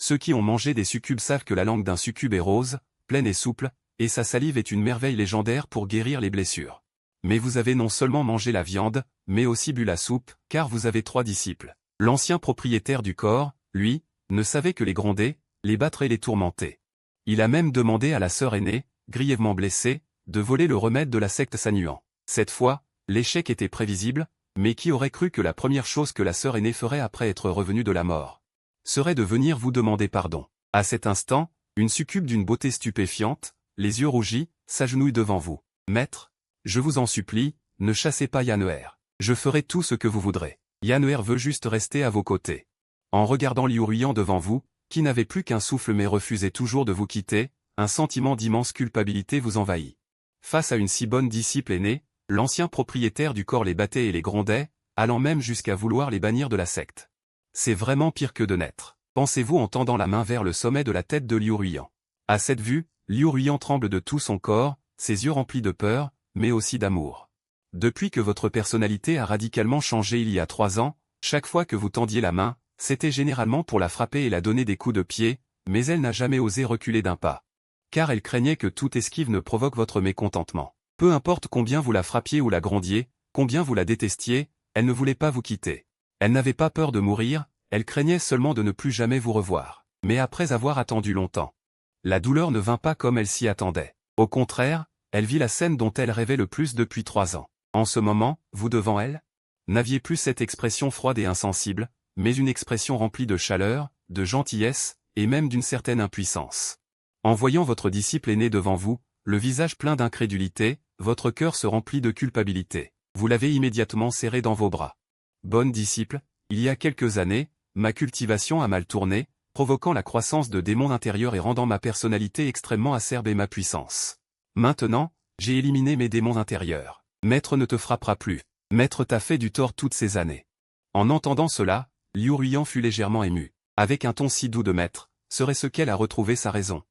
Ceux qui ont mangé des succubes savent que la langue d'un succube est rose, pleine et souple, et sa salive est une merveille légendaire pour guérir les blessures. Mais vous avez non seulement mangé la viande, mais aussi bu la soupe, car vous avez 3 disciples. L'ancien propriétaire du corps, lui, ne savait que les gronder, les battre et les tourmenter. Il a même demandé à la sœur aînée, grièvement blessée, de voler le remède de la secte Sanuan. Cette fois, l'échec était prévisible, mais qui aurait cru que la première chose que la sœur aînée ferait après être revenue de la mort serait de venir vous demander pardon. À cet instant, une succube d'une beauté stupéfiante, les yeux rougis, s'agenouille devant vous. Maître, je vous en supplie, ne chassez pas Yanner. Je ferai tout ce que vous voudrez. Yanner veut juste rester à vos côtés. En regardant Liu Ruyan devant vous, qui n'avait plus qu'un souffle mais refusait toujours de vous quitter, un sentiment d'immense culpabilité vous envahit. Face à une si bonne disciple aînée, l'ancien propriétaire du corps les battait et les grondait, allant même jusqu'à vouloir les bannir de la secte. C'est vraiment pire que de naître, pensez-vous en tendant la main vers le sommet de la tête de Liu Ruyan. À cette vue, Liu Ruyan tremble de tout son corps, ses yeux remplis de peur, mais aussi d'amour. Depuis que votre personnalité a radicalement changé il y a 3 ans, chaque fois que vous tendiez la main, c'était généralement pour la frapper et la donner des coups de pied, mais elle n'a jamais osé reculer d'un pas. Car elle craignait que toute esquive ne provoque votre mécontentement. Peu importe combien vous la frappiez ou la grondiez, combien vous la détestiez, elle ne voulait pas vous quitter. Elle n'avait pas peur de mourir, elle craignait seulement de ne plus jamais vous revoir. Mais après avoir attendu longtemps, la douleur ne vint pas comme elle s'y attendait. Au contraire, elle vit la scène dont elle rêvait le plus depuis 3 ans. En ce moment, vous devant elle, n'aviez plus cette expression froide et insensible, mais une expression remplie de chaleur, de gentillesse, et même d'une certaine impuissance. En voyant votre disciple aîné devant vous, le visage plein d'incrédulité, votre cœur se remplit de culpabilité. Vous l'avez immédiatement serré dans vos bras. Bonne disciple, il y a quelques années, ma cultivation a mal tourné, provoquant la croissance de démons intérieurs et rendant ma personnalité extrêmement acerbe et ma puissance. Maintenant, j'ai éliminé mes démons intérieurs. Maître ne te frappera plus. Maître t'a fait du tort toutes ces années. En entendant cela, Liu Ruyan fut légèrement ému. Avec un ton si doux de maître, serait-ce qu'elle a retrouvé sa raison?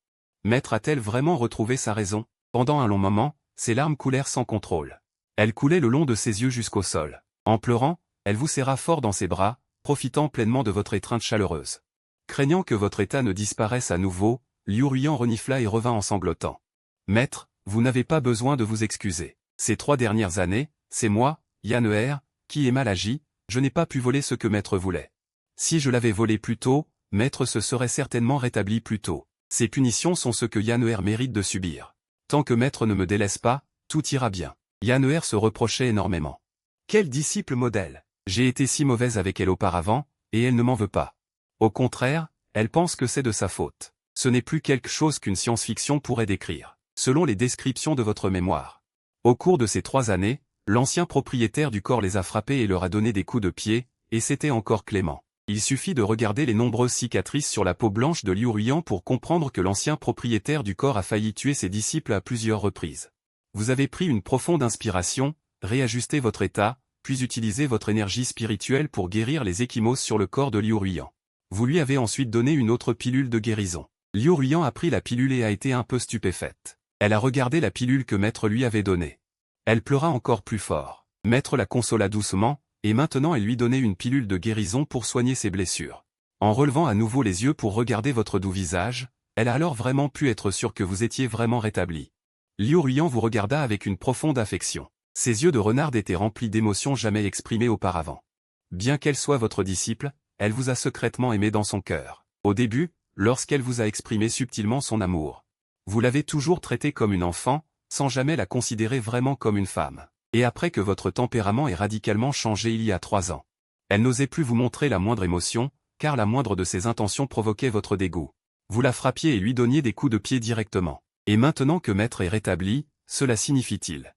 Maître a-t-elle vraiment retrouvé sa raison? Pendant un long moment, ses larmes coulèrent sans contrôle. Elles coulaient le long de ses yeux jusqu'au sol. En pleurant, elle vous serra fort dans ses bras, profitant pleinement de votre étreinte chaleureuse. Craignant que votre état ne disparaisse à nouveau, Liu Ruyan renifla et revint en sanglotant. Maître, vous n'avez pas besoin de vous excuser. Ces 3 dernières années, c'est moi, Yanner, qui ai mal agi, je n'ai pas pu voler ce que maître voulait. Si je l'avais volé plus tôt, maître se serait certainement rétabli plus tôt. Ces punitions sont ce que Yanner mérite de subir. Tant que maître ne me délaisse pas, tout ira bien. Yanner se reprochait énormément. Quel disciple modèle! J'ai été si mauvaise avec elle auparavant, et elle ne m'en veut pas. Au contraire, elle pense que c'est de sa faute. Ce n'est plus quelque chose qu'une science-fiction pourrait décrire, selon les descriptions de votre mémoire. Au cours de ces 3 années, l'ancien propriétaire du corps les a frappés et leur a donné des coups de pied, et c'était encore clément. Il suffit de regarder les nombreuses cicatrices sur la peau blanche de Liu Ruyan pour comprendre que l'ancien propriétaire du corps a failli tuer ses disciples à plusieurs reprises. Vous avez pris une profonde inspiration, réajusté votre état, puis utilisé votre énergie spirituelle pour guérir les ecchymoses sur le corps de Liu Ruyan. Vous lui avez ensuite donné une autre pilule de guérison. Liu Ruyan a pris la pilule et a été un peu stupéfaite. Elle a regardé la pilule que maître lui avait donnée. Elle pleura encore plus fort. Maître la consola doucement, et maintenant elle lui donnait une pilule de guérison pour soigner ses blessures. En relevant à nouveau les yeux pour regarder votre doux visage, elle a alors vraiment pu être sûre que vous étiez vraiment rétabli. Liu Ruyan vous regarda avec une profonde affection. Ses yeux de renarde étaient remplis d'émotions jamais exprimées auparavant. Bien qu'elle soit votre disciple, elle vous a secrètement aimé dans son cœur. Au début, lorsqu'elle vous a exprimé subtilement son amour, vous l'avez toujours traitée comme une enfant, sans jamais la considérer vraiment comme une femme. Et après que votre tempérament ait radicalement changé il y a 3 ans, elle n'osait plus vous montrer la moindre émotion, car la moindre de ses intentions provoquait votre dégoût. Vous la frappiez et lui donniez des coups de pied directement. Et maintenant que maître est rétabli, cela signifie-t-il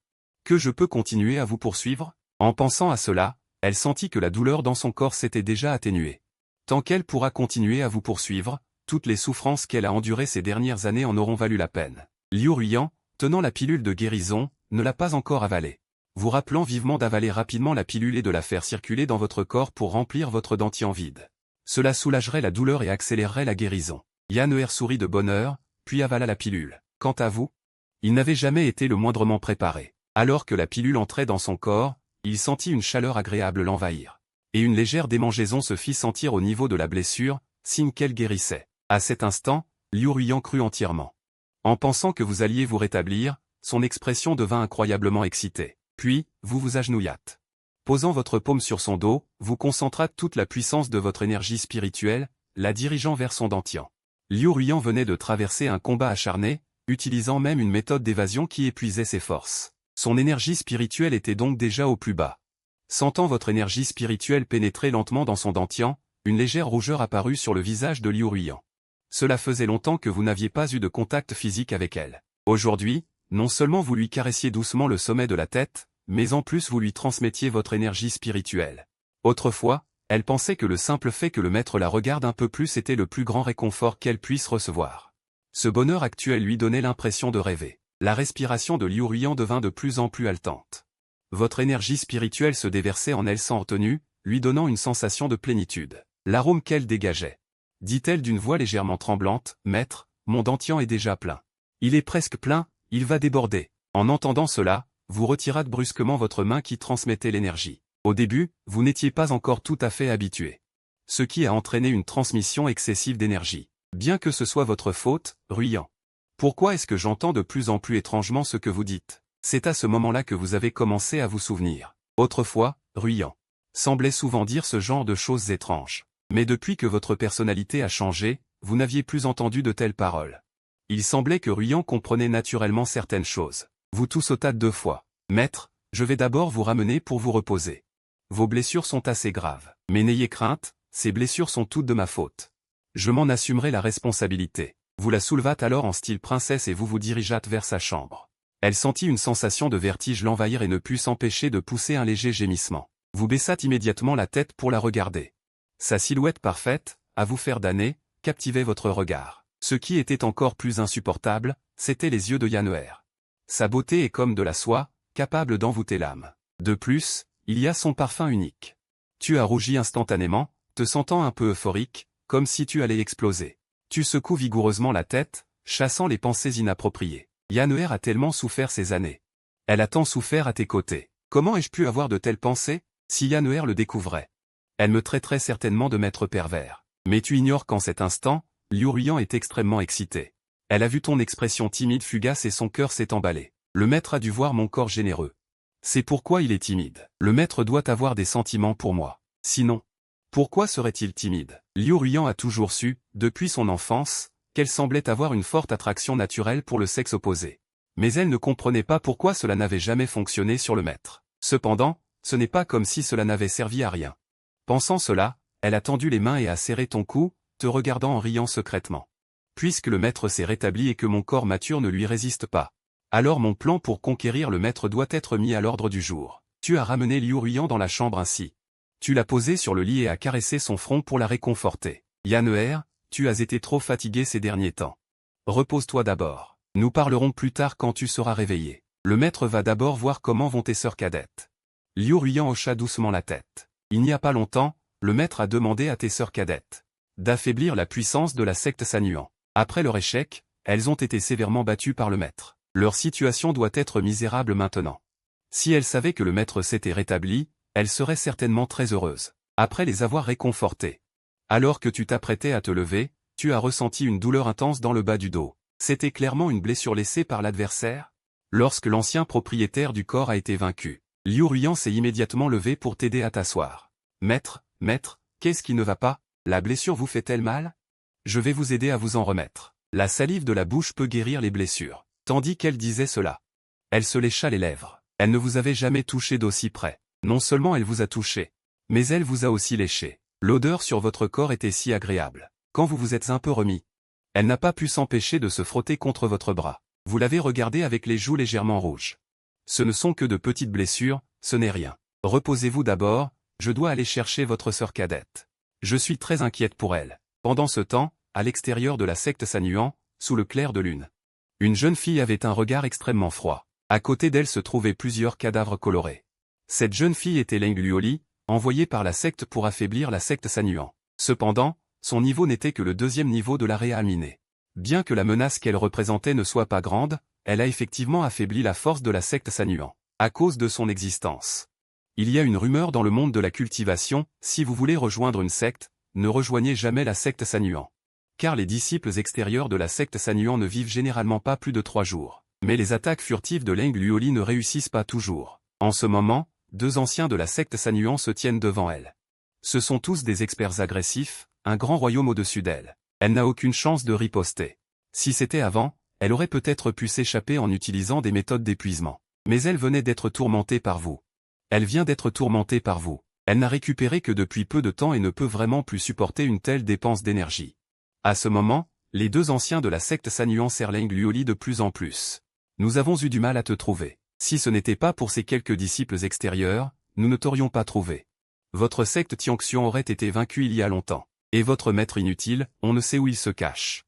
que je peux continuer à vous poursuivre? En pensant à cela, elle sentit que la douleur dans son corps s'était déjà atténuée. Tant qu'elle pourra continuer à vous poursuivre, toutes les souffrances qu'elle a endurées ces dernières années en auront valu la peine. Liu Ruyan, tenant la pilule de guérison, ne l'a pas encore avalée. Vous rappelant vivement d'avaler rapidement la pilule et de la faire circuler dans votre corps pour remplir votre dentier en vide. Cela soulagerait la douleur et accélérerait la guérison. Yanner sourit de bonheur, puis avala la pilule. Quant à vous, il n'avait jamais été le moindrement préparé. Alors que la pilule entrait dans son corps, il sentit une chaleur agréable l'envahir. Et une légère démangeaison se fit sentir au niveau de la blessure, signe qu'elle guérissait. À cet instant, Liu Ruiyan crut entièrement. En pensant que vous alliez vous rétablir, son expression devint incroyablement excitée. Puis, vous vous agenouillâtes. Posant votre paume sur son dos, vous concentrâtes toute la puissance de votre énergie spirituelle, la dirigeant vers son dantian. Liu Ruiyan venait de traverser un combat acharné, utilisant même une méthode d'évasion qui épuisait ses forces. Son énergie spirituelle était donc déjà au plus bas. Sentant votre énergie spirituelle pénétrer lentement dans son dantian, une légère rougeur apparut sur le visage de Liu Ruiyan. Cela faisait longtemps que vous n'aviez pas eu de contact physique avec elle. Aujourd'hui, non seulement vous lui caressiez doucement le sommet de la tête, mais en plus vous lui transmettiez votre énergie spirituelle. Autrefois, elle pensait que le simple fait que le maître la regarde un peu plus était le plus grand réconfort qu'elle puisse recevoir. Ce bonheur actuel lui donnait l'impression de rêver. La respiration de Liu Ruiyan devint de plus en plus haletante. Votre énergie spirituelle se déversait en elle sans retenue, lui donnant une sensation de plénitude. L'arôme qu'elle dégageait. Dit-elle d'une voix légèrement tremblante, « Maître, mon dantian est déjà plein. Il est presque plein, il va déborder. » En entendant cela, vous retirâtes brusquement votre main qui transmettait l'énergie. Au début, vous n'étiez pas encore tout à fait habitué. Ce qui a entraîné une transmission excessive d'énergie. Bien que ce soit votre faute, Ruiyan. Pourquoi est-ce que j'entends de plus en plus étrangement ce que vous dites? C'est à ce moment-là que vous avez commencé à vous souvenir. Autrefois, Ruiyan semblait souvent dire ce genre de choses étranges. Mais depuis que votre personnalité a changé, vous n'aviez plus entendu de telles paroles. Il semblait que Ruiyan comprenait naturellement certaines choses. Vous tous sautâtes 2 fois. « Maître, je vais d'abord vous ramener pour vous reposer. Vos blessures sont assez graves. Mais n'ayez crainte, ces blessures sont toutes de ma faute. Je m'en assumerai la responsabilité. » Vous la soulevâtes alors en style princesse et vous vous dirigeâtes vers sa chambre. Elle sentit une sensation de vertige l'envahir et ne put s'empêcher de pousser un léger gémissement. Vous baissâtes immédiatement la tête pour la regarder. Sa silhouette parfaite, à vous faire damner, captivait votre regard. Ce qui était encore plus insupportable, c'étaient les yeux de Yan'er. Sa beauté est comme de la soie, capable d'envoûter l'âme. De plus, il y a son parfum unique. Tu as rougi instantanément, te sentant un peu euphorique, comme si tu allais exploser. Tu secoues vigoureusement la tête, chassant les pensées inappropriées. Yan'er a tellement souffert ces années. Elle a tant souffert à tes côtés. Comment ai-je pu avoir de telles pensées? Si Yan'er le découvrait, elle me traiterait certainement de maître pervers. Mais tu ignores qu'en cet instant, Liu Ruiyan est extrêmement excitée. Elle a vu ton expression timide fugace et son cœur s'est emballé. Le maître a dû voir mon corps généreux. C'est pourquoi il est timide. Le maître doit avoir des sentiments pour moi. Sinon, pourquoi serait-il timide? Liu Ruiyan a toujours su, depuis son enfance, qu'elle semblait avoir une forte attraction naturelle pour le sexe opposé. Mais elle ne comprenait pas pourquoi cela n'avait jamais fonctionné sur le maître. Cependant, ce n'est pas comme si cela n'avait servi à rien. Pensant cela, elle a tendu les mains et a serré ton cou, te regardant en riant secrètement. Puisque le maître s'est rétabli et que mon corps mature ne lui résiste pas, alors mon plan pour conquérir le maître doit être mis à l'ordre du jour. Tu as ramené Liu Ruiyan dans la chambre ainsi. Tu l'as posée sur le lit et as caressé son front pour la réconforter. Yan'er, tu as été trop fatigué ces derniers temps. Repose-toi d'abord. Nous parlerons plus tard quand tu seras réveillé. Le maître va d'abord voir comment vont tes sœurs cadettes. Liu Ruiyan hocha doucement la tête. Il n'y a pas longtemps, le maître a demandé à tes sœurs cadettes d'affaiblir la puissance de la secte Sanyuan. Après leur échec, elles ont été sévèrement battues par le maître. Leur situation doit être misérable maintenant. Si elles savaient que le maître s'était rétabli, elles seraient certainement très heureuses. Après les avoir réconfortées. Alors que tu t'apprêtais à te lever, tu as ressenti une douleur intense dans le bas du dos. C'était clairement une blessure laissée par l'adversaire. Lorsque l'ancien propriétaire du corps a été vaincu, Liu Ruiyan s'est immédiatement levé pour t'aider à t'asseoir. Maître, qu'est-ce qui ne va pas? La blessure vous fait-elle mal? Je vais vous aider à vous en remettre. La salive de la bouche peut guérir les blessures. Tandis qu'elle disait cela, elle se lécha les lèvres. Elle ne vous avait jamais touché d'aussi près. Non seulement elle vous a touché, mais elle vous a aussi léché. L'odeur sur votre corps était si agréable. Quand vous vous êtes un peu remis, elle n'a pas pu s'empêcher de se frotter contre votre bras. Vous l'avez regardé avec les joues légèrement rouges. Ce ne sont que de petites blessures, ce n'est rien. Reposez-vous d'abord, je dois aller chercher votre sœur cadette. Je suis très inquiète pour elle. Pendant ce temps, à l'extérieur de la secte Sanyuan, sous le clair de lune, une jeune fille avait un regard extrêmement froid. À côté d'elle se trouvaient plusieurs cadavres colorés. Cette jeune fille était Leng Luoli, envoyée par la secte pour affaiblir la secte Sanyuan. Cependant, son niveau n'était que le 2e niveau de la réaminée. Bien que la menace qu'elle représentait ne soit pas grande, elle a effectivement affaibli la force de la secte Sanyuan, à cause de son existence. Il y a une rumeur dans le monde de la cultivation, si vous voulez rejoindre une secte, ne rejoignez jamais la secte Sanyuan. car les disciples extérieurs de la secte Sanyuan ne vivent généralement pas plus de 3 jours. Mais les attaques furtives de Leng Luoli ne réussissent pas toujours. En ce moment, 2 anciens de la secte Sanyuan se tiennent devant elle. Ce sont tous des experts agressifs, un grand royaume au-dessus d'elle. Elle n'a aucune chance de riposter. Si c'était avant, elle aurait peut-être pu s'échapper en utilisant des méthodes d'épuisement. Mais elle venait d'être tourmentée par vous. Elle vient d'être tourmentée par vous. Elle n'a récupéré que depuis peu de temps et ne peut vraiment plus supporter une telle dépense d'énergie. À ce moment, les 2 anciens de la secte Sanyuan serrent Leng Luoli de plus en plus. Nous avons eu du mal à te trouver. Si ce n'était pas pour ces quelques disciples extérieurs, nous ne t'aurions pas trouvé. Votre secte Tianxian aurait été vaincue il y a longtemps. Et votre maître inutile, on ne sait où il se cache.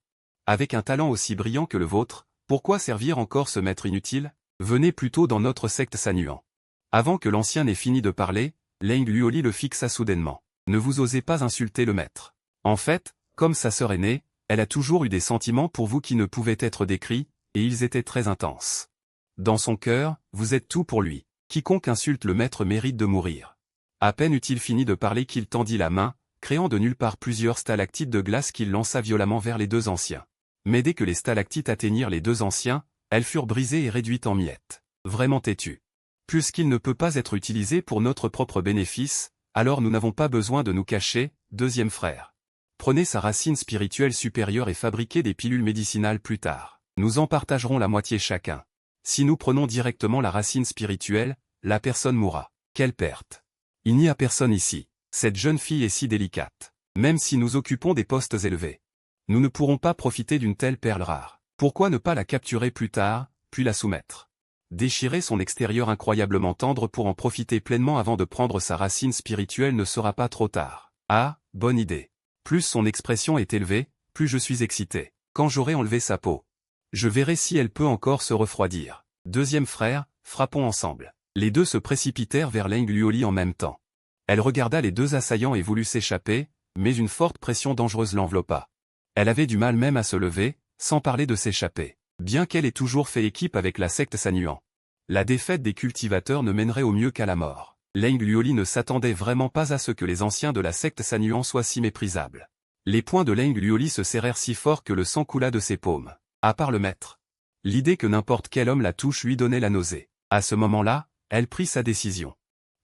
Avec un talent aussi brillant que le vôtre, pourquoi servir encore ce maître inutile? Venez plutôt dans notre secte Sanyuan. Avant que l'ancien n'ait fini de parler, Leng Luoli le fixa soudainement. Ne vous osez pas insulter le maître. En fait, comme sa sœur aînée, elle a toujours eu des sentiments pour vous qui ne pouvaient être décrits, et ils étaient très intenses. Dans son cœur, vous êtes tout pour lui. Quiconque insulte le maître mérite de mourir. À peine eut-il fini de parler qu'il tendit la main, créant de nulle part plusieurs stalactites de glace qu'il lança violemment vers les 2 anciens. Mais dès que les stalactites atteignirent les 2 anciens, elles furent brisées et réduites en miettes. Vraiment têtu. Puisqu'il ne peut pas être utilisé pour notre propre bénéfice, alors nous n'avons pas besoin de nous cacher, deuxième frère. Prenez sa racine spirituelle supérieure et fabriquez des pilules médicinales plus tard. Nous en partagerons la moitié chacun. Si nous prenons directement la racine spirituelle, la personne mourra. Quelle perte! Il n'y a personne ici. Cette jeune fille est si délicate. Même si nous occupons des postes élevés, nous ne pourrons pas profiter d'une telle perle rare. Pourquoi ne pas la capturer plus tard, puis la soumettre? Déchirer son extérieur incroyablement tendre pour en profiter pleinement avant de prendre sa racine spirituelle ne sera pas trop tard. Ah, bonne idée. Plus son expression est élevée, plus je suis excité. Quand j'aurai enlevé sa peau, je verrai si elle peut encore se refroidir. Deuxième frère, frappons ensemble. Les 2 se précipitèrent vers Leng Luoli en même temps. Elle regarda les 2 assaillants et voulut s'échapper, mais une forte pression dangereuse l'enveloppa. Elle avait du mal même à se lever, sans parler de s'échapper. Bien qu'elle ait toujours fait équipe avec la secte Sanyuan. La défaite des cultivateurs ne mènerait au mieux qu'à la mort. Leng Luoli ne s'attendait vraiment pas à ce que les anciens de la secte Sanyuan soient si méprisables. Les poings de Leng Luoli se serrèrent si fort que le sang coula de ses paumes. À part le maître. L'idée que n'importe quel homme la touche lui donnait la nausée. À ce moment-là, elle prit sa décision.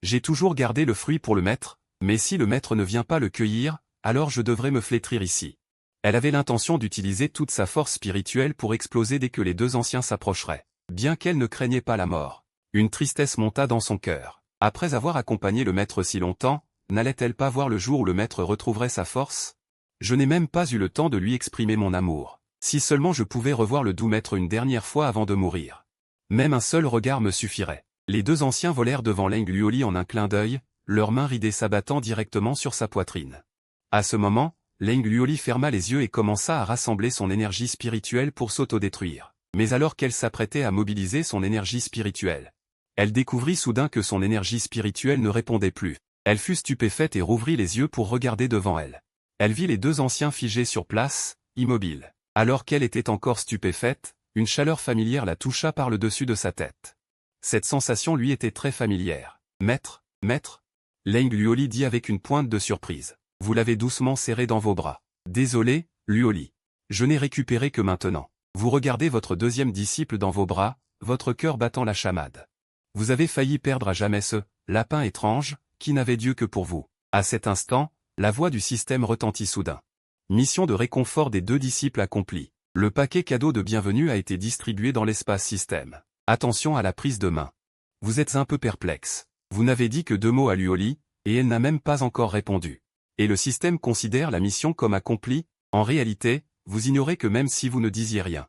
J'ai toujours gardé le fruit pour le maître, mais si le maître ne vient pas le cueillir, alors je devrais me flétrir ici. Elle avait l'intention d'utiliser toute sa force spirituelle pour exploser dès que les 2 anciens s'approcheraient. Bien qu'elle ne craignait pas la mort, une tristesse monta dans son cœur. Après avoir accompagné le maître si longtemps, n'allait-elle pas voir le jour où le maître retrouverait sa force? Je n'ai même pas eu le temps de lui exprimer mon amour. Si seulement je pouvais revoir le doux maître une dernière fois avant de mourir. Même un seul regard me suffirait. Les 2 anciens volèrent devant Leng Luoli en un clin d'œil, leurs mains ridées s'abattant directement sur sa poitrine. À ce moment, Leng Luoli ferma les yeux et commença à rassembler son énergie spirituelle pour s'autodétruire. Mais alors qu'elle s'apprêtait à mobiliser son énergie spirituelle, elle découvrit soudain que son énergie spirituelle ne répondait plus. Elle fut stupéfaite et rouvrit les yeux pour regarder devant elle. Elle vit les 2 anciens figés sur place, immobiles. Alors qu'elle était encore stupéfaite, une chaleur familière la toucha par le dessus de sa tête. Cette sensation lui était très familière. « Maître, maître ?» Leng Luoli dit avec une pointe de surprise. Vous l'avez doucement serré dans vos bras. Désolé, Luoli. Je n'ai récupéré que maintenant. Vous regardez votre 2e disciple dans vos bras, votre cœur battant la chamade. Vous avez failli perdre à jamais ce lapin étrange, qui n'avait Dieu que pour vous. À cet instant, la voix du système retentit soudain. Mission de réconfort des 2 disciples accomplie. Le paquet cadeau de bienvenue a été distribué dans l'espace système. Attention à la prise de main. Vous êtes un peu perplexe. Vous n'avez dit que 2 mots à Luoli, et elle n'a même pas encore répondu. Et le système considère la mission comme accomplie. En réalité, vous ignorez que même si vous ne disiez rien,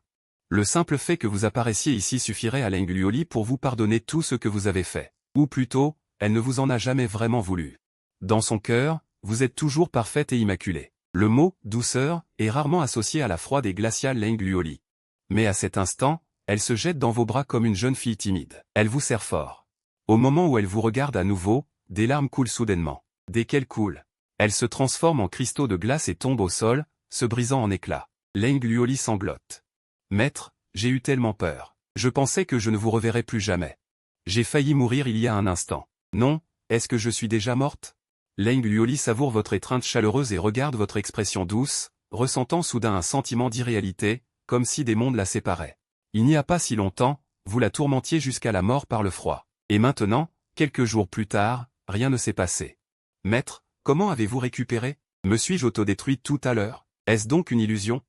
le simple fait que vous apparaissiez ici suffirait à Leng Luoli pour vous pardonner tout ce que vous avez fait. Ou plutôt, elle ne vous en a jamais vraiment voulu. Dans son cœur, vous êtes toujours parfaite et immaculée. Le mot « douceur » est rarement associé à la froide et glaciale Leng Luoli. Mais à cet instant, elle se jette dans vos bras comme une jeune fille timide. Elle vous serre fort. Au moment où elle vous regarde à nouveau, des larmes coulent soudainement. Dès qu'elles coulent, elle se transforme en cristaux de glace et tombe au sol, se brisant en éclats. Leng Luoli sanglote. Maître, j'ai eu tellement peur. Je pensais que je ne vous reverrais plus jamais. J'ai failli mourir il y a un instant. Non, est-ce que je suis déjà morte? Leng Luoli savoure votre étreinte chaleureuse et regarde votre expression douce, ressentant soudain un sentiment d'irréalité, comme si des mondes la séparaient. Il n'y a pas si longtemps, vous la tourmentiez jusqu'à la mort par le froid. Et maintenant, quelques jours plus tard, rien ne s'est passé. Maître, comment avez-vous récupéré? Me suis-je autodétruit tout à l'heure? Est-ce donc une illusion?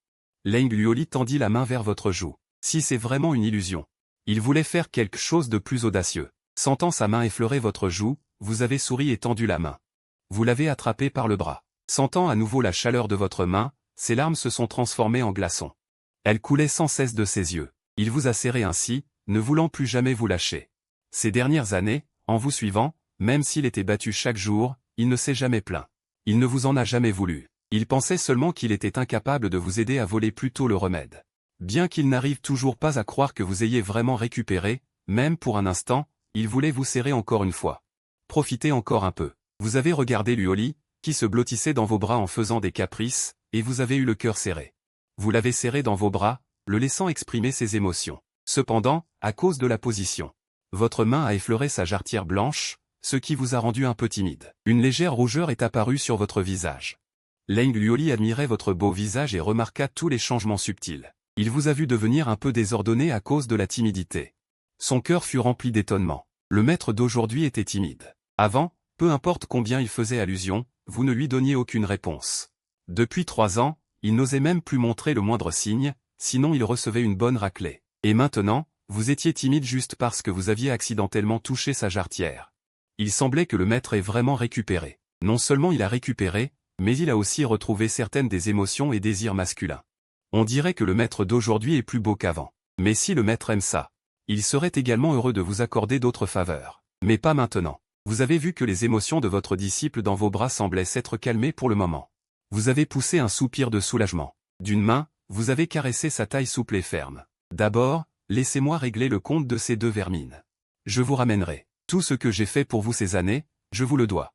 Leng Luoli tendit la main vers votre joue. Si c'est vraiment une illusion. Il voulait faire quelque chose de plus audacieux. Sentant sa main effleurer votre joue, vous avez souri et tendu la main. Vous l'avez attrapé par le bras. Sentant à nouveau la chaleur de votre main, ses larmes se sont transformées en glaçons. Elles coulaient sans cesse de ses yeux. Il vous a serré ainsi, ne voulant plus jamais vous lâcher. Ces dernières années, en vous suivant, même s'il était battu chaque jour, il ne s'est jamais plaint. Il ne vous en a jamais voulu. Il pensait seulement qu'il était incapable de vous aider à voler plus tôt le remède. Bien qu'il n'arrive toujours pas à croire que vous ayez vraiment récupéré, même pour un instant, il voulait vous serrer encore une fois. Profitez encore un peu. Vous avez regardé Luoli, qui se blottissait dans vos bras en faisant des caprices, et vous avez eu le cœur serré. Vous l'avez serré dans vos bras, le laissant exprimer ses émotions. Cependant, à cause de la position, votre main a effleuré sa jarretière blanche, ce qui vous a rendu un peu timide. Une légère rougeur est apparue sur votre visage. Leng Luoli admirait votre beau visage et remarqua tous les changements subtils. Il vous a vu devenir un peu désordonné à cause de la timidité. Son cœur fut rempli d'étonnement. Le maître d'aujourd'hui était timide. Avant, peu importe combien il faisait allusion, vous ne lui donniez aucune réponse. Depuis 3 ans, il n'osait même plus montrer le moindre signe, sinon il recevait une bonne raclée. Et maintenant, vous étiez timide juste parce que vous aviez accidentellement touché sa jarretière. Il semblait que le maître ait vraiment récupéré. Non seulement il a récupéré, mais il a aussi retrouvé certaines des émotions et désirs masculins. On dirait que le maître d'aujourd'hui est plus beau qu'avant. Mais si le maître aime ça, il serait également heureux de vous accorder d'autres faveurs. Mais pas maintenant. Vous avez vu que les émotions de votre disciple dans vos bras semblaient s'être calmées pour le moment. Vous avez poussé un soupir de soulagement. D'une main, vous avez caressé sa taille souple et ferme. D'abord, laissez-moi régler le compte de ces 2 vermines. Je vous ramènerai. Tout ce que j'ai fait pour vous ces années, je vous le dois.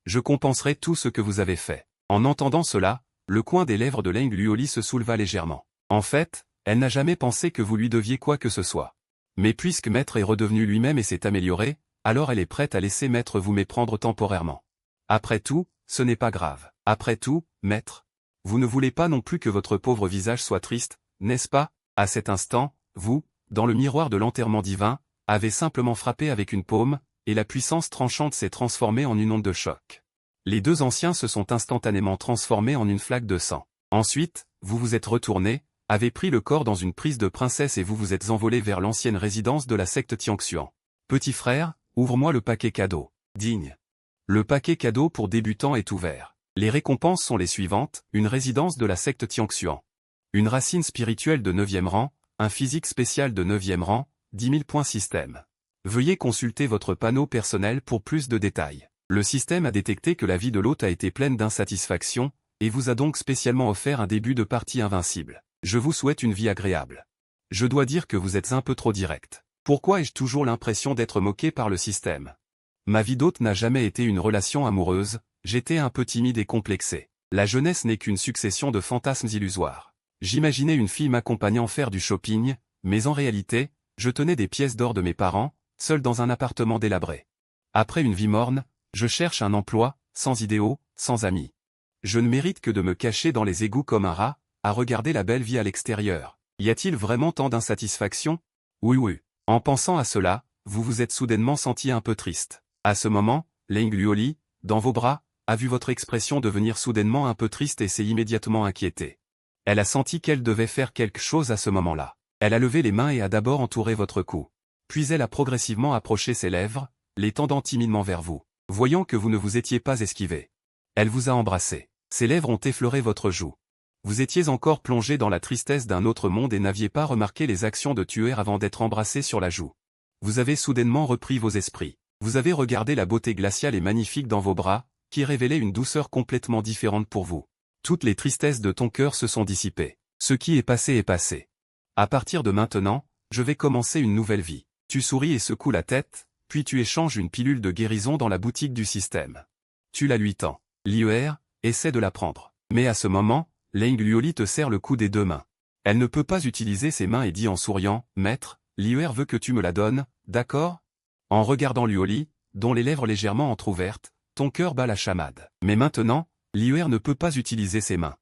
Je compenserai tout ce que vous avez fait. En entendant cela, le coin des lèvres de Leng Luoli se souleva légèrement. En fait, elle n'a jamais pensé que vous lui deviez quoi que ce soit. Mais puisque Maître est redevenu lui-même et s'est amélioré, alors elle est prête à laisser Maître vous méprendre temporairement. Après tout, ce n'est pas grave. Après tout, Maître, vous ne voulez pas non plus que votre pauvre visage soit triste, n'est-ce pas? À cet instant, vous, dans le miroir de l'enterrement divin, avez simplement frappé avec une paume, et la puissance tranchante s'est transformée en une onde de choc. Les 2 anciens se sont instantanément transformés en une flaque de sang. Ensuite, vous vous êtes retourné, avez pris le corps dans une prise de princesse et vous vous êtes envolé vers l'ancienne résidence de la secte Tianxuan. Petit frère, ouvre-moi le paquet cadeau. Digne. Le paquet cadeau pour débutants est ouvert. Les récompenses sont les suivantes, une résidence de la secte Tianxuan. Une racine spirituelle de 9e rang, un physique spécial de 9e rang, 10 000 points système. Veuillez consulter votre panneau personnel pour plus de détails. Le système a détecté que la vie de l'hôte a été pleine d'insatisfaction, et vous a donc spécialement offert un début de partie invincible. Je vous souhaite une vie agréable. Je dois dire que vous êtes un peu trop direct. Pourquoi ai-je toujours l'impression d'être moqué par le système? Ma vie d'hôte n'a jamais été une relation amoureuse, j'étais un peu timide et complexé. La jeunesse n'est qu'une succession de fantasmes illusoires. J'imaginais une fille m'accompagnant faire du shopping, mais en réalité, je tenais des pièces d'or de mes parents, seul dans un appartement délabré. Après une vie morne, je cherche un emploi, sans idéaux, sans amis. Je ne mérite que de me cacher dans les égouts comme un rat, à regarder la belle vie à l'extérieur. Y a-t-il vraiment tant d'insatisfaction? Oui. En pensant à cela, vous vous êtes soudainement senti un peu triste. À ce moment, Leng Luoli, dans vos bras, a vu votre expression devenir soudainement un peu triste et s'est immédiatement inquiétée. Elle a senti qu'elle devait faire quelque chose à ce moment-là. Elle a levé les mains et a d'abord entouré votre cou. Puis elle a progressivement approché ses lèvres, les tendant timidement vers vous. Voyant que vous ne vous étiez pas esquivé. Elle vous a embrassé. Ses lèvres ont effleuré votre joue. Vous étiez encore plongé dans la tristesse d'un autre monde et n'aviez pas remarqué les actions de tueur avant d'être embrassé sur la joue. Vous avez soudainement repris vos esprits. Vous avez regardé la beauté glaciale et magnifique dans vos bras, qui révélait une douceur complètement différente pour vous. Toutes les tristesses de ton cœur se sont dissipées. Ce qui est passé est passé. À partir de maintenant, je vais commencer une nouvelle vie. Tu souris et secoues la tête, puis tu échanges une pilule de guérison dans la boutique du système. Tu la lui tends. Liuer, essaie de la prendre. Mais à ce moment, Leng Luoli te serre le cou des 2 mains. Elle ne peut pas utiliser ses mains et dit en souriant, « Maître, Liuer veut que tu me la donnes, d'accord ?» En regardant Luoli, dont les lèvres légèrement entr'ouvertes, ton cœur bat la chamade. Mais maintenant, Liuer ne peut pas utiliser ses mains.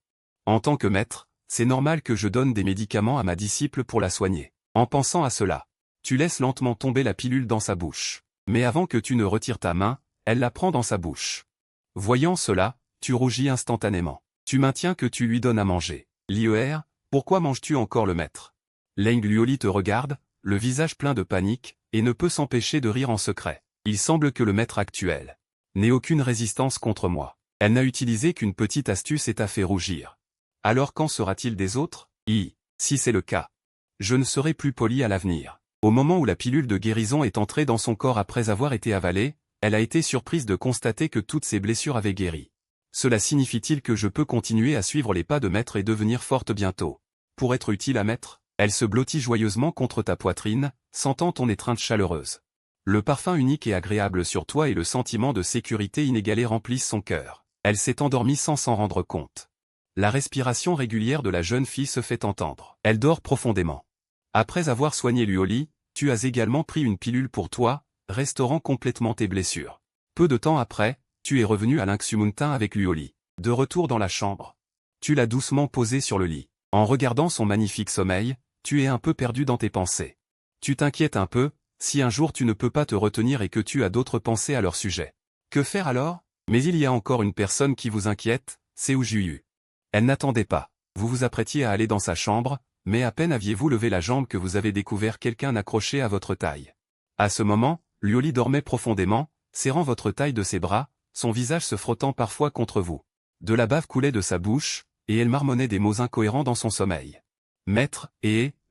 En tant que maître, c'est normal que je donne des médicaments à ma disciple pour la soigner. En pensant à cela, tu laisses lentement tomber la pilule dans sa bouche. Mais avant que tu ne retires ta main, elle la prend dans sa bouche. Voyant cela, tu rougis instantanément. Tu maintiens que tu lui donnes à manger. Lier, pourquoi manges-tu encore le maître? Leng Luoli te regarde, le visage plein de panique, et ne peut s'empêcher de rire en secret. Il semble que le maître actuel n'ait aucune résistance contre moi. Elle n'a utilisé qu'une petite astuce et t'a fait rougir. Alors qu'en sera-t-il des autres? Si c'est le cas, je ne serai plus poli à l'avenir. Au moment où la pilule de guérison est entrée dans son corps après avoir été avalée, elle a été surprise de constater que toutes ses blessures avaient guéri. Cela signifie-t-il que je peux continuer à suivre les pas de maître et devenir forte bientôt? Pour être utile à maître, elle se blottit joyeusement contre ta poitrine, sentant ton étreinte chaleureuse. Le parfum unique et agréable sur toi et le sentiment de sécurité inégalé remplissent son cœur. Elle s'est endormie sans s'en rendre compte. La respiration régulière de la jeune fille se fait entendre. Elle dort profondément. Après avoir soigné Luoli, tu as également pris une pilule pour toi, restaurant complètement tes blessures. Peu de temps après, tu es revenu à l'Inxumuntin avec Luoli. De retour dans la chambre, tu l'as doucement posé sur le lit. En regardant son magnifique sommeil, tu es un peu perdu dans tes pensées. Tu t'inquiètes un peu, si un jour tu ne peux pas te retenir et que tu as d'autres pensées à leur sujet. Que faire alors? Mais il y a encore une personne qui vous inquiète, c'est Ujuyu. Elle n'attendait pas. Vous vous apprêtiez à aller dans sa chambre, mais à peine aviez-vous levé la jambe que vous avez découvert quelqu'un accroché à votre taille. À ce moment, Luoli dormait profondément, serrant votre taille de ses bras, son visage se frottant parfois contre vous. De la bave coulait de sa bouche, et elle marmonnait des mots incohérents dans son sommeil. Maître,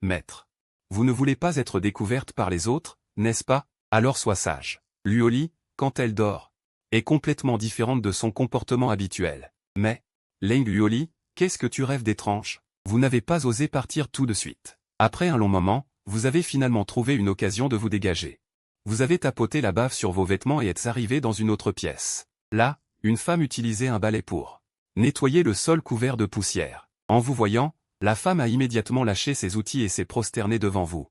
maître. Vous ne voulez pas être découverte par les autres, n'est-ce pas? Alors sois sage. Luoli, quand elle dort, est complètement différente de son comportement habituel. Mais, Leng Luoli, qu'est-ce que tu rêves d'étrange? Vous n'avez pas osé partir tout de suite. Après un long moment, vous avez finalement trouvé une occasion de vous dégager. Vous avez tapoté la bave sur vos vêtements et êtes arrivé dans une autre pièce. Là, une femme utilisait un balai pour nettoyer le sol couvert de poussière. En vous voyant, la femme a immédiatement lâché ses outils et s'est prosternée devant vous.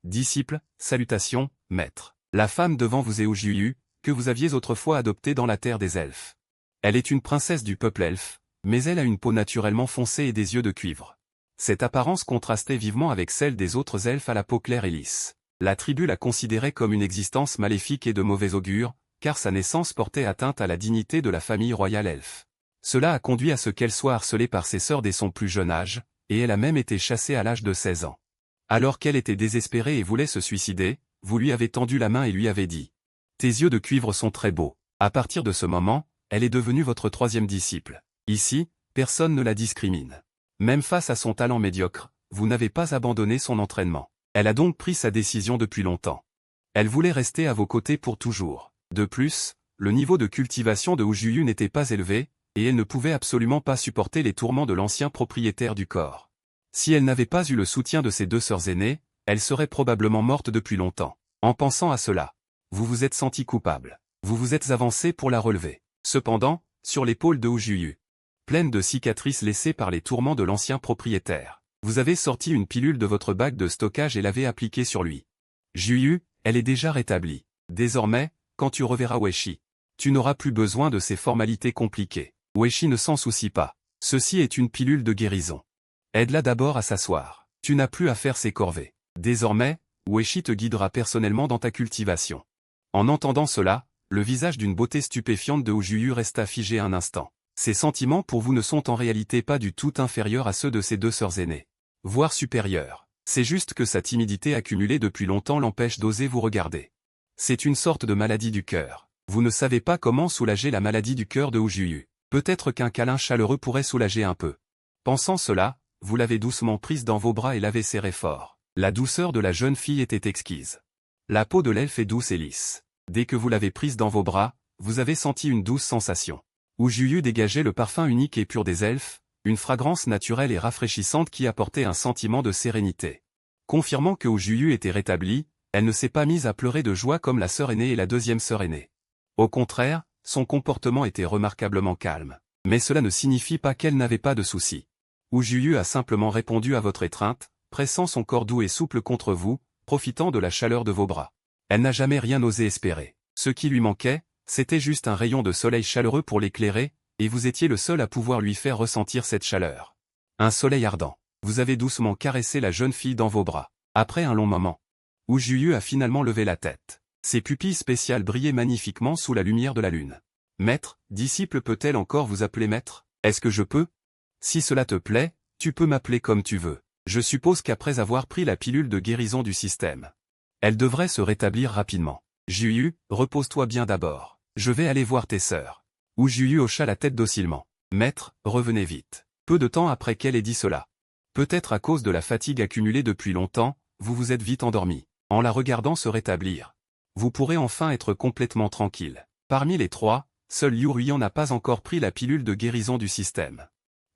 Disciple, salutations, maître. La femme devant vous est Ujuyu, que vous aviez autrefois adoptée dans la terre des elfes. Elle est une princesse du peuple elfe, mais elle a une peau naturellement foncée et des yeux de cuivre. Cette apparence contrastait vivement avec celle des autres elfes à la peau claire et lisse. La tribu la considérait comme une existence maléfique et de mauvais augure, car sa naissance portait atteinte à la dignité de la famille royale elfe. Cela a conduit à ce qu'elle soit harcelée par ses sœurs dès son plus jeune âge, et elle a même été chassée à l'âge de 16 ans. Alors qu'elle était désespérée et voulait se suicider, vous lui avez tendu la main et lui avez dit « Tes yeux de cuivre sont très beaux ». À partir de ce moment, elle est devenue votre troisième disciple. Ici, personne ne la discrimine. Même face à son talent médiocre, vous n'avez pas abandonné son entraînement. Elle a donc pris sa décision depuis longtemps. Elle voulait rester à vos côtés pour toujours. De plus, le niveau de cultivation de Ujuyu n'était pas élevé, et elle ne pouvait absolument pas supporter les tourments de l'ancien propriétaire du corps. Si elle n'avait pas eu le soutien de ses deux sœurs aînées, elle serait probablement morte depuis longtemps. En pensant à cela, vous vous êtes senti coupable. Vous vous êtes avancé pour la relever. Cependant, sur l'épaule de Ujuyu, pleine de cicatrices laissées par les tourments de l'ancien propriétaire, vous avez sorti une pilule de votre bac de stockage et l'avez appliquée sur lui. Juyu, elle est déjà rétablie. Désormais, quand tu reverras Weshi, tu n'auras plus besoin de ces formalités compliquées. Weshi ne s'en soucie pas. Ceci est une pilule de guérison. Aide-la d'abord à s'asseoir. Tu n'as plus à faire ses corvées. Désormais, Weshi te guidera personnellement dans ta cultivation. En entendant cela, le visage d'une beauté stupéfiante de Ujuyu resta figé un instant. Ses sentiments pour vous ne sont en réalité pas du tout inférieurs à ceux de ses deux sœurs aînées. Voire supérieurs. C'est juste que sa timidité accumulée depuis longtemps l'empêche d'oser vous regarder. C'est une sorte de maladie du cœur. Vous ne savez pas comment soulager la maladie du cœur de Ujuyu. Peut-être qu'un câlin chaleureux pourrait soulager un peu. Pensant cela, vous l'avez doucement prise dans vos bras et l'avez serrée fort. La douceur de la jeune fille était exquise. La peau de l'elfe est douce et lisse. Dès que vous l'avez prise dans vos bras, vous avez senti une douce sensation. Ujuyu dégageait le parfum unique et pur des elfes, une fragrance naturelle et rafraîchissante qui apportait un sentiment de sérénité. Confirmant que Ujuyu était rétablie, elle ne s'est pas mise à pleurer de joie comme la sœur aînée et la deuxième sœur aînée. Au contraire, son comportement était remarquablement calme. Mais cela ne signifie pas qu'elle n'avait pas de soucis. Ujuyu a simplement répondu à votre étreinte, pressant son corps doux et souple contre vous, profitant de la chaleur de vos bras. Elle n'a jamais rien osé espérer. Ce qui lui manquait, c'était juste un rayon de soleil chaleureux pour l'éclairer, et vous étiez le seul à pouvoir lui faire ressentir cette chaleur. Un soleil ardent. Vous avez doucement caressé la jeune fille dans vos bras. Après un long moment, Wu Juyu a finalement levé la tête. Ses pupilles spéciales brillaient magnifiquement sous la lumière de la lune. Maître, disciple peut-elle encore vous appeler maître? Est-ce que je peux? Si cela te plaît, tu peux m'appeler comme tu veux. Je suppose qu'après avoir pris la pilule de guérison du système, elle devrait se rétablir rapidement. Juyu, repose-toi bien d'abord. Je vais aller voir tes sœurs. Wu Juyu hocha la tête docilement. Maître, revenez vite. Peu de temps après qu'elle ait dit cela. Peut-être à cause de la fatigue accumulée depuis longtemps, vous vous êtes vite endormi. En la regardant se rétablir, vous pourrez enfin être complètement tranquille. Parmi les trois, seul Liu Ruiyan n'a pas encore pris la pilule de guérison du système.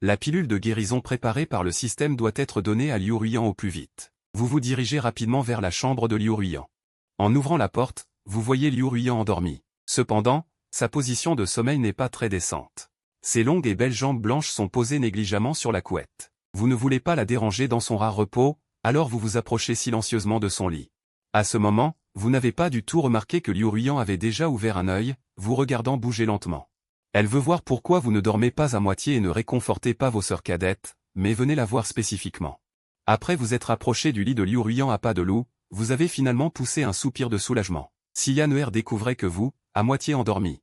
La pilule de guérison préparée par le système doit être donnée à Liu Ruiyan au plus vite. Vous vous dirigez rapidement vers la chambre de Liu Ruiyan. En ouvrant la porte, vous voyez Liu Ruiyan endormi. Cependant, sa position de sommeil n'est pas très décente. Ses longues et belles jambes blanches sont posées négligemment sur la couette. Vous ne voulez pas la déranger dans son rare repos, alors vous vous approchez silencieusement de son lit. À ce moment, vous n'avez pas du tout remarqué que Liu Ruiyan avait déjà ouvert un œil, vous regardant bouger lentement. Elle veut voir pourquoi vous ne dormez pas à moitié et ne réconfortez pas vos sœurs cadettes, mais venez la voir spécifiquement. Après vous être approché du lit de Liu Ruiyan à pas de loup, vous avez finalement poussé un soupir de soulagement. Si Yan'er découvrait que vous, à moitié endormi,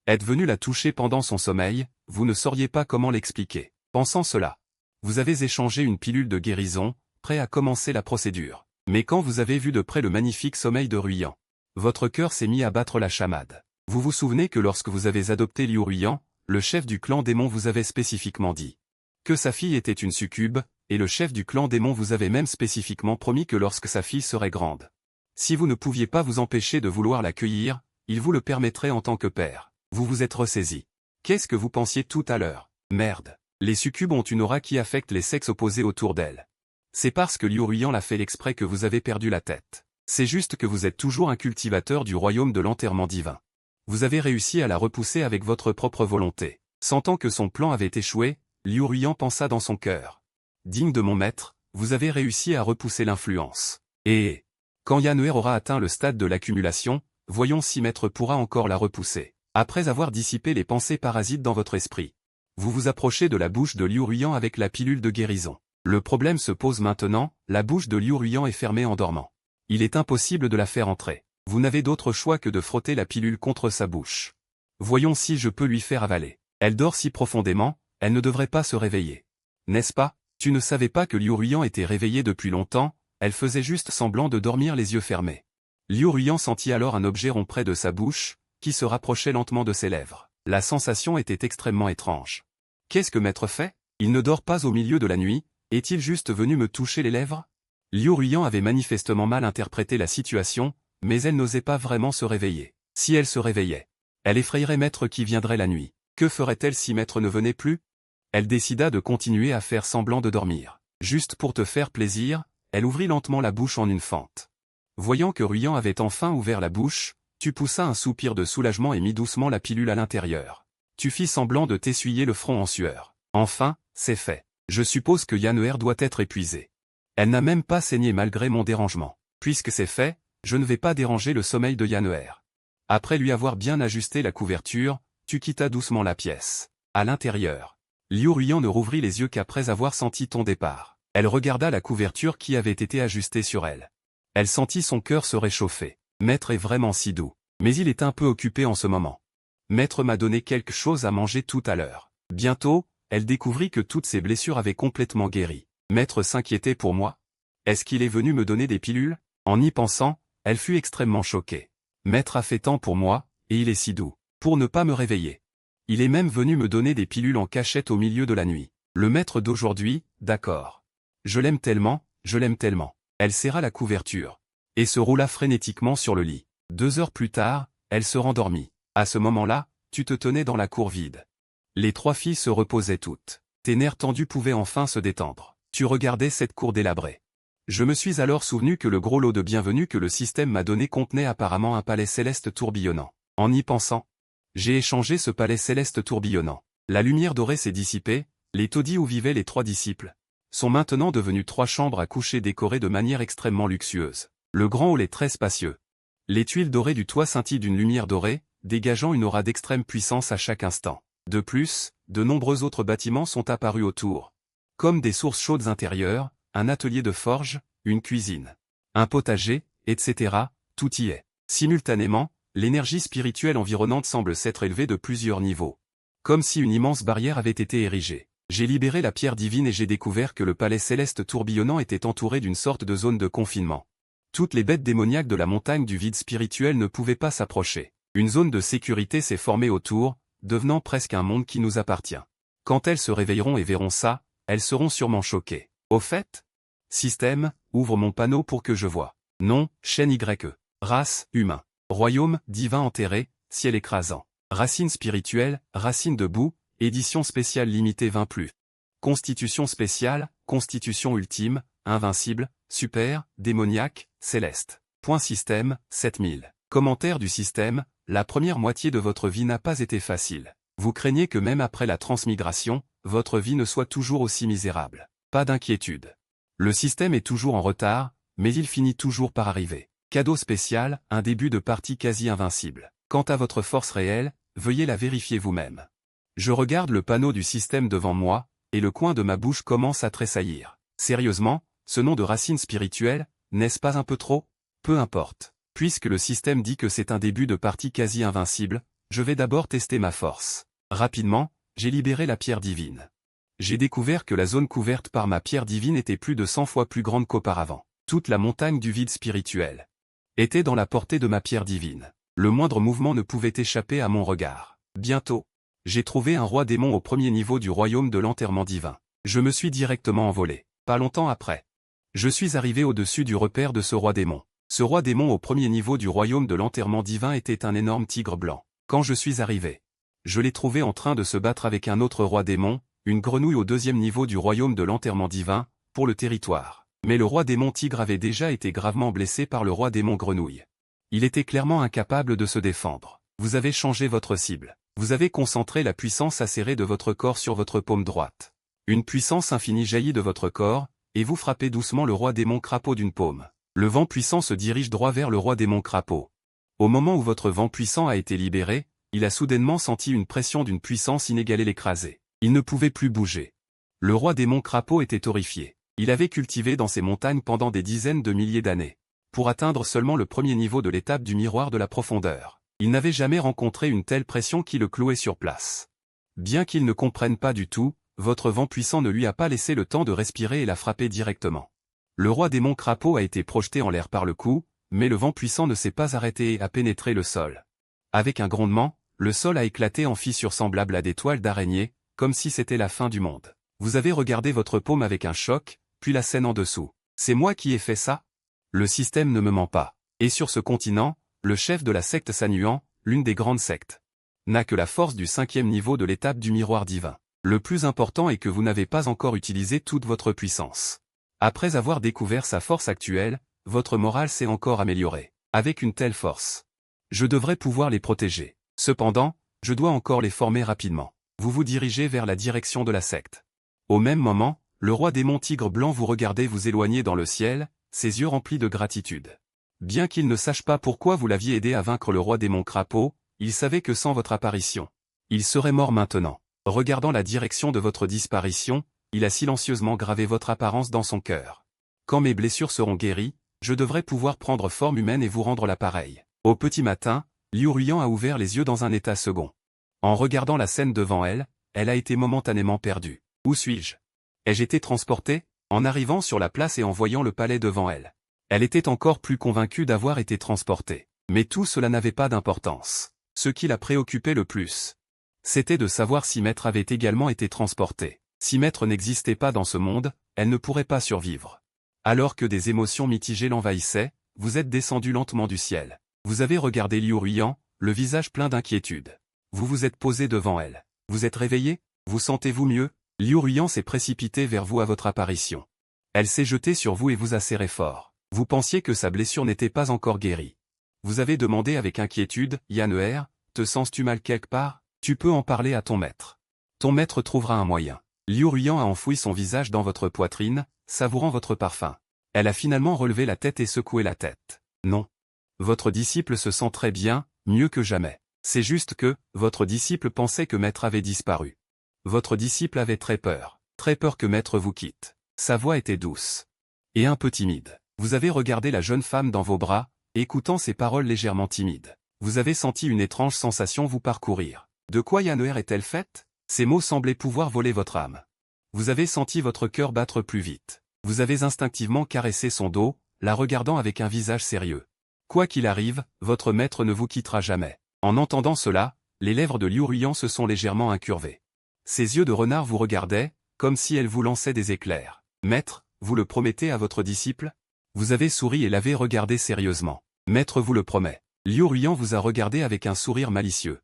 êtes venu la toucher pendant son sommeil, vous ne sauriez pas comment l'expliquer. Pensant cela, vous avez échangé une pilule de guérison, prêt à commencer la procédure. Mais quand vous avez vu de près le magnifique sommeil de Ruiyan, votre cœur s'est mis à battre la chamade. Vous vous souvenez que lorsque vous avez adopté Liu Ruiyan, le chef du clan démon vous avait spécifiquement dit que sa fille était une succube, et le chef du clan démon vous avait même spécifiquement promis que lorsque sa fille serait grande, si vous ne pouviez pas vous empêcher de vouloir l'accueillir, il vous le permettrait en tant que père. Vous vous êtes ressaisi. Qu'est-ce que vous pensiez tout à l'heure? Merde. Les succubes ont une aura qui affecte les sexes opposés autour d'elles. C'est parce que Liu Ruiyan l'a fait exprès que vous avez perdu la tête. C'est juste que vous êtes toujours un cultivateur du royaume de l'enterrement divin. Vous avez réussi à la repousser avec votre propre volonté. Sentant que son plan avait échoué, Liu Ruiyan pensa dans son cœur. Digne de mon maître, vous avez réussi à repousser l'influence. Et quand Yan'er aura atteint le stade de l'accumulation, voyons si maître pourra encore la repousser. Après avoir dissipé les pensées parasites dans votre esprit, vous vous approchez de la bouche de Liu Ruiyan avec la pilule de guérison. Le problème se pose maintenant, la bouche de Liu Ruiyan est fermée en dormant. Il est impossible de la faire entrer. Vous n'avez d'autre choix que de frotter la pilule contre sa bouche. Voyons si je peux lui faire avaler. Elle dort si profondément, elle ne devrait pas se réveiller. N'est-ce pas? Tu ne savais pas que Liu Ruiyan était réveillée depuis longtemps, elle faisait juste semblant de dormir les yeux fermés. Liu Ruiyan sentit alors un objet rond près de sa bouche, qui se rapprochait lentement de ses lèvres. La sensation était extrêmement étrange. Qu'est-ce que maître fait? Il ne dort pas au milieu de la nuit, est-il juste venu me toucher les lèvres? Liu Ruiyan avait manifestement mal interprété la situation, mais elle n'osait pas vraiment se réveiller. Si elle se réveillait, elle effrayerait maître qui viendrait la nuit. Que ferait-elle si maître ne venait plus? Elle décida de continuer à faire semblant de dormir. Juste pour te faire plaisir, elle ouvrit lentement la bouche en une fente. Voyant que Ruiyan avait enfin ouvert la bouche, tu poussas un soupir de soulagement et mis doucement la pilule à l'intérieur. Tu fis semblant de t'essuyer le front en sueur. Enfin, c'est fait. Je suppose que Yan'er doit être épuisée. Elle n'a même pas saigné malgré mon dérangement. Puisque c'est fait, je ne vais pas déranger le sommeil de Yan'er. Après lui avoir bien ajusté la couverture, tu quittas doucement la pièce. À l'intérieur, Liu Ruiyan ne rouvrit les yeux qu'après avoir senti ton départ. Elle regarda la couverture qui avait été ajustée sur elle. Elle sentit son cœur se réchauffer. Maître est vraiment si doux. Mais il est un peu occupé en ce moment. Maître m'a donné quelque chose à manger tout à l'heure. Bientôt, elle découvrit que toutes ses blessures avaient complètement guéri. Maître s'inquiétait pour moi. Est-ce qu'il est venu me donner des pilules? En y pensant, elle fut extrêmement choquée. Maître a fait tant pour moi, et il est si doux. Pour ne pas me réveiller. Il est même venu me donner des pilules en cachette au milieu de la nuit. Le maître d'aujourd'hui, d'accord. Je l'aime tellement, je l'aime tellement. Elle serra la couverture. Et se roula frénétiquement sur le lit. 2 heures plus tard, elle se rendormit. À ce moment-là, tu te tenais dans la cour vide. Les 3 filles se reposaient toutes. Tes nerfs tendus pouvaient enfin se détendre. Tu regardais cette cour délabrée. Je me suis alors souvenu que le gros lot de bienvenue que le système m'a donné contenait apparemment un palais céleste tourbillonnant. En y pensant, j'ai échangé ce palais céleste tourbillonnant. La lumière dorée s'est dissipée, les taudis où vivaient les 3 disciples sont maintenant devenus 3 chambres à coucher décorées de manière extrêmement luxueuse. Le grand hall est très spacieux. Les tuiles dorées du toit scintillent d'une lumière dorée, dégageant une aura d'extrême puissance à chaque instant. De plus, de nombreux autres bâtiments sont apparus autour. Comme des sources chaudes intérieures, un atelier de forge, une cuisine, un potager, etc., tout y est. Simultanément, l'énergie spirituelle environnante semble s'être élevée de plusieurs niveaux. Comme si une immense barrière avait été érigée. J'ai libéré la pierre divine et j'ai découvert que le palais céleste tourbillonnant était entouré d'une sorte de zone de confinement. Toutes les bêtes démoniaques de la montagne du vide spirituel ne pouvaient pas s'approcher. Une zone de sécurité s'est formée autour, devenant presque un monde qui nous appartient. Quand elles se réveilleront et verront ça, elles seront sûrement choquées. Au fait, système, ouvre mon panneau pour que je voie. Nom, chaîne YE. Race, humain. Royaume, divin enterré, ciel écrasant. Racine spirituelle, racine debout, édition spéciale limitée 20+. Constitution spéciale, constitution ultime, invincible, super, démoniaque, céleste. Point système, 7000. Commentaire du système, la première moitié de votre vie n'a pas été facile. Vous craignez que même après la transmigration, votre vie ne soit toujours aussi misérable. Pas d'inquiétude. Le système est toujours en retard, mais il finit toujours par arriver. Cadeau spécial, un début de partie quasi invincible. Quant à votre force réelle, veuillez la vérifier vous-même. Je regarde le panneau du système devant moi, et le coin de ma bouche commence à tressaillir. Sérieusement, ce nom de racine spirituelle, n'est-ce pas un peu trop? Peu importe. Puisque le système dit que c'est un début de partie quasi invincible, je vais d'abord tester ma force. Rapidement, j'ai libéré la pierre divine. J'ai découvert que la zone couverte par ma pierre divine était plus de 100 fois plus grande qu'auparavant. Toute la montagne du vide spirituel était dans la portée de ma pierre divine. Le moindre mouvement ne pouvait échapper à mon regard. Bientôt, j'ai trouvé un roi démon au premier niveau du royaume de l'enterrement divin. Je me suis directement envolé. Pas longtemps après, je suis arrivé au-dessus du repère de ce roi démon. Ce roi démon au premier niveau du royaume de l'enterrement divin était un énorme tigre blanc. Quand je suis arrivé, je l'ai trouvé en train de se battre avec un autre roi démon, une grenouille au deuxième niveau du royaume de l'enterrement divin, pour le territoire. Mais le roi démon tigre avait déjà été gravement blessé par le roi démon grenouille. Il était clairement incapable de se défendre. Vous avez changé votre cible. Vous avez concentré la puissance acérée de votre corps sur votre paume droite. Une puissance infinie jaillit de votre corps, et vous frappez doucement le roi démon crapaud d'une paume. Le vent puissant se dirige droit vers le roi démon crapaud. Au moment où votre vent puissant a été libéré, il a soudainement senti une pression d'une puissance inégalée l'écraser. Il ne pouvait plus bouger. Le roi démon crapaud était horrifié. Il avait cultivé dans ces montagnes pendant des dizaines de milliers d'années, pour atteindre seulement le premier niveau de l'étape du miroir de la profondeur. Il n'avait jamais rencontré une telle pression qui le clouait sur place. Bien qu'il ne comprenne pas du tout, votre vent puissant ne lui a pas laissé le temps de respirer et l'a frappé directement. Le roi démon crapaud a été projeté en l'air par le coup, mais le vent puissant ne s'est pas arrêté et a pénétré le sol. Avec un grondement, le sol a éclaté en fissures semblables à des toiles d'araignée, comme si c'était la fin du monde. Vous avez regardé votre paume avec un choc, puis la scène en dessous. C'est moi qui ai fait ça? Le système ne me ment pas. Et sur ce continent, le chef de la secte Sanuan, l'une des grandes sectes, n'a que la force du 5e niveau de l'étape du miroir divin. Le plus important est que vous n'avez pas encore utilisé toute votre puissance. Après avoir découvert sa force actuelle, votre morale s'est encore améliorée. Avec une telle force, je devrais pouvoir les protéger. Cependant, je dois encore les former rapidement. Vous vous dirigez vers la direction de la secte. Au même moment, le roi démon tigre blanc vous regardait vous éloigner dans le ciel, ses yeux remplis de gratitude. Bien qu'il ne sache pas pourquoi vous l'aviez aidé à vaincre le roi démon crapaud, il savait que sans votre apparition, il serait mort maintenant. Regardant la direction de votre disparition, il a silencieusement gravé votre apparence dans son cœur. Quand mes blessures seront guéries, je devrais pouvoir prendre forme humaine et vous rendre l'appareil. Au petit matin, Liu Ruyan a ouvert les yeux dans un état second. En regardant la scène devant elle, elle a été momentanément perdue. Où suis-je? Ai-je été transporté? En arrivant sur la place et en voyant le palais devant elle, elle était encore plus convaincue d'avoir été transportée. Mais tout cela n'avait pas d'importance. Ce qui la préoccupait le plus, c'était de savoir si Maître avait également été transporté. Si Maître n'existait pas dans ce monde, elle ne pourrait pas survivre. Alors que des émotions mitigées l'envahissaient, vous êtes descendu lentement du ciel. Vous avez regardé Liu Ruyan, le visage plein d'inquiétude. Vous vous êtes posé devant elle. Vous êtes réveillé? Vous sentez-vous mieux? Liu Ruyan s'est précipité vers vous à votre apparition. Elle s'est jetée sur vous et vous a serré fort. Vous pensiez que sa blessure n'était pas encore guérie. Vous avez demandé avec inquiétude, Yanner, te sens-tu mal quelque part? Tu peux en parler à ton maître. Ton maître trouvera un moyen. Liu Ruyan a enfoui son visage dans votre poitrine, savourant votre parfum. Elle a finalement relevé la tête et secoué la tête. Non. Votre disciple se sent très bien, mieux que jamais. C'est juste que, votre disciple pensait que Maître avait disparu. Votre disciple avait très peur. très peur que maître vous quitte. Sa voix était douce et un peu timide. Vous avez regardé la jeune femme dans vos bras, écoutant ses paroles légèrement timides. Vous avez senti une étrange sensation vous parcourir. De quoi Yanner est-elle faite? Ces mots semblaient pouvoir voler votre âme. Vous avez senti votre cœur battre plus vite. Vous avez instinctivement caressé son dos, la regardant avec un visage sérieux. Quoi qu'il arrive, votre maître ne vous quittera jamais. En entendant cela, les lèvres de Liu Ruyan se sont légèrement incurvées. Ses yeux de renard vous regardaient, comme si elle vous lançait des éclairs. Maître, vous le promettez à votre disciple? Vous avez souri et l'avez regardé sérieusement. Maître vous le promet. Liu Ruyan vous a regardé avec un sourire malicieux.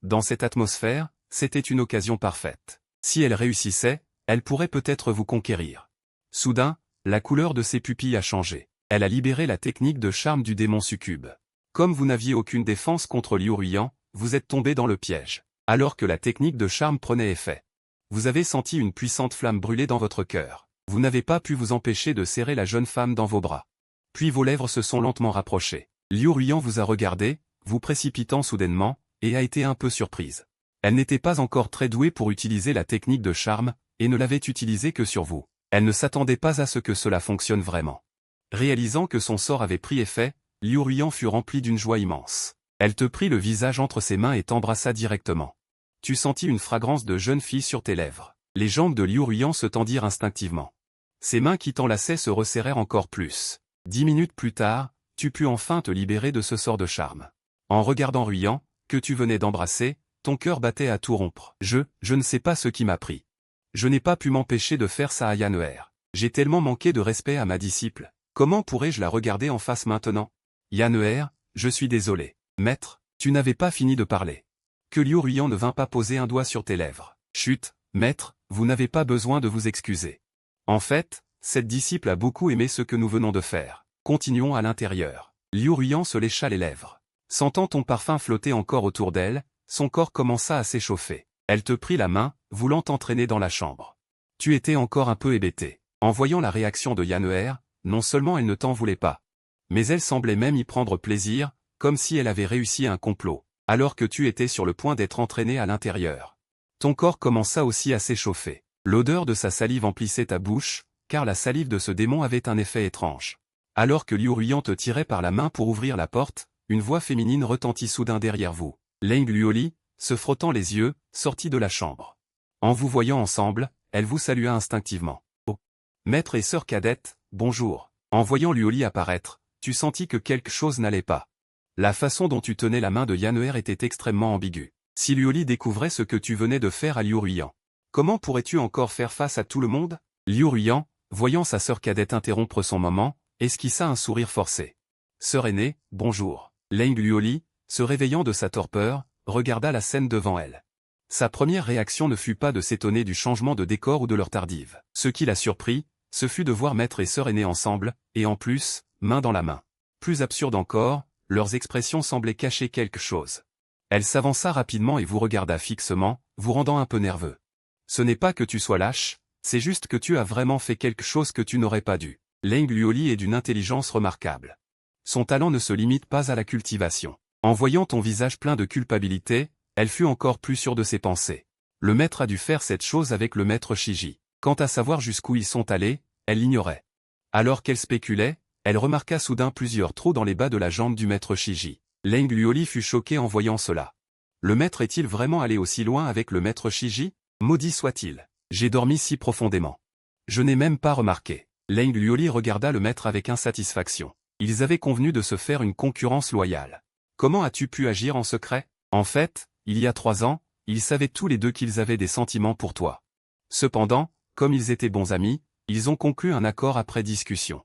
Dans cette atmosphère, c'était une occasion parfaite. Si elle réussissait, elle pourrait peut-être vous conquérir. Soudain, la couleur de ses pupilles a changé. Elle a libéré la technique de charme du démon succube. Comme vous n'aviez aucune défense contre Liu Ruyan, vous êtes tombé dans le piège. Alors que la technique de charme prenait effet. Vous avez senti une puissante flamme brûler dans votre cœur. Vous n'avez pas pu vous empêcher de serrer la jeune femme dans vos bras. Puis vos lèvres se sont lentement rapprochées. Liu Ruyan vous a regardé, vous précipitant soudainement, et a été un peu surprise. Elle n'était pas encore très douée pour utiliser la technique de charme, et ne l'avait utilisée que sur vous. Elle ne s'attendait pas à ce que cela fonctionne vraiment. Réalisant que son sort avait pris effet, Liu Ruyan fut remplie d'une joie immense. Elle te prit le visage entre ses mains et t'embrassa directement. Tu sentis une fragrance de jeune fille sur tes lèvres. Les jambes de Liu Ruyan se tendirent instinctivement. Ses mains qui t'enlaçaient se resserrèrent encore plus. 10 minutes plus tard, tu pus enfin te libérer de ce sort de charme. En regardant Ruyan, que tu venais d'embrasser, ton cœur battait à tout rompre. Je ne sais pas ce qui m'a pris. Je n'ai pas pu m'empêcher de faire ça à Yanner. J'ai tellement manqué de respect à ma disciple. Comment pourrais-je la regarder en face maintenant? Yanner, je suis désolé. Maître, tu n'avais pas fini de parler. Que Liu Ruyan ne vint pas poser un doigt sur tes lèvres. Chut, maître, vous n'avez pas besoin de vous excuser. En fait, cette disciple a beaucoup aimé ce que nous venons de faire. Continuons à l'intérieur. Liu Ruyan se lécha les lèvres. Sentant ton parfum flotter encore autour d'elle, son corps commença à s'échauffer. Elle te prit la main, voulant t'entraîner dans la chambre. Tu étais encore un peu hébété. En voyant la réaction de Yanner, non seulement elle ne t'en voulait pas, mais elle semblait même y prendre plaisir, comme si elle avait réussi un complot, alors que tu étais sur le point d'être entraîné à l'intérieur. Ton corps commença aussi à s'échauffer. L'odeur de sa salive emplissait ta bouche, car la salive de ce démon avait un effet étrange. Alors que Liu Ruyan te tirait par la main pour ouvrir la porte, une voix féminine retentit soudain derrière vous. Leng Luoli, se frottant les yeux, sortit de la chambre. En vous voyant ensemble, elle vous salua instinctivement. Oh. Maître et sœur cadette, bonjour. En voyant Luoli apparaître, tu sentis que quelque chose n'allait pas. La façon dont tu tenais la main de Yanner était extrêmement ambiguë. Si Luoli découvrait ce que tu venais de faire à Liu Ruyan, comment pourrais-tu encore faire face à tout le monde? Liu Ruyan, voyant sa sœur cadette interrompre son moment, esquissa un sourire forcé. Sœur aînée, bonjour. Leng Luoli, se réveillant de sa torpeur, regarda la scène devant elle. Sa première réaction ne fut pas de s'étonner du changement de décor ou de leur tardive. Ce qui la surprit, ce fut de voir maître et sœur aînée ensemble, et en plus, main dans la main. Plus absurde encore, leurs expressions semblaient cacher quelque chose. Elle s'avança rapidement et vous regarda fixement, vous rendant un peu nerveux. Ce n'est pas que tu sois lâche, c'est juste que tu as vraiment fait quelque chose que tu n'aurais pas dû. Leng Luoli est d'une intelligence remarquable. Son talent ne se limite pas à la cultivation. En voyant ton visage plein de culpabilité, elle fut encore plus sûre de ses pensées. Le maître a dû faire cette chose avec le maître Shiji. Quant à savoir jusqu'où ils sont allés, elle l'ignorait. Alors qu'elle spéculait, elle remarqua soudain plusieurs trous dans les bas de la jambe du maître Shiji. Leng Luoli fut choqué en voyant cela. Le maître est-il vraiment allé aussi loin avec le maître Shiji? Maudit soit-il. J'ai dormi si profondément. Je n'ai même pas remarqué. Leng Luoli regarda le maître avec insatisfaction. Ils avaient convenu de se faire une concurrence loyale. Comment as-tu pu agir en secret? En fait, il y a 3 ans, ils savaient tous les deux qu'ils avaient des sentiments pour toi. Cependant, comme ils étaient bons amis, ils ont conclu un accord après discussion.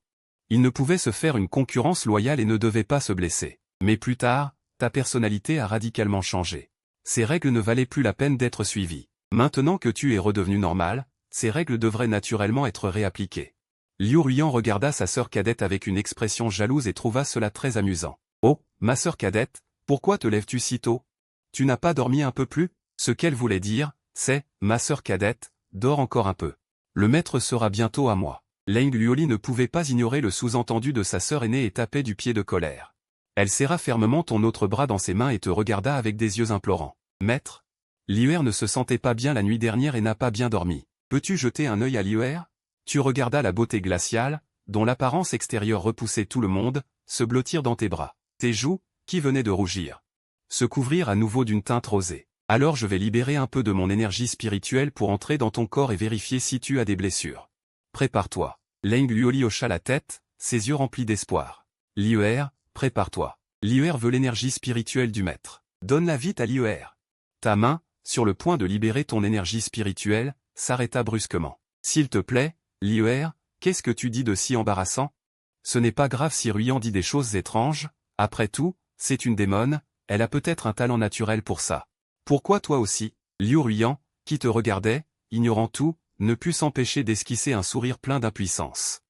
Ils ne pouvaient se faire une concurrence loyale et ne devaient pas se blesser. Mais plus tard, ta personnalité a radicalement changé. Ces règles ne valaient plus la peine d'être suivies. Maintenant que tu es redevenu normal, ces règles devraient naturellement être réappliquées. Liu Ruyan regarda sa sœur cadette avec une expression jalouse et trouva cela très amusant. Oh, ma sœur cadette, pourquoi te lèves-tu si tôt? Tu n'as pas dormi un peu plus? Ce qu'elle voulait dire, c'est, ma sœur cadette, dors encore un peu. Le maître sera bientôt à moi. Leng Luoli ne pouvait pas ignorer le sous-entendu de sa sœur aînée et tapait du pied de colère. Elle serra fermement ton autre bras dans ses mains et te regarda avec des yeux implorants. Maître? Liuer ne se sentait pas bien la nuit dernière et n'a pas bien dormi. Peux-tu jeter un œil à Liuer? Tu regardas la beauté glaciale, dont l'apparence extérieure repoussait tout le monde, se blottir dans tes bras. Tes joues, qui venaient de rougir, se couvrir à nouveau d'une teinte rosée. Alors je vais libérer un peu de mon énergie spirituelle pour entrer dans ton corps et vérifier si tu as des blessures. Prépare-toi. Leng Luoli hocha la tête, ses yeux remplis d'espoir. Liuer, prépare-toi. Liuer veut l'énergie spirituelle du maître. Donne-la vite à Liuer. Ta main, sur le point de libérer ton énergie spirituelle, s'arrêta brusquement. S'il te plaît, Liuer, qu'est-ce que tu dis de si embarrassant? Ce n'est pas grave si Ruyant dit des choses étranges, après tout, c'est une démone, elle a peut-être un talent naturel pour ça. Pourquoi toi aussi? Liu Ruyant, qui te regardait, ignorant tout, ne put s'empêcher d'esquisser un sourire plein d'impuissance.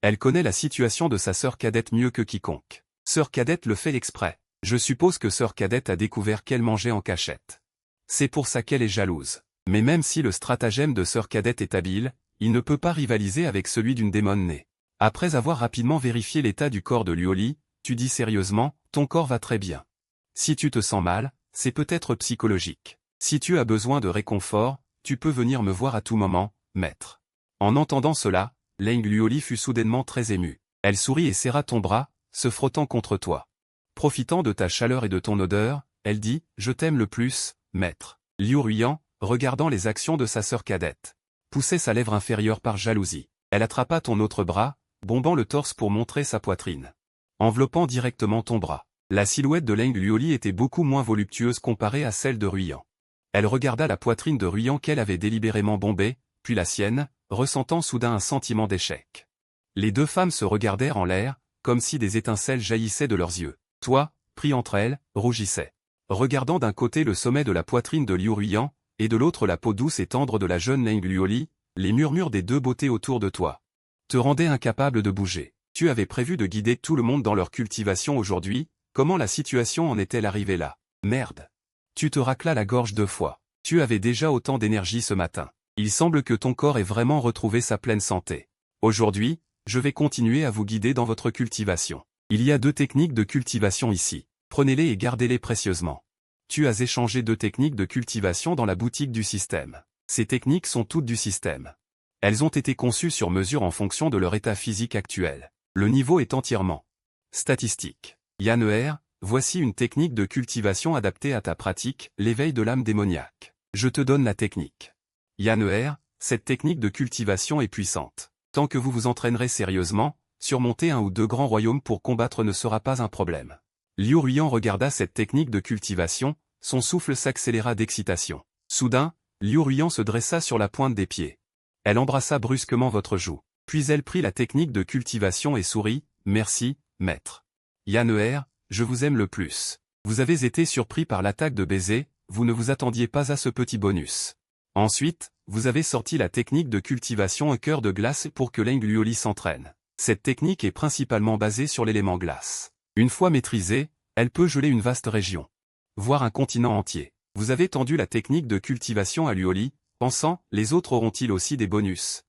Elle connaît la situation de sa sœur cadette mieux que quiconque. Sœur cadette le fait exprès. Je suppose que sœur cadette a découvert qu'elle mangeait en cachette. C'est pour ça qu'elle est jalouse. Mais même si le stratagème de sœur cadette est habile, il ne peut pas rivaliser avec celui d'une démone née. Après avoir rapidement vérifié l'état du corps de Luoli, tu dis sérieusement, ton corps va très bien. Si tu te sens mal, c'est peut-être psychologique. Si tu as besoin de réconfort, tu peux venir me voir à tout moment, maître. En entendant cela, Leng Luoli fut soudainement très émue. Elle sourit et serra ton bras, se frottant contre toi. Profitant de ta chaleur et de ton odeur, elle dit, je t'aime le plus, maître. Liu Ruyant, regardant les actions de sa sœur cadette, poussait sa lèvre inférieure par jalousie. Elle attrapa ton autre bras, bombant le torse pour montrer sa poitrine. Enveloppant directement ton bras. La silhouette de Leng Luoli était beaucoup moins voluptueuse comparée à celle de Ruyant. Elle regarda la poitrine de Ruyant qu'elle avait délibérément bombée, puis la sienne, ressentant soudain un sentiment d'échec. Les deux femmes se regardèrent en l'air, comme si des étincelles jaillissaient de leurs yeux. Toi, pris entre elles, rougissait. Regardant d'un côté le sommet de la poitrine de Liu Ruyant, et de l'autre la peau douce et tendre de la jeune Leng Luoli, les murmures des deux beautés autour de toi te rendaient incapable de bouger. Tu avais prévu de guider tout le monde dans leur cultivation aujourd'hui, comment la situation en est-elle arrivée là? Merde. Tu te raclas la gorge 2 fois. Tu avais déjà autant d'énergie ce matin. Il semble que ton corps ait vraiment retrouvé sa pleine santé. Aujourd'hui, je vais continuer à vous guider dans votre cultivation. Il y a 2 techniques de cultivation ici. Prenez-les et gardez-les précieusement. Tu as échangé 2 techniques de cultivation dans la boutique du système. Ces techniques sont toutes du système. Elles ont été conçues sur mesure en fonction de leur état physique actuel. Le niveau est entièrement statistique. Yanner, voici une technique de cultivation adaptée à ta pratique, l'éveil de l'âme démoniaque. Je te donne la technique. Yanner, cette technique de cultivation est puissante. Tant que vous vous entraînerez sérieusement, surmonter 1 ou 2 grands royaumes pour combattre ne sera pas un problème. Liu Ruyant regarda cette technique de cultivation, son souffle s'accéléra d'excitation. Soudain, Liu Ruyant se dressa sur la pointe des pieds. Elle embrassa brusquement votre joue. Puis elle prit la technique de cultivation et sourit, « Merci, maître. Yanner, je vous aime le plus. Vous avez été surpris par l'attaque de baiser, vous ne vous attendiez pas à ce petit bonus. Ensuite, vous avez sorti la technique de cultivation un cœur de glace pour que Leng Luoli s'entraîne. Cette technique est principalement basée sur l'élément glace. Une fois maîtrisée, elle peut geler une vaste région, voire un continent entier. Vous avez tendu la technique de cultivation à Luoli, pensant, les autres auront-ils aussi des bonus?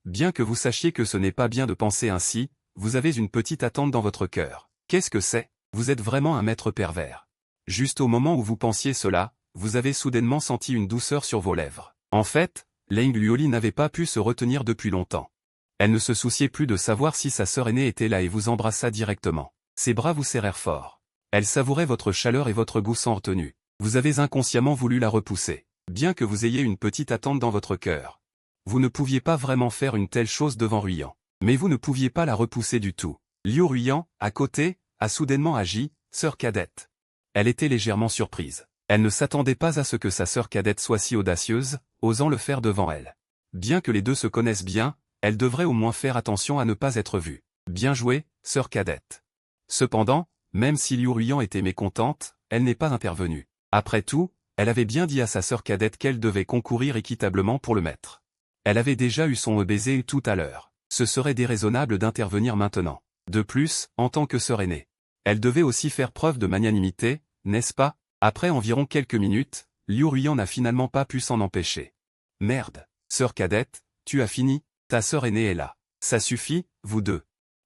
Bien que vous sachiez que ce n'est pas bien de penser ainsi, vous avez une petite attente dans votre cœur. Qu'est-ce que c'est? Vous êtes vraiment un maître pervers. Juste au moment où vous pensiez cela, vous avez soudainement senti une douceur sur vos lèvres. En fait, Leng Luoli n'avait pas pu se retenir depuis longtemps. Elle ne se souciait plus de savoir si sa sœur aînée était là et vous embrassa directement. Ses bras vous serrèrent fort. Elle savourait votre chaleur et votre goût sans retenue. Vous avez inconsciemment voulu la repousser. Bien que vous ayez une petite attente dans votre cœur. Vous ne pouviez pas vraiment faire une telle chose devant Ruyant. Mais vous ne pouviez pas la repousser du tout. Liu Ruyant, à côté, a soudainement agi, sœur cadette. Elle était légèrement surprise. Elle ne s'attendait pas à ce que sa sœur cadette soit si audacieuse, osant le faire devant elle. Bien que les deux se connaissent bien, elle devrait au moins faire attention à ne pas être vue. Bien joué, sœur cadette. Cependant, même si Liu Ruyant était mécontente, elle n'est pas intervenue. Après tout, elle avait bien dit à sa sœur cadette qu'elle devait concourir équitablement pour le maître. Elle avait déjà eu son baiser tout à l'heure. Ce serait déraisonnable d'intervenir maintenant. De plus, en tant que sœur aînée, elle devait aussi faire preuve de magnanimité, n'est-ce pas? Après environ quelques minutes, Liu Ruyant n'a finalement pas pu s'en empêcher. Merde, sœur cadette, tu as fini, ta sœur aînée est là. Ça suffit, vous deux.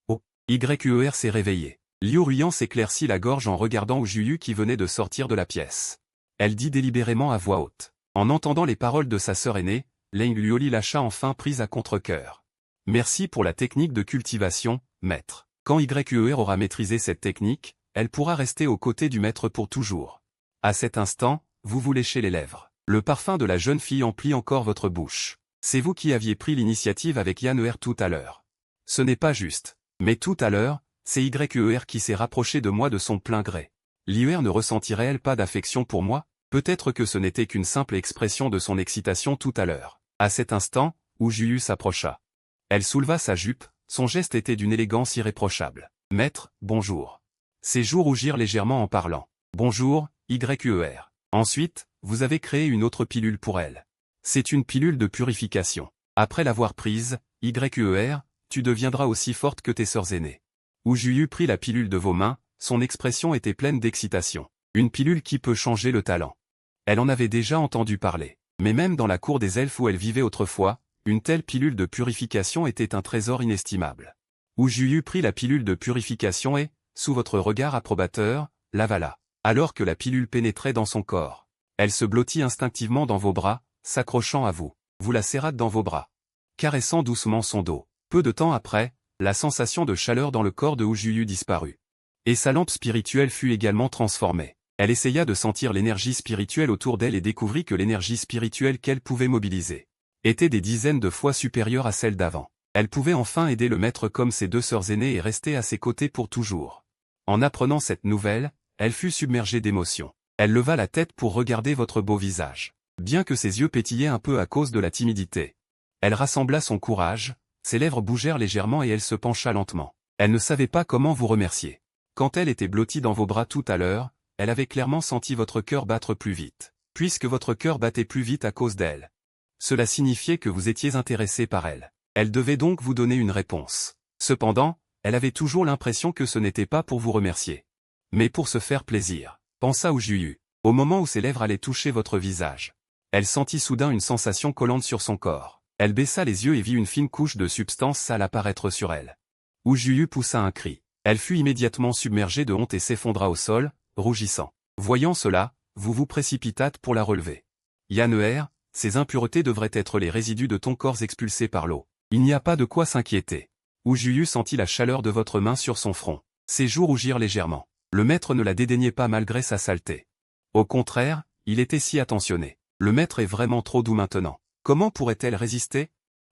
Oh, YUER s'est réveillé. Liu Ruyant s'éclaircit la gorge en regardant Juyu qui venait de sortir de la pièce. Elle dit délibérément à voix haute. En entendant les paroles de sa sœur aînée, Leng Luoli lâcha enfin prise à contre-cœur. Merci pour la technique de cultivation, maître. Quand YUER aura maîtrisé cette technique, elle pourra rester aux côtés du maître pour toujours. À cet instant, vous vous léchez les lèvres. Le parfum de la jeune fille emplit encore votre bouche. C'est vous qui aviez pris l'initiative avec YUER tout à l'heure. Ce n'est pas juste. Mais tout à l'heure, c'est YUER qui s'est rapproché de moi de son plein gré. L'YUER ne ressentirait-elle pas d'affection pour moi? Peut-être que ce n'était qu'une simple expression de son excitation tout à l'heure. À cet instant, Wu Juyu s'approcha. Elle souleva sa jupe, son geste était d'une élégance irréprochable. Maître, bonjour. Ses joues rougirent légèrement en parlant. Bonjour, YUER. Ensuite, vous avez créé une autre pilule pour elle. C'est une pilule de purification. Après l'avoir prise, YUER, tu deviendras aussi forte que tes sœurs aînées. Wu Juyu prit la pilule de vos mains, son expression était pleine d'excitation. Une pilule qui peut changer le talent. Elle en avait déjà entendu parler. Mais même dans la cour des elfes où elle vivait autrefois, une telle pilule de purification était un trésor inestimable. Wu Juyu prit la pilule de purification et, sous votre regard approbateur, l'avala. Alors que la pilule pénétrait dans son corps. Elle se blottit instinctivement dans vos bras, s'accrochant à vous. Vous la serrâtes dans vos bras. Caressant doucement son dos. Peu de temps après, la sensation de chaleur dans le corps de Wu Juyu disparut. Et sa lampe spirituelle fut également transformée. Elle essaya de sentir l'énergie spirituelle autour d'elle et découvrit que l'énergie spirituelle qu'elle pouvait mobiliser était des dizaines de fois supérieure à celle d'avant. Elle pouvait enfin aider le maître comme ses deux sœurs aînées et rester à ses côtés pour toujours. En apprenant cette nouvelle, elle fut submergée d'émotion. Elle leva la tête pour regarder votre beau visage. Bien que ses yeux pétillaient un peu à cause de la timidité. Elle rassembla son courage, ses lèvres bougèrent légèrement et elle se pencha lentement. Elle ne savait pas comment vous remercier. Quand elle était blottie dans vos bras tout à l'heure, elle avait clairement senti votre cœur battre plus vite. Puisque votre cœur battait plus vite à cause d'elle. Cela signifiait que vous étiez intéressé par elle. Elle devait donc vous donner une réponse. Cependant, elle avait toujours l'impression que ce n'était pas pour vous remercier. Mais pour se faire plaisir, pensa Wu Juyu, au moment où ses lèvres allaient toucher votre visage. Elle sentit soudain une sensation collante sur son corps. Elle baissa les yeux et vit une fine couche de substance sale apparaître sur elle. Wu Juyu poussa un cri. Elle fut immédiatement submergée de honte et s'effondra au sol, rougissant. Voyant cela, vous vous précipitâtes pour la relever. YUER, ces impuretés devraient être les résidus de ton corps expulsés par l'eau. Il n'y a pas de quoi s'inquiéter. Wu Juyu sentit la chaleur de votre main sur son front. Ses joues rougirent légèrement. Le maître ne la dédaignait pas malgré sa saleté. Au contraire, il était si attentionné. Le maître est vraiment trop doux maintenant. Comment pourrait-elle résister?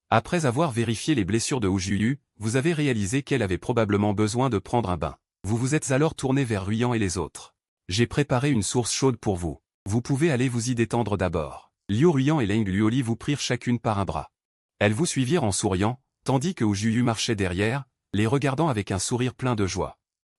Après avoir vérifié les blessures de Wu Juyu, vous avez réalisé qu'elle avait probablement besoin de prendre un bain. Vous vous êtes alors tourné vers Ruyan et les autres. J'ai préparé une source chaude pour vous. Vous pouvez aller vous y détendre d'abord. Liu Ruyan et Leng Luoli vous prirent chacune par un bras. Elles vous suivirent en souriant, tandis que Wu Juyu marchait derrière, les regardant avec un sourire plein de joie.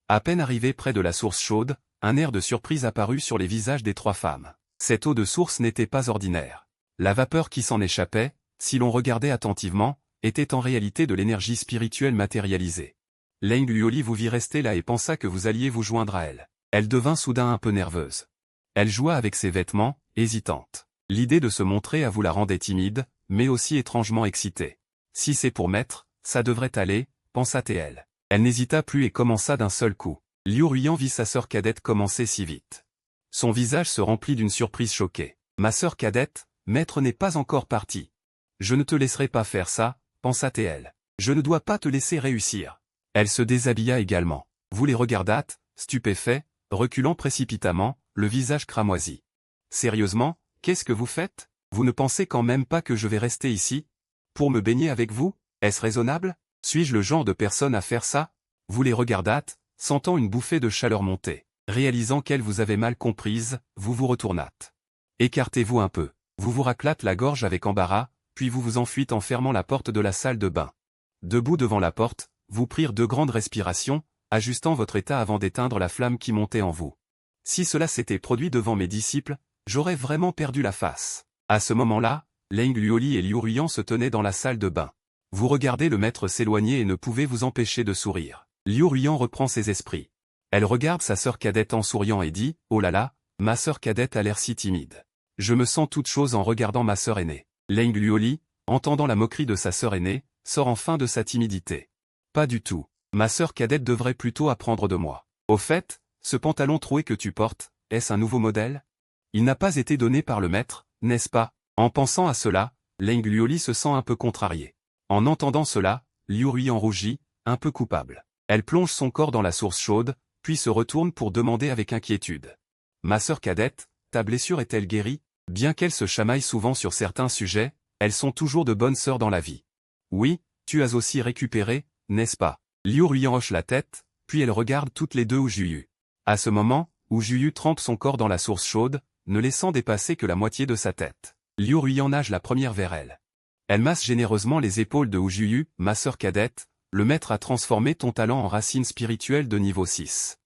À peine arrivé près de la source chaude, un air de surprise apparut sur les visages des trois femmes. Cette eau de source n'était pas ordinaire. La vapeur qui s'en échappait, si l'on regardait attentivement, était en réalité de l'énergie spirituelle matérialisée. Leng Luoli vous vit rester là et pensa que vous alliez vous joindre à elle. Elle devint soudain un peu nerveuse. Elle joua avec ses vêtements, hésitante. L'idée de se montrer à vous la rendait timide, mais aussi étrangement excitée. Si c'est pour maître, ça devrait aller, pensa-t-elle. Elle n'hésita plus et commença d'un seul coup. Liu Ruyan vit sa sœur cadette commencer si vite. Son visage se remplit d'une surprise choquée. Ma sœur cadette, maître n'est pas encore parti. Je ne te laisserai pas faire ça, pensa-t-elle. Je ne dois pas te laisser réussir. Elle se déshabilla également. Vous les regardâtes, stupéfaits, reculant précipitamment, le visage cramoisi. Sérieusement, qu'est-ce que vous faites? Vous ne pensez quand même pas que je vais rester ici? Pour me baigner avec vous? Est-ce raisonnable? Suis-je le genre de personne à faire ça? Vous les regardâtes, sentant une bouffée de chaleur monter. Réalisant qu'elle vous avait mal comprise, vous vous retournâtes. Écartez-vous un peu. Vous vous raclâtes la gorge avec embarras, puis vous vous enfuîtes en fermant la porte de la salle de bain. Debout devant la porte, vous prirent 2 grandes respirations, ajustant votre état avant d'éteindre la flamme qui montait en vous. Si cela s'était produit devant mes disciples, j'aurais vraiment perdu la face. À ce moment-là, Leng Luoli et Liu Ruyan se tenaient dans la salle de bain. Vous regardez le maître s'éloigner et ne pouvez vous empêcher de sourire. Liu Ruyan reprend ses esprits. Elle regarde sa sœur cadette en souriant et dit « Oh là là, ma sœur cadette a l'air si timide. Je me sens toute chose en regardant ma sœur aînée. » Leng Luoli, entendant la moquerie de sa sœur aînée, sort enfin de sa timidité. « Pas du tout. Ma sœur cadette devrait plutôt apprendre de moi. Au fait, ce pantalon troué que tu portes, est-ce un nouveau modèle? Il n'a pas été donné par le maître, n'est-ce pas? » En pensant à cela, Leng Luoli se sent un peu contrariée. En entendant cela, Liu Ruiyan rougit, un peu coupable. Elle plonge son corps dans la source chaude, puis se retourne pour demander avec inquiétude. Ma sœur cadette, ta blessure est-elle guérie? Bien qu'elles se chamaillent souvent sur certains sujets, elles sont toujours de bonnes sœurs dans la vie. Oui, tu as aussi récupéré, n'est-ce pas? Liu Ruiyan hoche la tête, puis elle regarde toutes les deux Wu Juyu. À ce moment, Wu Juyu trempe son corps dans la source chaude, ne laissant dépasser que la moitié de sa tête. Liu Ruiyan nage la première vers elle. Elle masse généreusement les épaules de Wu Juyu, ma sœur cadette, le maître a transformé ton talent en racine spirituelle de niveau 6.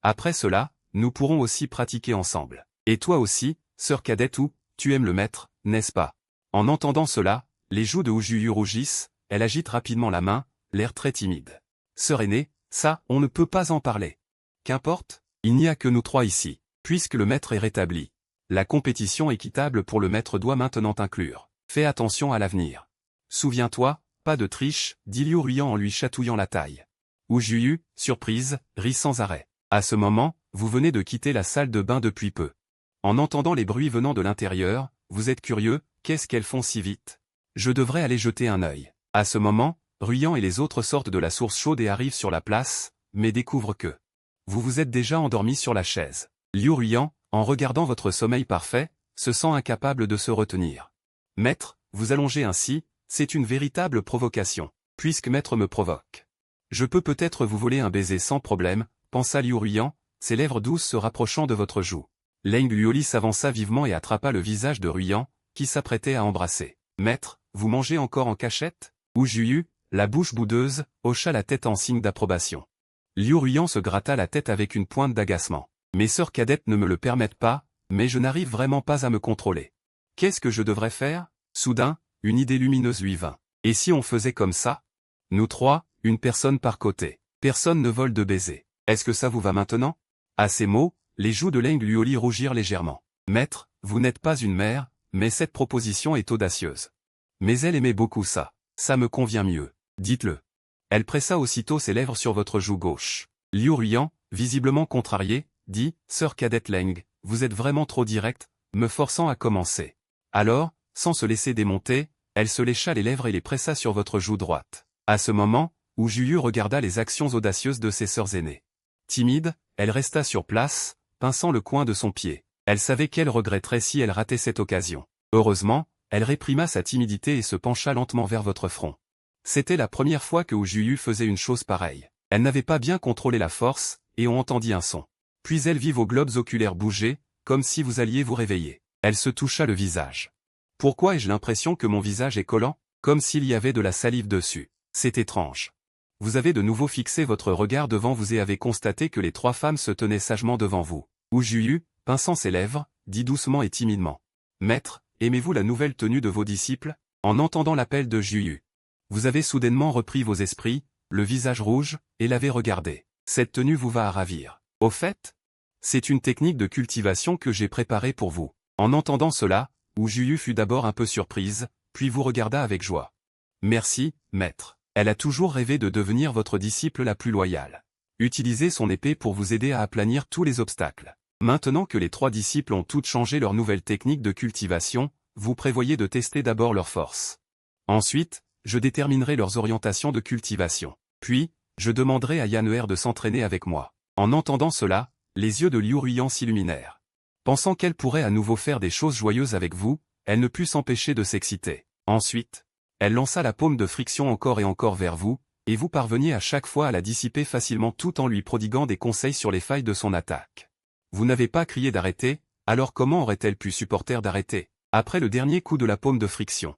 Après cela, nous pourrons aussi pratiquer ensemble. Et toi aussi, sœur cadette ou, tu aimes le maître, n'est-ce pas? En entendant cela, les joues de Wu Juyu rougissent, elle agite rapidement la main, l'air très timide. Sœur aînée, ça, on ne peut pas en parler. Qu'importe, il n'y a que nous trois ici, puisque le maître est rétabli. La compétition équitable pour le maître doit maintenant inclure. Fais attention à l'avenir. Souviens-toi, pas de triche, dit Liu Ruiyan en lui chatouillant la taille. Wu Juyu, surprise, rit sans arrêt. À ce moment, vous venez de quitter la salle de bain depuis peu. En entendant les bruits venant de l'intérieur, vous êtes curieux, qu'est-ce qu'elles font si vite? Je devrais aller jeter un œil. À ce moment, Ruiyan et les autres sortent de la source chaude et arrivent sur la place, mais découvrent que vous vous êtes déjà endormi sur la chaise. Liu Ruiyan, en regardant votre sommeil parfait, se sent incapable de se retenir. Maître, vous allongez ainsi, c'est une véritable provocation, puisque maître me provoque. Je peux peut-être vous voler un baiser sans problème, pensa Liu Ruiyan, ses lèvres douces se rapprochant de votre joue. Leng Luoli s'avança vivement et attrapa le visage de Ruiyan, qui s'apprêtait à embrasser. Maître, vous mangez encore en cachette? Wu Juyu, la bouche boudeuse, hocha la tête en signe d'approbation. Liu Ruiyan se gratta la tête avec une pointe d'agacement. Mes sœurs cadettes ne me le permettent pas, mais je n'arrive vraiment pas à me contrôler. Qu'est-ce que je devrais faire? Soudain, une idée lumineuse lui vint. Et si on faisait comme ça? Nous trois, une personne par côté. Personne ne vole de baiser. Est-ce que ça vous va maintenant? À ces mots, les joues de Leng Luoli rougirent légèrement. Maître, vous n'êtes pas une mère, mais cette proposition est audacieuse. Mais elle aimait beaucoup ça. Ça me convient mieux. Dites-le. Elle pressa aussitôt ses lèvres sur votre joue gauche. Liu Ruiyan, visiblement contrarié, dit, sœur cadette Leng, vous êtes vraiment trop directe, me forçant à commencer. Alors, sans se laisser démonter, elle se lécha les lèvres et les pressa sur votre joue droite. À ce moment, Wu Juyu regarda les actions audacieuses de ses sœurs aînées. Timide, elle resta sur place, pinçant le coin de son pied. Elle savait qu'elle regretterait si elle ratait cette occasion. Heureusement, elle réprima sa timidité et se pencha lentement vers votre front. C'était la première fois que Wu Juyu faisait une chose pareille. Elle n'avait pas bien contrôlé la force, et on entendit un son. Puis elle vit vos globes oculaires bouger, comme si vous alliez vous réveiller. Elle se toucha le visage. Pourquoi ai-je l'impression que mon visage est collant, comme s'il y avait de la salive dessus? C'est étrange. Vous avez de nouveau fixé votre regard devant vous et avez constaté que les trois femmes se tenaient sagement devant vous. Wu Juyu, pinçant ses lèvres, dit doucement et timidement. Maître, aimez-vous la nouvelle tenue de vos disciples? En entendant l'appel de Juyu, vous avez soudainement repris vos esprits, le visage rouge, et l'avez regardé. Cette tenue vous va à ravir. Au fait, c'est une technique de cultivation que j'ai préparée pour vous. En entendant cela, Wu Juyu fut d'abord un peu surprise, puis vous regarda avec joie. Merci, maître. Elle a toujours rêvé de devenir votre disciple la plus loyale. Utilisez son épée pour vous aider à aplanir tous les obstacles. Maintenant que les trois disciples ont toutes changé leur nouvelle technique de cultivation, vous prévoyez de tester d'abord leur force. Ensuite, je déterminerai leurs orientations de cultivation. Puis, je demanderai à Yanuer de s'entraîner avec moi. En entendant cela, les yeux de Liu Ruiyan s'illuminèrent. Pensant qu'elle pourrait à nouveau faire des choses joyeuses avec vous, elle ne put s'empêcher de s'exciter. Ensuite, elle lança la paume de friction encore et encore vers vous, et vous parveniez à chaque fois à la dissiper facilement tout en lui prodiguant des conseils sur les failles de son attaque. Vous n'avez pas crié d'arrêter, alors comment aurait-elle pu supporter d'arrêter? Après le dernier coup de la paume de friction,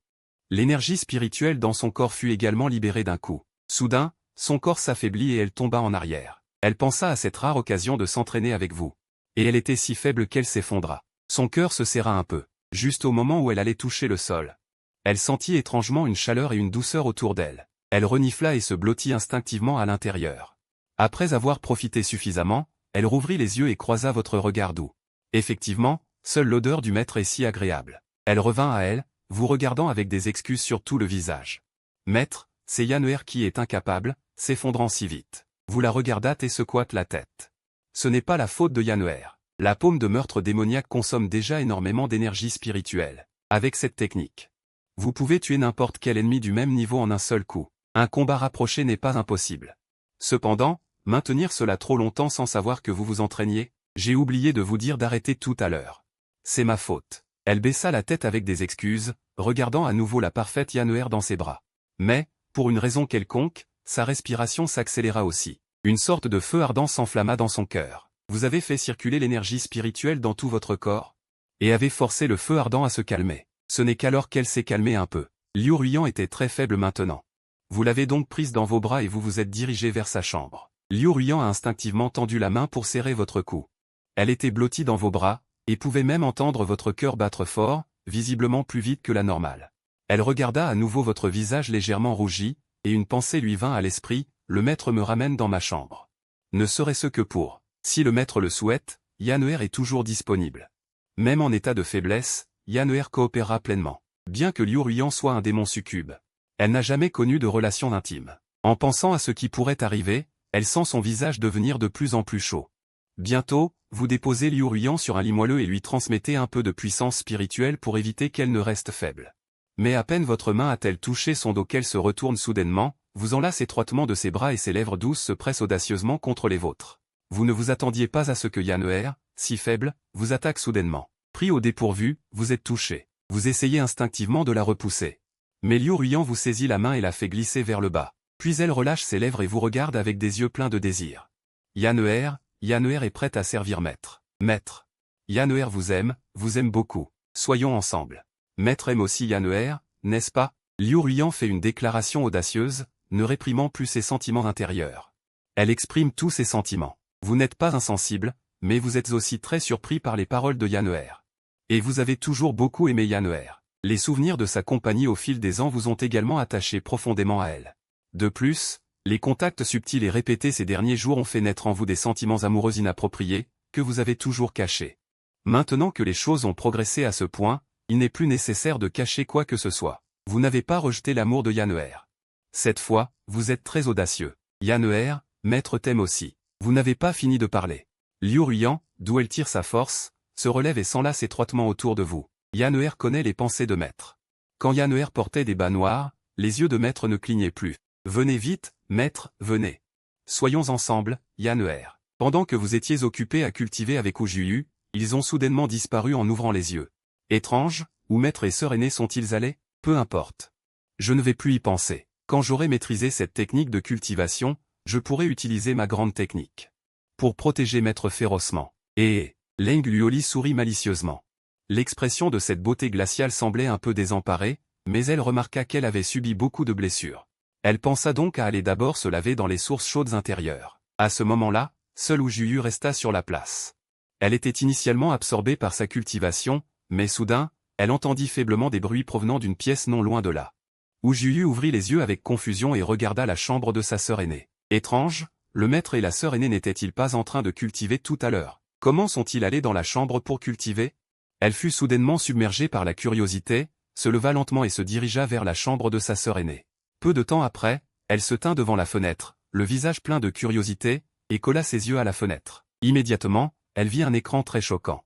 l'énergie spirituelle dans son corps fut également libérée d'un coup. Soudain, son corps s'affaiblit et elle tomba en arrière. Elle pensa à cette rare occasion de s'entraîner avec vous. Et elle était si faible qu'elle s'effondra. Son cœur se serra un peu, juste au moment où elle allait toucher le sol. Elle sentit étrangement une chaleur et une douceur autour d'elle. Elle renifla et se blottit instinctivement à l'intérieur. Après avoir profité suffisamment, elle rouvrit les yeux et croisa votre regard doux. Effectivement, seule l'odeur du maître est si agréable. Elle revint à elle, vous regardant avec des excuses sur tout le visage. Maître, c'est Yanuer qui est incapable, s'effondrant si vite. Vous la regardâtes et secouâtes la tête. Ce n'est pas la faute de Yanuer. La paume de meurtre démoniaque consomme déjà énormément d'énergie spirituelle. Avec cette technique, Vous pouvez tuer n'importe quel ennemi du même niveau en un seul coup. Un combat rapproché n'est pas impossible. Cependant, maintenir cela trop longtemps sans savoir que vous vous entraîniez, j'ai oublié de vous dire d'arrêter tout à l'heure. C'est ma faute. Elle baissa la tête avec des excuses, regardant à nouveau la parfaite Yanner dans ses bras. Mais, pour une raison quelconque, sa respiration s'accéléra aussi. Une sorte de feu ardent s'enflamma dans son cœur. Vous avez fait circuler l'énergie spirituelle dans tout votre corps et avez forcé le feu ardent à se calmer. Ce n'est qu'alors qu'elle s'est calmée un peu. Liu Ruyan était très faible maintenant. Vous l'avez donc prise dans vos bras et vous vous êtes dirigé vers sa chambre. Liu Ruyan a instinctivement tendu la main pour serrer votre cou. Elle était blottie dans vos bras, et pouvait même entendre votre cœur battre fort, visiblement plus vite que la normale. Elle regarda à nouveau votre visage légèrement rougi, et une pensée lui vint à l'esprit, le maître me ramène dans ma chambre. Ne serait-ce que pour, si le maître le souhaite, Yanner est toujours disponible. Même en état de faiblesse, Yanner coopérera pleinement. Bien que Liu Ruyan soit un démon succube, elle n'a jamais connu de relation intime. En pensant à ce qui pourrait arriver, elle sent son visage devenir de plus en plus chaud. Bientôt, vous déposez Liu Ruyan sur un lit moelleux et lui transmettez un peu de puissance spirituelle pour éviter qu'elle ne reste faible. Mais à peine votre main a-t-elle touché son dos qu'elle se retourne soudainement, vous enlace étroitement de ses bras et ses lèvres douces se pressent audacieusement contre les vôtres. Vous ne vous attendiez pas à ce que Yanner, si faible, vous attaque soudainement. Pris au dépourvu, vous êtes touché. Vous essayez instinctivement de la repousser. Mais Liu Ruyan vous saisit la main et la fait glisser vers le bas. Puis elle relâche ses lèvres et vous regarde avec des yeux pleins de désir. Yanner est prête à servir maître. Maître. Yanner vous aime beaucoup. Soyons ensemble. Maître aime aussi Yanner, n'est-ce pas? Liu Ruyan fait une déclaration audacieuse, ne réprimant plus ses sentiments intérieurs. Elle exprime tous ses sentiments. Vous n'êtes pas insensible, mais vous êtes aussi très surpris par les paroles de Yanner. Et vous avez toujours beaucoup aimé Yanner. Les souvenirs de sa compagnie au fil des ans vous ont également attaché profondément à elle. De plus, les contacts subtils et répétés ces derniers jours ont fait naître en vous des sentiments amoureux inappropriés, que vous avez toujours cachés. Maintenant que les choses ont progressé à ce point, il n'est plus nécessaire de cacher quoi que ce soit. Vous n'avez pas rejeté l'amour de Yanner. Cette fois, vous êtes très audacieux. Yanner, maître t'aime aussi. Vous n'avez pas fini de parler. Liu Ruyan, d'où elle tire sa force, se relève et s'enlace étroitement autour de vous. Yanner connaît les pensées de maître. Quand Yanner portait des bas noirs, les yeux de maître ne clignaient plus. Venez vite, maître, venez. Soyons ensemble, Yanner. Pendant que vous étiez occupé à cultiver avec Ujuyu, ils ont soudainement disparu en ouvrant les yeux. Étrange, où maître et sœur aînée sont-ils allés? Peu importe. Je ne vais plus y penser. Quand j'aurai maîtrisé cette technique de cultivation, je pourrai utiliser ma grande technique. Pour protéger maître férocement. Et Leng Luoli sourit malicieusement. L'expression de cette beauté glaciale semblait un peu désemparée, mais elle remarqua qu'elle avait subi beaucoup de blessures. Elle pensa donc à aller d'abord se laver dans les sources chaudes intérieures. À ce moment-là, seule Ujuyu resta sur la place. Elle était initialement absorbée par sa cultivation, mais soudain, elle entendit faiblement des bruits provenant d'une pièce non loin de là. Ujuyu ouvrit les yeux avec confusion et regarda la chambre de sa sœur aînée. Étrange, le maître et la sœur aînée n'étaient-ils pas en train de cultiver tout à l'heure? Comment sont-ils allés dans la chambre pour cultiver? Elle fut soudainement submergée par la curiosité, se leva lentement et se dirigea vers la chambre de sa sœur aînée. Peu de temps après, elle se tint devant la fenêtre, le visage plein de curiosité, et colla ses yeux à la fenêtre. Immédiatement, elle vit un écran très choquant.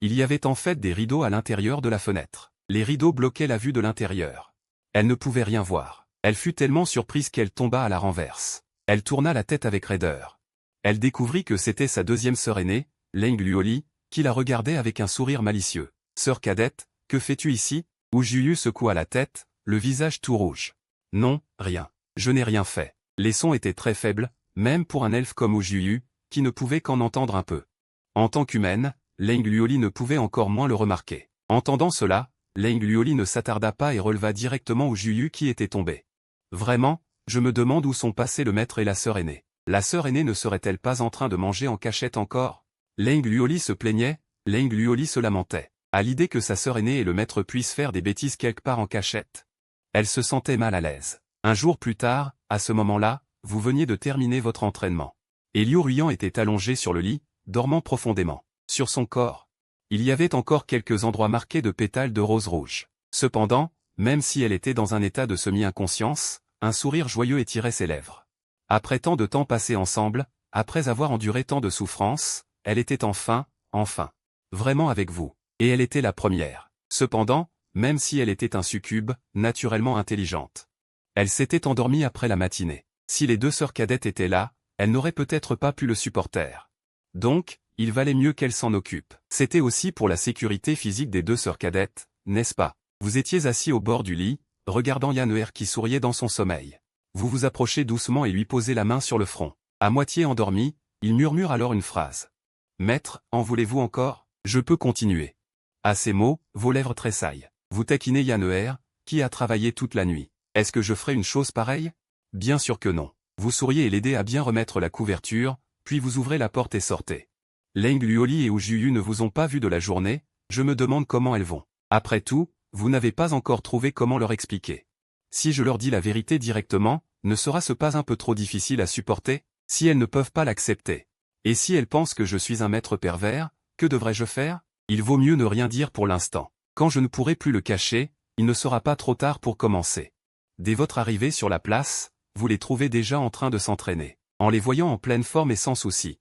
Il y avait en fait des rideaux à l'intérieur de la fenêtre. Les rideaux bloquaient la vue de l'intérieur. Elle ne pouvait rien voir. Elle fut tellement surprise qu'elle tomba à la renverse. Elle tourna la tête avec raideur. Elle découvrit que c'était sa deuxième sœur aînée, Leng Luoli, qui la regardait avec un sourire malicieux. « Sœur cadette, que fais-tu ici ?» Ujuyu secoua la tête, le visage tout rouge. « Non, rien. Je n'ai rien fait. » Les sons étaient très faibles, même pour un elfe comme Ujuyu, qui ne pouvait qu'en entendre un peu. En tant qu'humaine, Leng Luoli ne pouvait encore moins le remarquer. Entendant cela, Leng Luoli ne s'attarda pas et releva directement Ujuyu qui était tombé. « Vraiment, je me demande où sont passés le maître et la sœur aînée. La sœur aînée ne serait-elle pas en train de manger en cachette encore ?» Leng Luoli se plaignait, Leng Luoli se lamentait. À l'idée que sa sœur aînée et le maître puissent faire des bêtises quelque part en cachette. Elle se sentait mal à l'aise. Un jour plus tard, à ce moment-là, vous veniez de terminer votre entraînement. Et Liu Ruyan était allongé sur le lit, dormant profondément. Sur son corps, il y avait encore quelques endroits marqués de pétales de rose rouge. Cependant, même si elle était dans un état de semi-inconscience, un sourire joyeux étirait ses lèvres. Après tant de temps passé ensemble, après avoir enduré tant de souffrances, elle était enfin, vraiment avec vous. Et elle était la première. Cependant, même si elle était un succube, naturellement intelligente. Elle s'était endormie après la matinée. Si les deux sœurs cadettes étaient là, elle n'aurait peut-être pas pu le supporter. Donc, il valait mieux qu'elle s'en occupe. C'était aussi pour la sécurité physique des deux sœurs cadettes, n'est-ce pas? Vous étiez assis au bord du lit, regardant Yanner qui souriait dans son sommeil. Vous vous approchez doucement et lui posez la main sur le front. À moitié endormi, il murmure alors une phrase. « Maître, en voulez-vous encore? Je peux continuer. » À ces mots, vos lèvres tressaillent. Vous taquinez Yanner, qui a travaillé toute la nuit. Est-ce que je ferai une chose pareille? Bien sûr que non. Vous souriez et l'aidez à bien remettre la couverture, puis vous ouvrez la porte et sortez. Leng Luoli et Ujuyu ne vous ont pas vu de la journée, je me demande comment elles vont. Après tout, vous n'avez pas encore trouvé comment leur expliquer. Si je leur dis la vérité directement, ne sera-ce pas un peu trop difficile à supporter? Si elles ne peuvent pas l'accepter. Et si elles pensent que je suis un maître pervers, que devrais-je faire? Il vaut mieux ne rien dire pour l'instant. Quand je ne pourrai plus le cacher, il ne sera pas trop tard pour commencer. Dès votre arrivée sur la place, vous les trouvez déjà en train de s'entraîner, en les voyant en pleine forme et sans souci.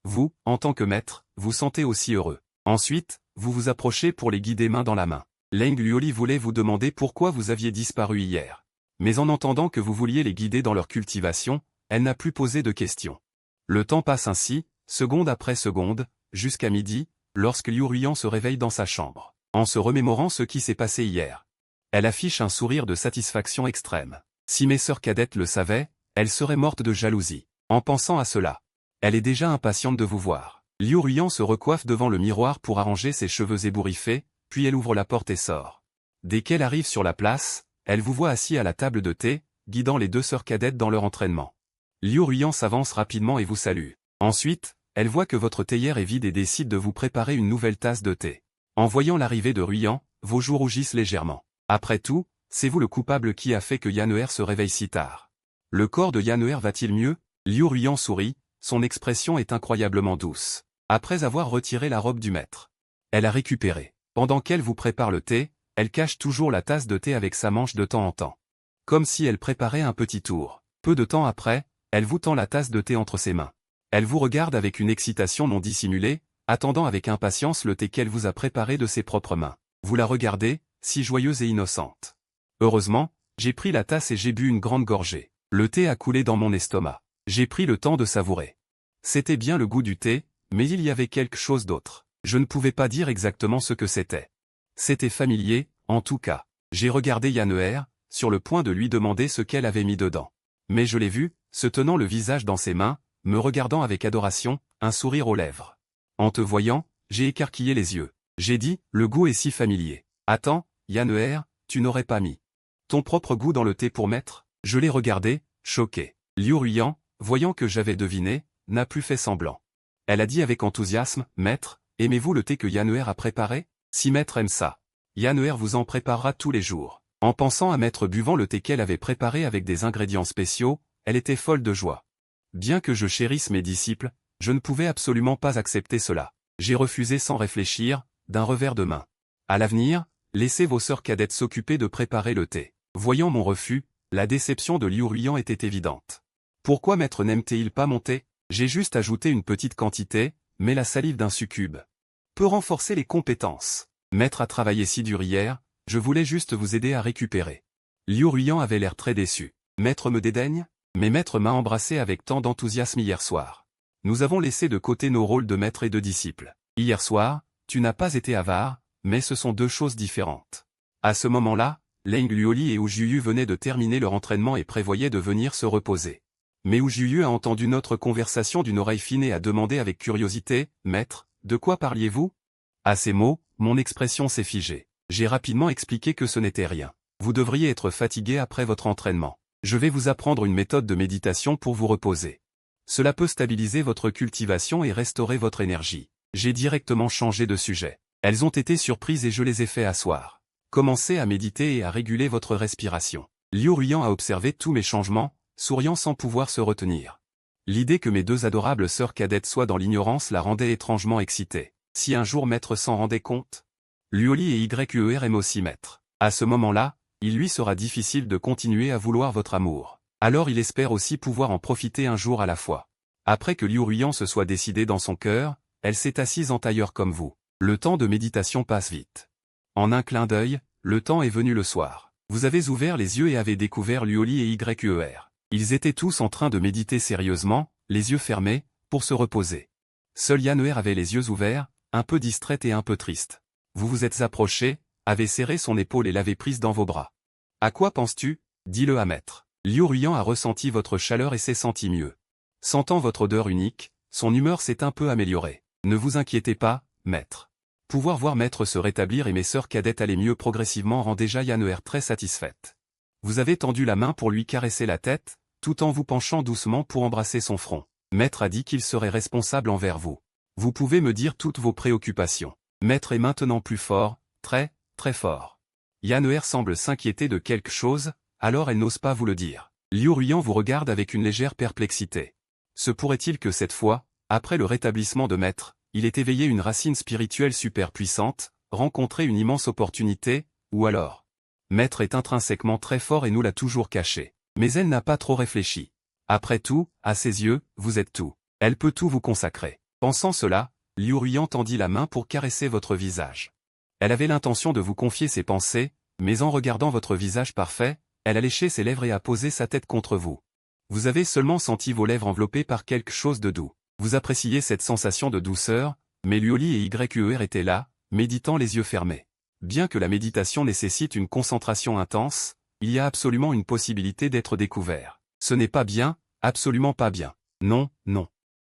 Vous, en tant que maître, vous sentez aussi heureux. Ensuite, vous vous approchez pour les guider main dans la main. Leng Luoli voulait vous demander pourquoi vous aviez disparu hier. Mais en entendant que vous vouliez les guider dans leur cultivation, elle n'a plus posé de questions. Le temps passe ainsi, seconde après seconde, jusqu'à midi, lorsque Liu Ruyan se réveille dans sa chambre, en se remémorant ce qui s'est passé hier. Elle affiche un sourire de satisfaction extrême. Si mes sœurs cadettes le savaient, elles seraient mortes de jalousie. En pensant à cela, elle est déjà impatiente de vous voir. Liu Ruyan se recoiffe devant le miroir pour arranger ses cheveux ébouriffés, puis elle ouvre la porte et sort. Dès qu'elle arrive sur la place, elle vous voit assis à la table de thé, guidant les deux sœurs cadettes dans leur entraînement. Liu Ruyan s'avance rapidement et vous salue. Ensuite, elle voit que votre théière est vide et décide de vous préparer une nouvelle tasse de thé. En voyant l'arrivée de Ruyan, vos joues rougissent légèrement. Après tout, c'est vous le coupable qui a fait que Yanner se réveille si tard. Le corps de Yanner va-t-il mieux? Liu Ruyan sourit, son expression est incroyablement douce. Après avoir retiré la robe du maître, elle a récupéré. Pendant qu'elle vous prépare le thé, elle cache toujours la tasse de thé avec sa manche de temps en temps. Comme si elle préparait un petit tour. Peu de temps après, elle vous tend la tasse de thé entre ses mains. Elle vous regarde avec une excitation non dissimulée, attendant avec impatience le thé qu'elle vous a préparé de ses propres mains. Vous la regardez, si joyeuse et innocente. Heureusement, j'ai pris la tasse et j'ai bu une grande gorgée. Le thé a coulé dans mon estomac. J'ai pris le temps de savourer. C'était bien le goût du thé, mais il y avait quelque chose d'autre. Je ne pouvais pas dire exactement ce que c'était. C'était familier, en tout cas. J'ai regardé Yanner, sur le point de lui demander ce qu'elle avait mis dedans. Mais je l'ai vu, se tenant le visage dans ses mains, me regardant avec adoration, un sourire aux lèvres. En te voyant, j'ai écarquillé les yeux. J'ai dit, le goût est si familier. Attends, Yanner, tu n'aurais pas mis ton propre goût dans le thé pour maître? Je l'ai regardé, choqué. Liu Ruyan, voyant que j'avais deviné, n'a plus fait semblant. Elle a dit avec enthousiasme, maître, aimez-vous le thé que Yanner a préparé? Si maître aime ça, Yanner vous en préparera tous les jours. En pensant à maître buvant le thé qu'elle avait préparé avec des ingrédients spéciaux, elle était folle de joie. Bien que je chérisse mes disciples, je ne pouvais absolument pas accepter cela. J'ai refusé sans réfléchir, d'un revers de main. À l'avenir, laissez vos sœurs cadettes s'occuper de préparer le thé. Voyant mon refus, la déception de Liu Ruyan était évidente. Pourquoi maître n'aime-t-il pas mon thé? J'ai juste ajouté une petite quantité, mais la salive d'un succube peut renforcer les compétences. Maître a travaillé si dur hier, je voulais juste vous aider à récupérer. Liu Ruyan avait l'air très déçu. Maître me dédaigne? Mais maître m'a embrassé avec tant d'enthousiasme hier soir. Nous avons laissé de côté nos rôles de maître et de disciple. Hier soir, tu n'as pas été avare, mais ce sont deux choses différentes. À ce moment-là, Leng Luoli et Ujuyu venaient de terminer leur entraînement et prévoyaient de venir se reposer. Mais Ujuyu a entendu notre conversation d'une oreille fine et a demandé avec curiosité, « Maître, de quoi parliez-vous » À ces mots, mon expression s'est figée. J'ai rapidement expliqué que ce n'était rien. Vous devriez être fatigué après votre entraînement. Je vais vous apprendre une méthode de méditation pour vous reposer. Cela peut stabiliser votre cultivation et restaurer votre énergie. J'ai directement changé de sujet. Elles ont été surprises et je les ai fait asseoir. Commencez à méditer et à réguler votre respiration. Liu Ruyan a observé tous mes changements, souriant sans pouvoir se retenir. L'idée que mes deux adorables sœurs cadettes soient dans l'ignorance la rendait étrangement excitée. Si un jour maître s'en rendait compte? Luoli et Yer aiment aussi maître. À ce moment-là, il lui sera difficile de continuer à vouloir votre amour. Alors il espère aussi pouvoir en profiter un jour à la fois. Après que Liu Ruyan se soit décidé dans son cœur, elle s'est assise en tailleur comme vous. Le temps de méditation passe vite. En un clin d'œil, Le temps est venu le soir. Vous avez ouvert les yeux et avez découvert Luoli et YUER. Ils étaient tous en train de méditer sérieusement, les yeux fermés, pour se reposer. Seul YUER avait les yeux ouverts, un peu distraite et un peu triste. Vous vous êtes approché, avez serré son épaule et l'avez prise dans vos bras. « À quoi penses-tu » dit-le à maître. Liu Ruyan a ressenti votre chaleur et s'est senti mieux. Sentant votre odeur unique, son humeur s'est un peu améliorée. Ne vous inquiétez pas, maître. Pouvoir voir maître se rétablir et mes sœurs cadettes aller mieux progressivement rend déjà YUER très satisfaite. Vous avez tendu la main pour lui caresser la tête, tout en vous penchant doucement pour embrasser son front. Maître a dit qu'il serait responsable envers vous. Vous pouvez me dire toutes vos préoccupations. Maître est maintenant plus fort, très fort. YUER semble s'inquiéter de quelque chose, alors elle n'ose pas vous le dire. Liu Ruyan vous regarde avec une légère perplexité. Se pourrait-il que cette fois, après le rétablissement de maître, il ait éveillé une racine spirituelle super puissante, rencontré une immense opportunité, ou alors maître est intrinsèquement très fort et nous l'a toujours caché. Mais elle n'a pas trop réfléchi. Après tout, à ses yeux, vous êtes tout. Elle peut tout vous consacrer. Pensant cela, Liu Ruyan tendit la main pour caresser votre visage. Elle avait l'intention de vous confier ses pensées, mais en regardant votre visage parfait, elle a léché ses lèvres et a posé sa tête contre vous. Vous avez seulement senti vos lèvres enveloppées par quelque chose de doux. Vous appréciez cette sensation de douceur, mais Luoli et YUER étaient là, méditant les yeux fermés. Bien que la méditation nécessite une concentration intense, il y a absolument une possibilité d'être découvert. Ce n'est pas bien, absolument pas bien. Non, non.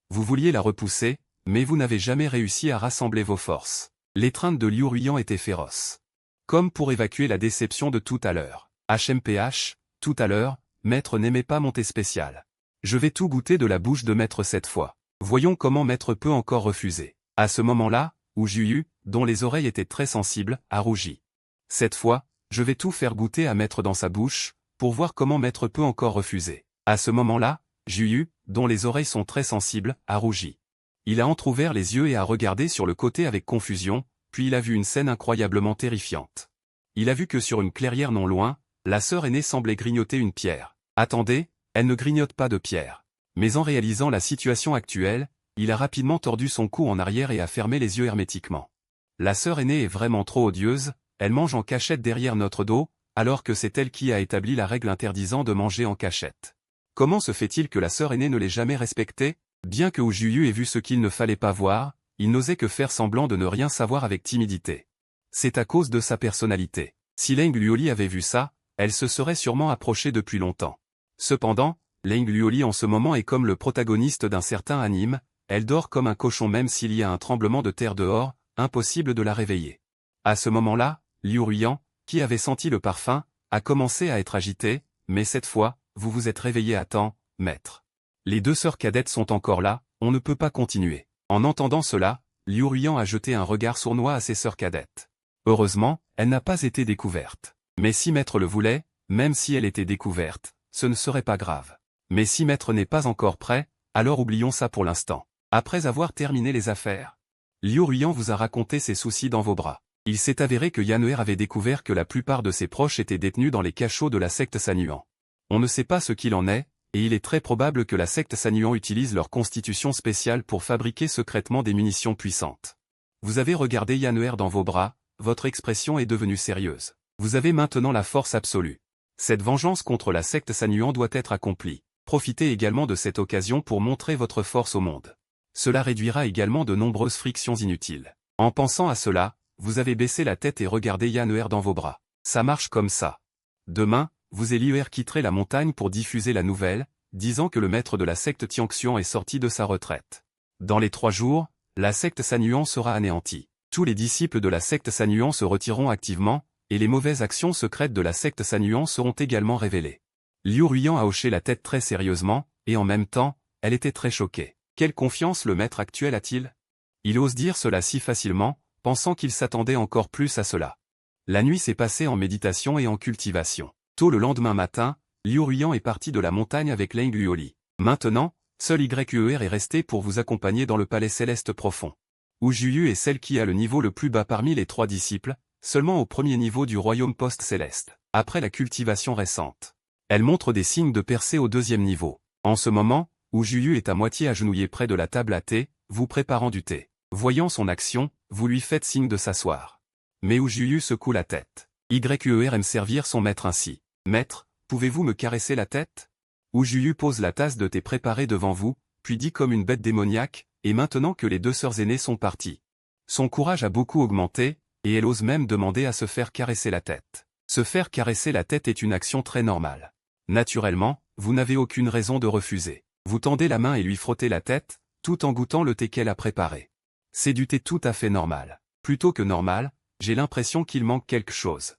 Vous vouliez la repousser, mais vous n'avez jamais réussi à rassembler vos forces. L'étreinte de Liu Ruyan était féroce. Comme pour évacuer la déception de tout à l'heure. HMPH, tout à l'heure, maître n'aimait pas mon thé spécial. Je vais tout goûter de la bouche de maître cette fois. Voyons comment maître peut encore refuser. À ce moment-là, Wu Juyu, dont les oreilles étaient très sensibles, a rougi. Cette fois, je vais tout faire goûter à maître dans sa bouche, pour voir comment maître peut encore refuser. À ce moment-là, Juyu, dont les oreilles sont très sensibles, a rougi. Il a entrouvert les yeux et a regardé sur le côté avec confusion, puis il a vu une scène incroyablement terrifiante. Il a vu que sur une clairière non loin, la sœur aînée semblait grignoter une pierre. Attendez, elle ne grignote pas de pierre. Mais en réalisant la situation actuelle, il a rapidement tordu son cou en arrière et a fermé les yeux hermétiquement. La sœur aînée est vraiment trop odieuse, elle mange en cachette derrière notre dos, alors que c'est elle qui a établi la règle interdisant de manger en cachette. Comment se fait-il que la sœur aînée ne l'ait jamais respectée? Bien que Wu Juyu ait vu ce qu'il ne fallait pas voir, il n'osait que faire semblant de ne rien savoir avec timidité. C'est à cause de sa personnalité. Si Leng Luoli avait vu ça, elle se serait sûrement approchée depuis longtemps. Cependant, Leng Luoli en ce moment est comme le protagoniste d'un certain anime, elle dort comme un cochon même s'il y a un tremblement de terre dehors, impossible de la réveiller. À ce moment-là, Liu Ruyan, qui avait senti le parfum, a commencé à être agité, mais cette fois, vous vous êtes réveillé à temps, maître. Les deux sœurs cadettes sont encore là, on ne peut pas continuer. En entendant cela, Liu Ruyan a jeté un regard sournois à ses sœurs cadettes. Heureusement, elle n'a pas été découverte. Mais si maître le voulait, même si elle était découverte, ce ne serait pas grave. Mais si maître n'est pas encore prêt, alors oublions ça pour l'instant. Après avoir terminé les affaires, Liu Ruyan vous a raconté ses soucis dans vos bras. Il s'est avéré que YUER avait découvert que la plupart de ses proches étaient détenus dans les cachots de la secte Sanyuan. On ne sait pas ce qu'il en est, et il est très probable que la secte Sanyuan utilise leur constitution spéciale pour fabriquer secrètement des munitions puissantes. Vous avez regardé YUER dans vos bras, votre expression est devenue sérieuse. Vous avez maintenant la force absolue. Cette vengeance contre la secte Sanyuan doit être accomplie. Profitez également de cette occasion pour montrer votre force au monde. Cela réduira également de nombreuses frictions inutiles. En pensant à cela, vous avez baissé la tête et regardé YUER dans vos bras. Ça marche comme ça. Demain, vous et YUER quitterez la montagne pour diffuser la nouvelle, disant que le maître de la secte Tianxian est sorti de sa retraite. Dans les 3 jours, la secte Sanyuan sera anéantie. Tous les disciples de la secte Sanyuan se retireront activement, et les mauvaises actions secrètes de la secte Sanyuan seront également révélées. Liu Ruyan a hoché la tête très sérieusement, et en même temps, elle était très choquée. Quelle confiance le maître actuel a-t-il? Il ose dire cela si facilement, pensant qu'il s'attendait encore plus à cela. La nuit s'est passée en méditation et en cultivation. Tôt le lendemain matin, Liu Ruyan est parti de la montagne avec Leng Luoli. Maintenant, seul YUER est resté pour vous accompagner dans le palais céleste profond. Wu Juyu est celle qui a le niveau le plus bas parmi les 3 disciples, seulement au premier niveau du royaume post-céleste, après la cultivation récente. Elle montre des signes de percée au 2e niveau. En ce moment, Wu Juyu est à moitié agenouillé près de la table à thé, vous préparant du thé. Voyant son action, vous lui faites signe de s'asseoir. Mais Wu Juyu secoue la tête. YER aime servir son maître ainsi. Maître, pouvez-vous me caresser la tête? Juyu pose la tasse de thé préparée devant vous, puis dit comme une bête démoniaque, et maintenant que les deux sœurs aînées sont parties. Son courage a beaucoup augmenté, et elle ose même demander à se faire caresser la tête. Se faire caresser la tête est une action très normale. Naturellement, vous n'avez aucune raison de refuser. Vous tendez la main et lui frottez la tête, tout en goûtant le thé qu'elle a préparé. C'est du thé tout à fait normal. Plutôt que normal, j'ai l'impression qu'il manque quelque chose.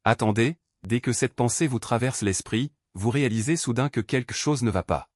Attendez, dès que cette pensée vous traverse l'esprit, vous réalisez soudain que quelque chose ne va pas.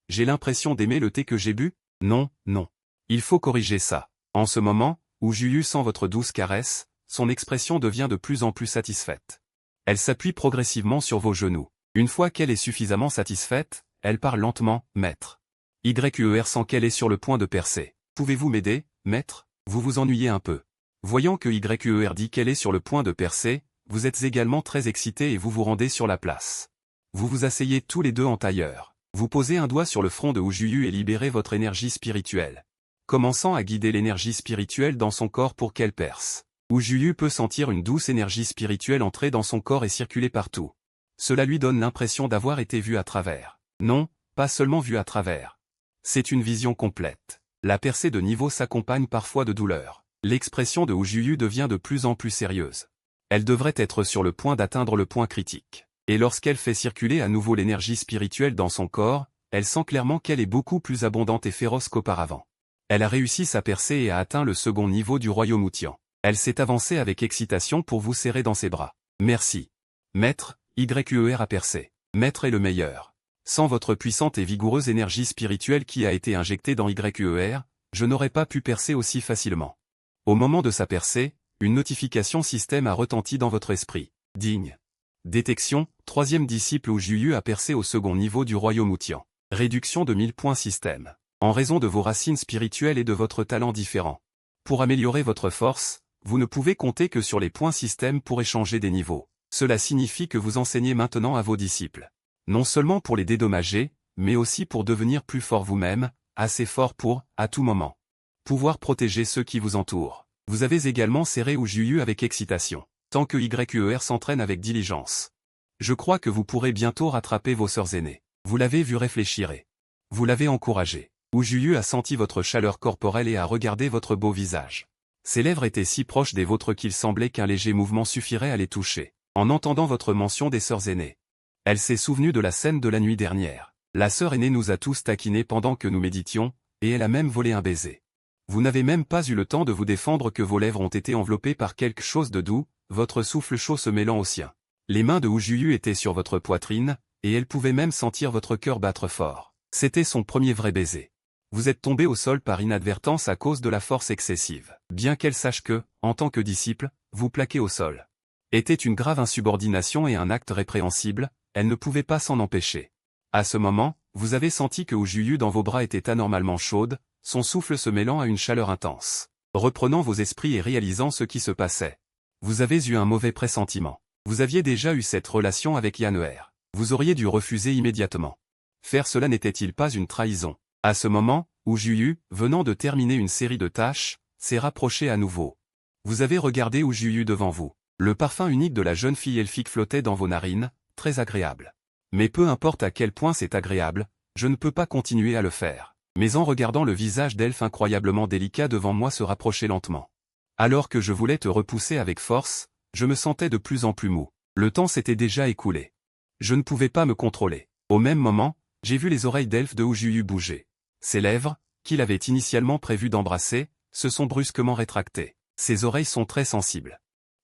J'ai l'impression d'aimer le thé que j'ai bu? Non, non. Il faut corriger ça. En ce moment, où Juyu sent votre douce caresse, son expression devient de plus en plus satisfaite. Elle s'appuie progressivement sur vos genoux. Une fois qu'elle est suffisamment satisfaite, elle parle lentement, maître. YER sent qu'elle est sur le point de percer. Pouvez-vous m'aider, maître? Vous vous ennuyez un peu. Voyant que YER dit qu'elle est sur le point de percer, vous êtes également très excité et vous vous rendez sur la place. Vous vous asseyez tous les deux en tailleur. Vous posez un doigt sur le front de Juyu et libérez votre énergie spirituelle. Commençant à guider l'énergie spirituelle dans son corps pour qu'elle perce. Juyu peut sentir une douce énergie spirituelle entrer dans son corps et circuler partout. Cela lui donne l'impression d'avoir été vu à travers. Non, pas seulement vu à travers. C'est une vision complète. La percée de niveau s'accompagne parfois de douleur. L'expression de Juyu devient de plus en plus sérieuse. Elle devrait être sur le point d'atteindre le point critique. Et lorsqu'elle fait circuler à nouveau l'énergie spirituelle dans son corps, elle sent clairement qu'elle est beaucoup plus abondante et féroce qu'auparavant. Elle a réussi sa percée et a atteint le second niveau du royaume Outian. Elle s'est avancée avec excitation pour vous serrer dans ses bras. Merci. Maître, YER a percé. Maître est le meilleur. Sans votre puissante et vigoureuse énergie spirituelle qui a été injectée dans YER, je n'aurais pas pu percer aussi facilement. Au moment de sa percée, une notification système a retenti dans votre esprit. Digne. Détection, troisième disciple Juyu a percé au second niveau du royaume Outian. Réduction de 1000 points système. En raison de vos racines spirituelles et de votre talent différent. Pour améliorer votre force, vous ne pouvez compter que sur les points système pour échanger des niveaux. Cela signifie que vous enseignez maintenant à vos disciples. Non seulement pour les dédommager, mais aussi pour devenir plus fort vous-même, assez fort pour, à tout moment, pouvoir protéger ceux qui vous entourent. Vous avez également serré Juyu avec excitation. Tant que YER s'entraîne avec diligence. Je crois que vous pourrez bientôt rattraper vos sœurs aînées. Vous l'avez vu réfléchir et vous l'avez encouragé. Juyu a senti votre chaleur corporelle et a regardé votre beau visage. Ses lèvres étaient si proches des vôtres qu'il semblait qu'un léger mouvement suffirait à les toucher. En entendant votre mention des sœurs aînées, elle s'est souvenue de la scène de la nuit dernière. La sœur aînée nous a tous taquinés pendant que nous méditions, et elle a même volé un baiser. Vous n'avez même pas eu le temps de vous défendre que vos lèvres ont été enveloppées par quelque chose de doux, votre souffle chaud se mêlant au sien. Les mains de Juyu étaient sur votre poitrine, et elle pouvait même sentir votre cœur battre fort. C'était son premier vrai baiser. Vous êtes tombé au sol par inadvertance à cause de la force excessive. Bien qu'elle sache que, en tant que disciple, vous plaquer au sol était une grave insubordination et un acte répréhensible, elle ne pouvait pas s'en empêcher. À ce moment, vous avez senti que Juyu dans vos bras était anormalement chaude, son souffle se mêlant à une chaleur intense. Reprenant vos esprits et réalisant ce qui se passait. Vous avez eu un mauvais pressentiment. Vous aviez déjà eu cette relation avec YER. Vous auriez dû refuser immédiatement. Faire cela n'était-il pas une trahison? À ce moment, Juyu, venant de terminer une série de tâches, s'est rapproché à nouveau. Vous avez regardé Juyu devant vous. Le parfum unique de la jeune fille elfique flottait dans vos narines, très agréable. Mais peu importe à quel point c'est agréable, je ne peux pas continuer à le faire. Mais en regardant le visage d'elfe incroyablement délicat devant moi se rapprocher lentement. Alors que je voulais te repousser avec force, je me sentais de plus en plus mou. Le temps s'était déjà écoulé. Je ne pouvais pas me contrôler. Au même moment, j'ai vu les oreilles d'elfe de Juyu bouger. Ses lèvres, qu'il avait initialement prévu d'embrasser, se sont brusquement rétractées. Ses oreilles sont très sensibles.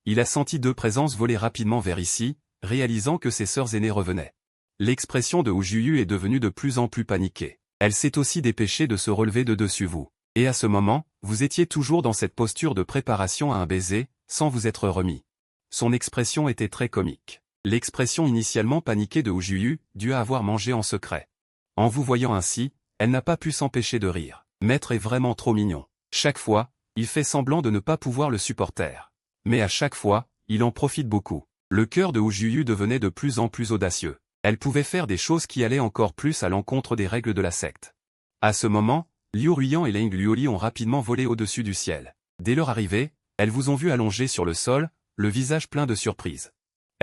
Il a senti deux présences voler rapidement vers ici, réalisant que ses sœurs aînées revenaient. L'expression de Juyu est devenue de plus en plus paniquée. Elle s'est aussi dépêchée de se relever de dessus vous. Et à ce moment, vous étiez toujours dans cette posture de préparation à un baiser, sans vous être remis. Son expression était très comique. L'expression initialement paniquée de Juyu, due à avoir mangé en secret. En vous voyant ainsi, elle n'a pas pu s'empêcher de rire. Maître est vraiment trop mignon. Chaque fois, il fait semblant de ne pas pouvoir le supporter. Mais à chaque fois, il en profite beaucoup. Le cœur de Juyu devenait de plus en plus audacieux. Elle pouvait faire des choses qui allaient encore plus à l'encontre des règles de la secte. À ce moment, Liu Ruyan et Ling Luoli ont rapidement volé au-dessus du ciel. Dès leur arrivée, elles vous ont vu allongé sur le sol, le visage plein de surprise.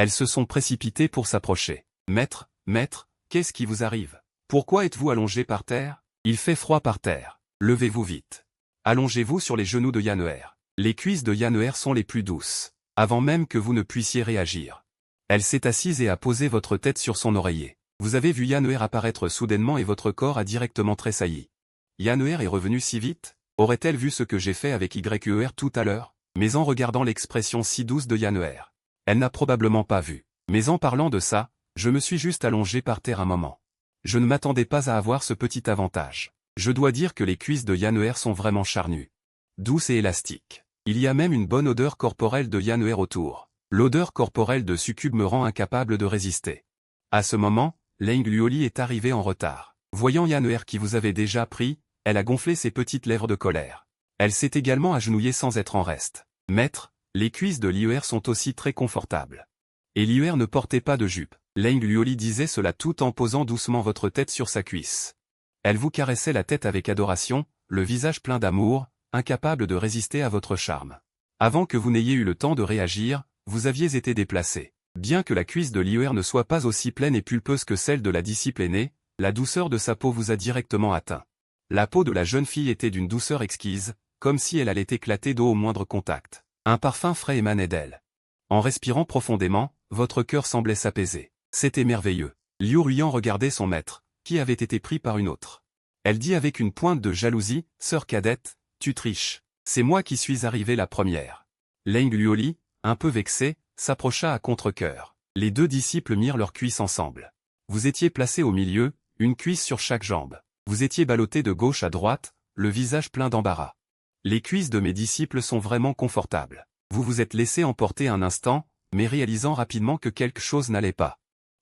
Elles se sont précipitées pour s'approcher. Maître, maître, qu'est-ce qui vous arrive? Pourquoi êtes-vous allongé par terre? Il fait froid par terre. Levez-vous vite. Allongez-vous sur les genoux de Yanner. Les cuisses de Yanner sont les plus douces. Avant même que vous ne puissiez réagir. Elle s'est assise et a posé votre tête sur son oreiller. Vous avez vu Yanner apparaître soudainement et votre corps a directement tressailli. Yanner est revenue si vite? Aurait-elle vu ce que j'ai fait avec YER tout à l'heure? Mais en regardant l'expression si douce de Yanner. Elle n'a probablement pas vu. Mais en parlant de ça, je me suis juste allongé par terre un moment. Je ne m'attendais pas à avoir ce petit avantage. Je dois dire que les cuisses de Yanner sont vraiment charnues. Douces et élastiques. Il y a même une bonne odeur corporelle de Yanner autour. L'odeur corporelle de succube me rend incapable de résister. À ce moment, Leng Luoli est arrivée en retard. Voyant Yanner qui vous avait déjà pris, elle a gonflé ses petites lèvres de colère. Elle s'est également agenouillée sans être en reste. Maître, les cuisses de Liuer sont aussi très confortables. Et Liuer ne portait pas de jupe. Leng Luoli disait cela tout en posant doucement votre tête sur sa cuisse. Elle vous caressait la tête avec adoration, le visage plein d'amour, incapable de résister à votre charme. Avant que vous n'ayez eu le temps de réagir, vous aviez été déplacé. Bien que la cuisse de Liuer ne soit pas aussi pleine et pulpeuse que celle de la disciple aînée, la douceur de sa peau vous a directement atteint. La peau de la jeune fille était d'une douceur exquise, comme si elle allait éclater d'eau au moindre contact. Un parfum frais émanait d'elle. En respirant profondément, votre cœur semblait s'apaiser. C'était merveilleux. Liu Ruyan regardait son maître, qui avait été pris par une autre. Elle dit avec une pointe de jalousie, « Sœur cadette, tu triches. C'est moi qui suis arrivée la première. » Leng Luoli, un peu vexé, s'approcha à contre-cœur. Les deux disciples mirent leurs cuisses ensemble. Vous étiez placés au milieu, une cuisse sur chaque jambe. Vous étiez ballottés de gauche à droite, le visage plein d'embarras. Les cuisses de mes disciples sont vraiment confortables. Vous vous êtes laissé emporter un instant, mais réalisant rapidement que quelque chose n'allait pas.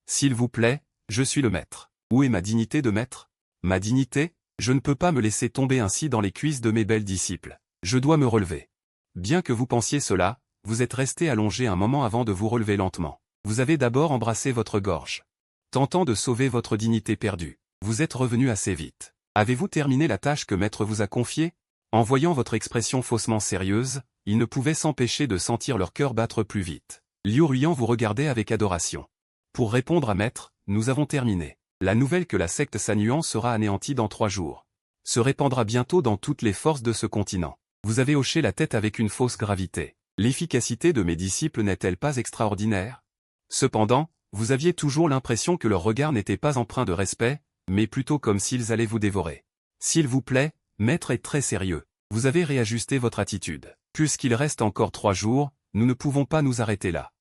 S'il vous plaît, je suis le maître. Où est ma dignité de maître? Ma dignité? Je ne peux pas me laisser tomber ainsi dans les cuisses de mes belles disciples. Je dois me relever. Bien que vous pensiez cela, vous êtes resté allongé un moment avant de vous relever lentement. Vous avez d'abord embrassé votre gorge. Tentant de sauver votre dignité perdue. Vous êtes revenu assez vite. Avez-vous terminé la tâche que maître vous a confiée? En voyant votre expression faussement sérieuse, ils ne pouvaient s'empêcher de sentir leur cœur battre plus vite. Liu Ruyan vous regardait avec adoration. Pour répondre à maître, nous avons terminé. La nouvelle que la secte Sanyuan sera anéantie dans 3 jours se répandra bientôt dans toutes les forces de ce continent. Vous avez hoché la tête avec une fausse gravité. L'efficacité de mes disciples n'est-elle pas extraordinaire? Cependant, vous aviez toujours l'impression que leur regard n'était pas empreint de respect, mais plutôt comme s'ils allaient vous dévorer. S'il vous plaît, maître est très sérieux. Vous avez réajusté votre attitude. Puisqu'il reste encore 3 jours, nous ne pouvons pas nous arrêter là.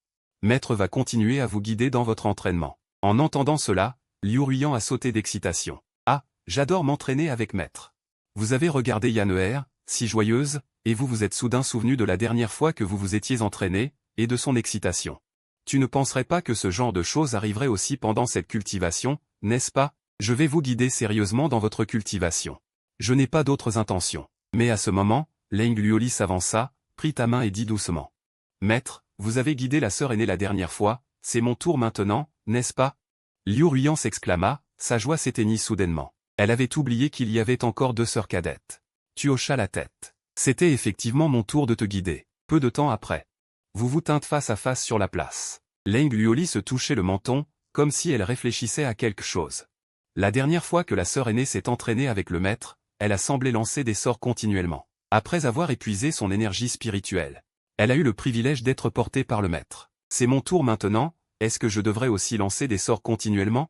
Maître va continuer à vous guider dans votre entraînement. En entendant cela, Liu Ruyan a sauté d'excitation. Ah, j'adore m'entraîner avec maître. Vous avez regardé Yanner, si joyeuse, et vous vous êtes soudain souvenu de la dernière fois que vous vous étiez entraîné, et de son excitation. Tu ne penserais pas que ce genre de choses arriverait aussi pendant cette cultivation, n'est-ce pas? Je vais vous guider sérieusement dans votre cultivation. Je n'ai pas d'autres intentions. Mais à ce moment, Leng Luoli s'avança, prit ta main et dit doucement. Maître, vous avez guidé la sœur aînée la dernière fois, c'est mon tour maintenant, n'est-ce pas? Liu Ruyan s'exclama, sa joie s'éteignit soudainement. Elle avait oublié qu'il y avait encore 2 sœurs cadettes. Tu hochas la tête. C'était effectivement mon tour de te guider. Peu de temps après. Vous vous tîntes face à face sur la place. Leng Luoli se touchait le menton, comme si elle réfléchissait à quelque chose. La dernière fois que la sœur aînée s'est entraînée avec le maître, elle a semblé lancer des sorts continuellement. Après avoir épuisé son énergie spirituelle, elle a eu le privilège d'être portée par le maître. C'est mon tour maintenant, est-ce que je devrais aussi lancer des sorts continuellement?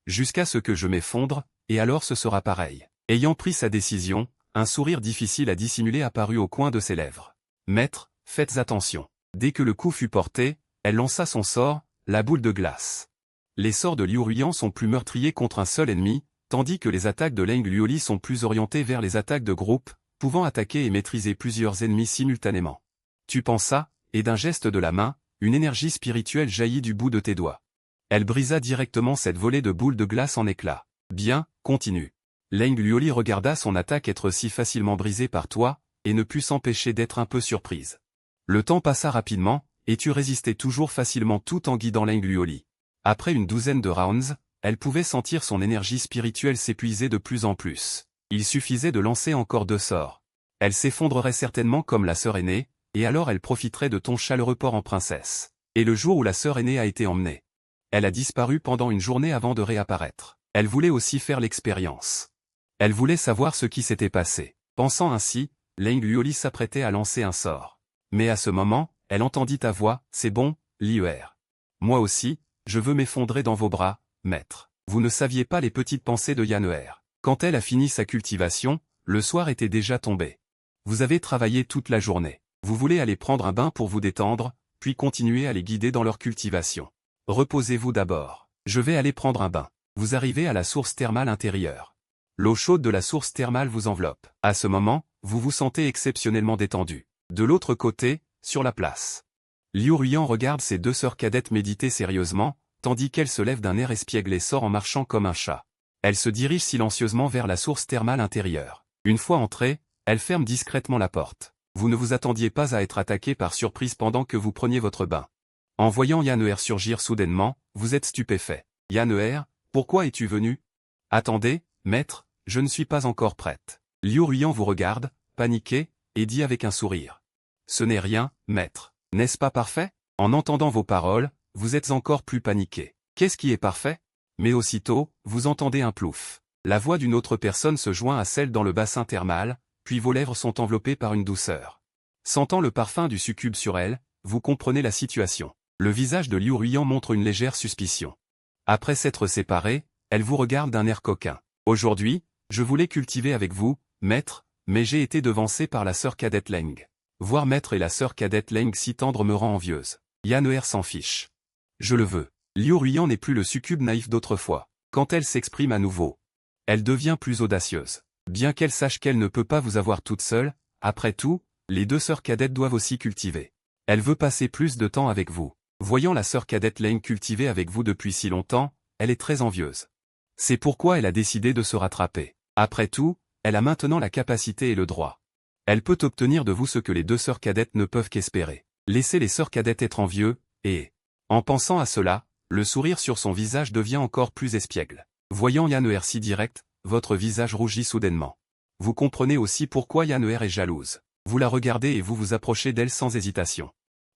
Jusqu'à ce que je m'effondre, et alors ce sera pareil. Ayant pris sa décision, un sourire difficile à dissimuler apparut au coin de ses lèvres. Maître, faites attention. Dès que le coup fut porté, elle lança son sort, la boule de glace. Les sorts de Liu Ruyan sont plus meurtriers contre un seul ennemi, tandis que les attaques de Leng Luoli sont plus orientées vers les attaques de groupe, pouvant attaquer et maîtriser plusieurs ennemis simultanément. Tu penses ça, et d'un geste de la main, une énergie spirituelle jaillit du bout de tes doigts. Elle brisa directement cette volée de boules de glace en éclats. Bien, continue. Leng Luoli regarda son attaque être si facilement brisée par toi, et ne put s'empêcher d'être un peu surprise. Le temps passa rapidement, et tu résistais toujours facilement tout en guidant Leng Luoli. Après une douzaine de rounds, elle pouvait sentir son énergie spirituelle s'épuiser de plus en plus. Il suffisait de lancer encore 2 sorts. Elle s'effondrerait certainement comme la sœur aînée, et alors elle profiterait de ton chaleureux port en princesse. Et le jour où la sœur aînée a été emmenée. Elle a disparu pendant une journée avant de réapparaître. Elle voulait aussi faire l'expérience. Elle voulait savoir ce qui s'était passé. Pensant ainsi, Leng Yuoli s'apprêtait à lancer un sort. Mais à ce moment, elle entendit ta voix, c'est bon, Lier. Moi aussi, je veux m'effondrer dans vos bras, maître. Vous ne saviez pas les petites pensées de Yaneer. Quand elle a fini sa cultivation, le soir était déjà tombé. Vous avez travaillé toute la journée. Vous voulez aller prendre un bain pour vous détendre, puis continuer à les guider dans leur cultivation. Reposez-vous d'abord. Je vais aller prendre un bain. Vous arrivez à la source thermale intérieure. L'eau chaude de la source thermale vous enveloppe. À ce moment, vous vous sentez exceptionnellement détendu. De l'autre côté, sur la place. Liu Ruyan regarde ses deux sœurs cadettes méditer sérieusement, tandis qu'elle se lève d'un air espiègle et sort en marchant comme un chat. Elle se dirige silencieusement vers la source thermale intérieure. Une fois entrée, elle ferme discrètement la porte. Vous ne vous attendiez pas à être attaqué par surprise pendant que vous preniez votre bain. En voyant Yaneer surgir soudainement, vous êtes stupéfait. Yaneer, pourquoi es-tu venu? Attendez, maître, je ne suis pas encore prête. Liu Ruyan vous regarde, paniqué, et dit avec un sourire. Ce n'est rien, maître. N'est-ce pas parfait? En entendant vos paroles, vous êtes encore plus paniqué. Qu'est-ce qui est parfait? Mais aussitôt, vous entendez un plouf. La voix d'une autre personne se joint à celle dans le bassin thermal, puis vos lèvres sont enveloppées par une douceur. Sentant le parfum du succube sur elle, vous comprenez la situation. Le visage de Liu Ruyan montre une légère suspicion. Après s'être séparés, elle vous regarde d'un air coquin. Aujourd'hui, je voulais cultiver avec vous, maître, mais j'ai été devancé par la sœur cadette Leng. Voir maître et la sœur cadette Leng si tendre me rend envieuse. Yaneer s'en fiche. Je le veux. Liu Ruyan n'est plus le succube naïf d'autrefois. Quand elle s'exprime à nouveau, elle devient plus audacieuse. Bien qu'elle sache qu'elle ne peut pas vous avoir toute seule, après tout, les deux sœurs cadettes doivent aussi cultiver. Elle veut passer plus de temps avec vous. Voyant la sœur cadette Leng cultiver avec vous depuis si longtemps, elle est très envieuse. C'est pourquoi elle a décidé de se rattraper. Après tout, elle a maintenant la capacité et le droit. Elle peut obtenir de vous ce que les deux sœurs cadettes ne peuvent qu'espérer. Laissez les sœurs cadettes être envieux, et... En pensant à cela, le sourire sur son visage devient encore plus espiègle. Voyant Yaneer si direct, votre visage rougit soudainement. Vous comprenez aussi pourquoi Yaneer est jalouse. Vous la regardez et vous vous approchez d'elle sans hésitation.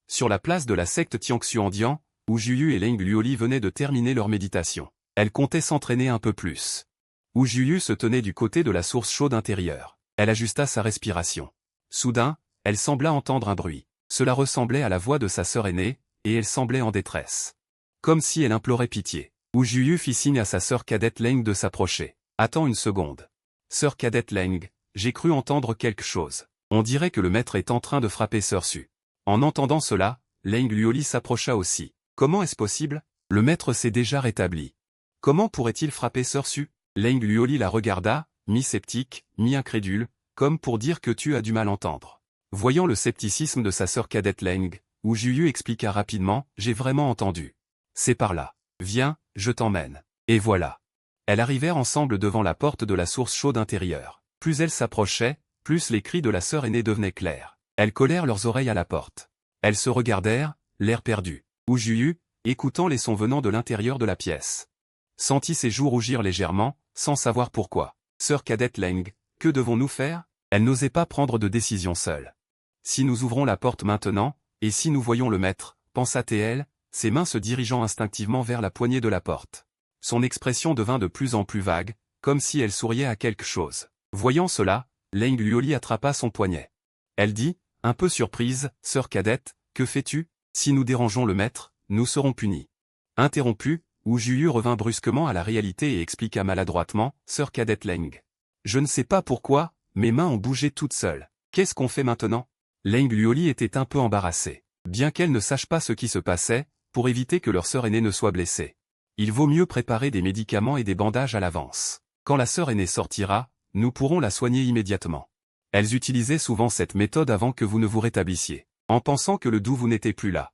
Sur la place de la secte Tianxuandian, où Juyu et Leng Yuoli venaient de terminer leur méditation. Elle comptait s'entraîner un peu plus. Où Juyu se tenait du côté de la source chaude intérieure. Elle ajusta sa respiration. Soudain, elle sembla entendre un bruit. Cela ressemblait à la voix de sa sœur aînée, et elle semblait en détresse. Comme si elle implorait pitié. Où Juyu fit signe à sa sœur cadette Leng de s'approcher. Attends une seconde. Sœur cadette Leng, j'ai cru entendre quelque chose. On dirait que le maître est en train de frapper sœur Su. En entendant cela, Leng Yuoli s'approcha aussi. Comment est-ce possible? Le maître s'est déjà rétabli. Comment pourrait-il frapper sœur Su? Leng Yuoli la regarda, mi-sceptique, mi-incrédule, comme pour dire que tu as du mal entendre. Voyant le scepticisme de sa sœur cadette Leng, Wu Juyu expliqua rapidement, j'ai vraiment entendu. C'est par là. Viens, je t'emmène. Et voilà. Elles arrivèrent ensemble devant la porte de la source chaude intérieure. Plus elles s'approchaient, plus les cris de la sœur aînée devenaient clairs. Elles collèrent leurs oreilles à la porte. Elles se regardèrent, l'air perdu. Wu Juyu, écoutant les sons venant de l'intérieur de la pièce, sentit ses joues rougir légèrement, sans savoir pourquoi. Sœur cadette Leng, que devons-nous faire? Elle n'osait pas prendre de décision seule. Si nous ouvrons la porte maintenant, et si nous voyons le maître, pensa-t-elle, ses mains se dirigeant instinctivement vers la poignée de la porte. Son expression devint de plus en plus vague, comme si elle souriait à quelque chose. Voyant cela, Leng Yuoli attrapa son poignet. Elle dit, un peu surprise, sœur cadette, que fais-tu? Si nous dérangeons le maître, nous serons punis. Interrompu, Wu Juyu revint brusquement à la réalité et expliqua maladroitement, sœur cadette Leng. Je ne sais pas pourquoi, mes mains ont bougé toutes seules. Qu'est-ce qu'on fait maintenant? Leng Yuoli était un peu embarrassée. Bien qu'elle ne sache pas ce qui se passait, pour éviter que leur sœur aînée ne soit blessée. Il vaut mieux préparer des médicaments et des bandages à l'avance. Quand la sœur aînée sortira, nous pourrons la soigner immédiatement. Elles utilisaient souvent cette méthode avant que vous ne vous rétablissiez, en pensant que le doux vous n'était plus là.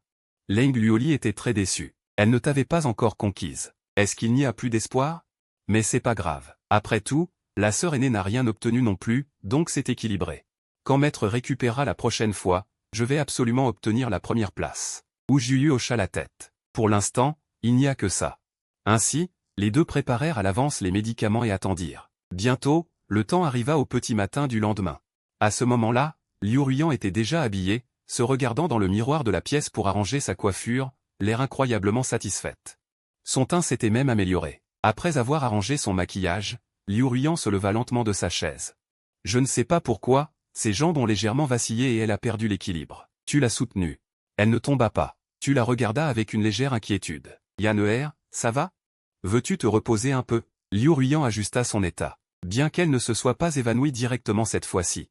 Leng Yuoli était très déçue. Elle ne t'avait pas encore conquise. Est-ce qu'il n'y a plus d'espoir? Mais c'est pas grave. Après tout, la sœur aînée n'a rien obtenu non plus, donc c'est équilibré. Quand maître récupérera la prochaine fois, je vais absolument obtenir la première place. Wu Juyu hocha la tête. Pour l'instant, il n'y a que ça. Ainsi, les deux préparèrent à l'avance les médicaments et attendirent. Bientôt, le temps arriva au petit matin du lendemain. À ce moment-là, Liu Ruyan était déjà habillé, se regardant dans le miroir de la pièce pour arranger sa coiffure, l'air incroyablement satisfaite. Son teint s'était même amélioré. Après avoir arrangé son maquillage, Liu Ruiyan se leva lentement de sa chaise. Je ne sais pas pourquoi, ses jambes ont légèrement vacillé et elle a perdu l'équilibre. Tu l'as soutenue. Elle ne tomba pas. Tu la regardas avec une légère inquiétude. Yan'er, ça va? Veux-tu te reposer un peu? Liu Ruiyan ajusta son état. Bien qu'elle ne se soit pas évanouie directement cette fois-ci.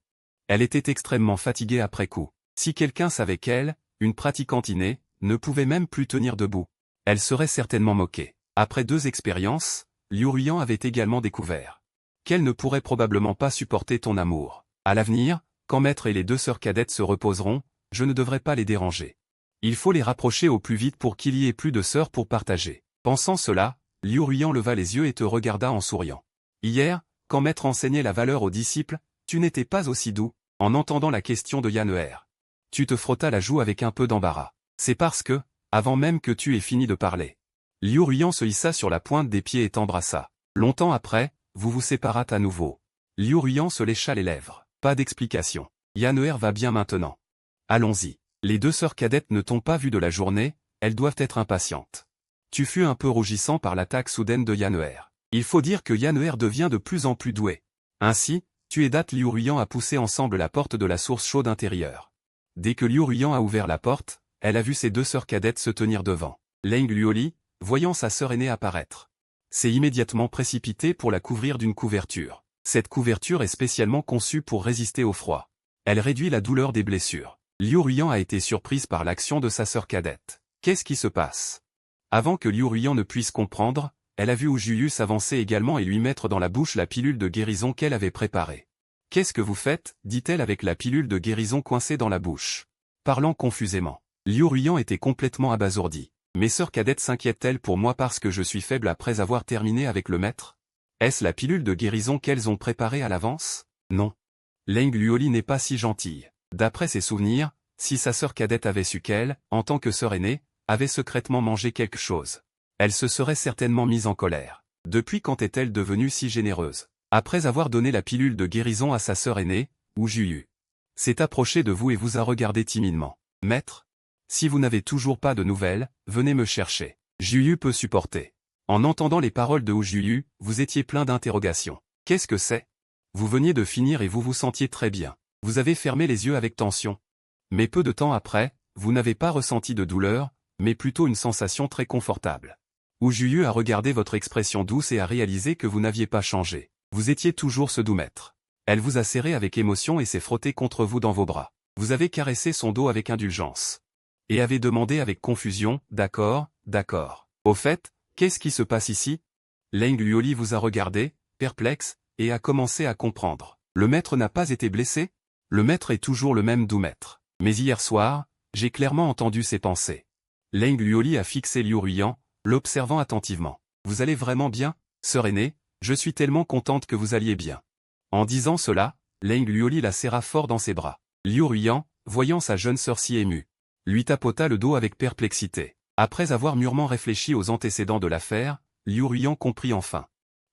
Elle était extrêmement fatiguée après coup. Si quelqu'un savait qu'elle, une pratiquante innée, ne pouvait même plus tenir debout, elle serait certainement moquée. Après 2 expériences, Liu Ruiyan avait également découvert qu'elle ne pourrait probablement pas supporter ton amour. À l'avenir, quand Maître et les 2 sœurs cadettes se reposeront, je ne devrais pas les déranger. Il faut les rapprocher au plus vite pour qu'il y ait plus de sœurs pour partager. Pensant cela, Liu Ruiyan leva les yeux et te regarda en souriant. Hier, quand Maître enseignait la valeur aux disciples, tu n'étais pas aussi doux. En entendant la question de Yan'er, tu te frottas la joue avec un peu d'embarras. C'est parce que, avant même que tu aies fini de parler, Liu Ruiyan se hissa sur la pointe des pieds et t'embrassa. Longtemps après, vous vous séparâtes à nouveau. Liu Ruiyan se lécha les lèvres. Pas d'explication. Yan'er va bien maintenant. Allons-y. Les 2 sœurs cadettes ne t'ont pas vu de la journée, elles doivent être impatientes. Tu fus un peu rougissant par l'attaque soudaine de Yan'er. Il faut dire que Yan'er devient de plus en plus doué. Ainsi, tu et Dat Liu Ruiyan a poussé ensemble la porte de la source chaude intérieure. Dès que Liu Ruiyan a ouvert la porte, elle a vu ses 2 sœurs cadettes se tenir devant. Leng Luoli, voyant sa sœur aînée apparaître, s'est immédiatement précipitée pour la couvrir d'une couverture. Cette couverture est spécialement conçue pour résister au froid. Elle réduit la douleur des blessures. Liu Ruiyan a été surprise par l'action de sa sœur cadette. Qu'est-ce qui se passe? Avant que Liu Ruiyan ne puisse comprendre, elle a vu Wu Juyu s'avancer également et lui mettre dans la bouche la pilule de guérison qu'elle avait préparée. « Qu'est-ce que vous faites » dit-elle avec la pilule de guérison coincée dans la bouche. Parlant confusément. Liu Ruiyan était complètement abasourdi. Mes sœurs cadettes s'inquiètent-elles pour moi parce que je suis faible après avoir terminé avec le maître? Est-ce la pilule de guérison qu'elles ont préparée à l'avance? Non. Leng Luoli n'est pas si gentille. D'après ses souvenirs, si sa sœur cadette avait su qu'elle, en tant que sœur aînée, avait secrètement mangé quelque chose, elle se serait certainement mise en colère. Depuis quand est-elle devenue si généreuse? Après avoir donné la pilule de guérison à sa sœur aînée, Wu Juyu s'est approchée de vous et vous a regardé timidement. Maître? Si vous n'avez toujours pas de nouvelles, venez me chercher. Juyu peut supporter. En entendant les paroles de Wu Juyu, vous étiez plein d'interrogations. Qu'est-ce que c'est? Vous veniez de finir et vous vous sentiez très bien. Vous avez fermé les yeux avec tension. Mais peu de temps après, vous n'avez pas ressenti de douleur, mais plutôt une sensation très confortable. Wu Juyu a regardé votre expression douce et a réalisé que vous n'aviez pas changé. Vous étiez toujours ce doux maître. Elle vous a serré avec émotion et s'est frottée contre vous dans vos bras. Vous avez caressé son dos avec indulgence. Et avez demandé avec confusion, d'accord, d'accord. Au fait, qu'est-ce qui se passe ici? Leng Luoli vous a regardé, perplexe, et a commencé à comprendre. Le maître n'a pas été blessé? Le maître est toujours le même doux maître. Mais hier soir, j'ai clairement entendu ses pensées. Leng Luoli a fixé Liu Ruiyan, l'observant attentivement. Vous allez vraiment bien, sœur aînée? Je suis tellement contente que vous alliez bien. En disant cela, Leng Luoli la serra fort dans ses bras. Liu Ruiyan, voyant sa jeune sœur si émue, lui tapota le dos avec perplexité. Après avoir mûrement réfléchi aux antécédents de l'affaire, Liu Ruiyan comprit enfin.